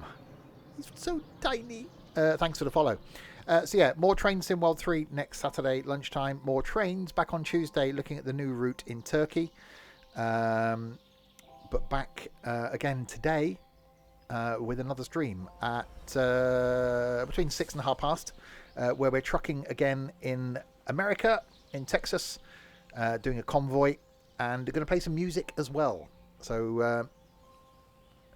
He's so tiny. Thanks for the follow. So yeah, more Train Sim World 3 next Saturday lunchtime. More trains back on Tuesday looking at the new route in Turkey. But back again today with another stream at between 6 and past, where we're trucking again in America, in Texas, doing a convoy and we're going to play some music as well. So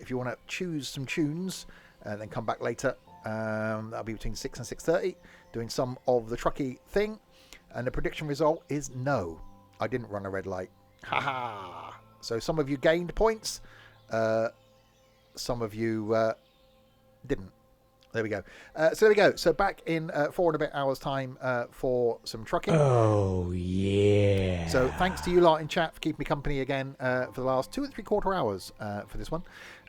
if you want to choose some tunes, then come back later. That'll be between 6 and 6:30, doing some of the trucky thing. And the prediction result is no. I didn't run a red light. Haha. So some of you gained points. Some of you didn't. There we go. So there we go. So back in 4 and a bit hours time for some trucking. Oh, yeah. So thanks to you lot in chat for keeping me company again for the last 2 3/4 hours for this one.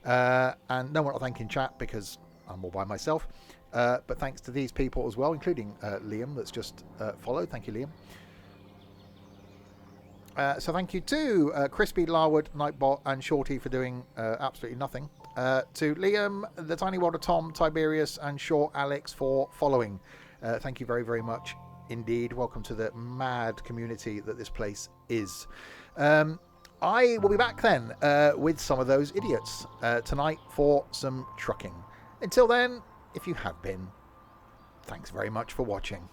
And no one to thank in chat because I'm all by myself. But thanks to these people as well, including Liam that's just followed. Thank you, Liam. So thank you to Crispy, Larwood, Nightbot and Shorty for doing absolutely nothing. To Liam, the Tiny World of Tom, Tiberius and Short Alex for following. Thank you very, very much indeed. Welcome to the mad community that this place is. I will be back then with some of those idiots tonight for some trucking. Until then, if you have been, thanks very much for watching.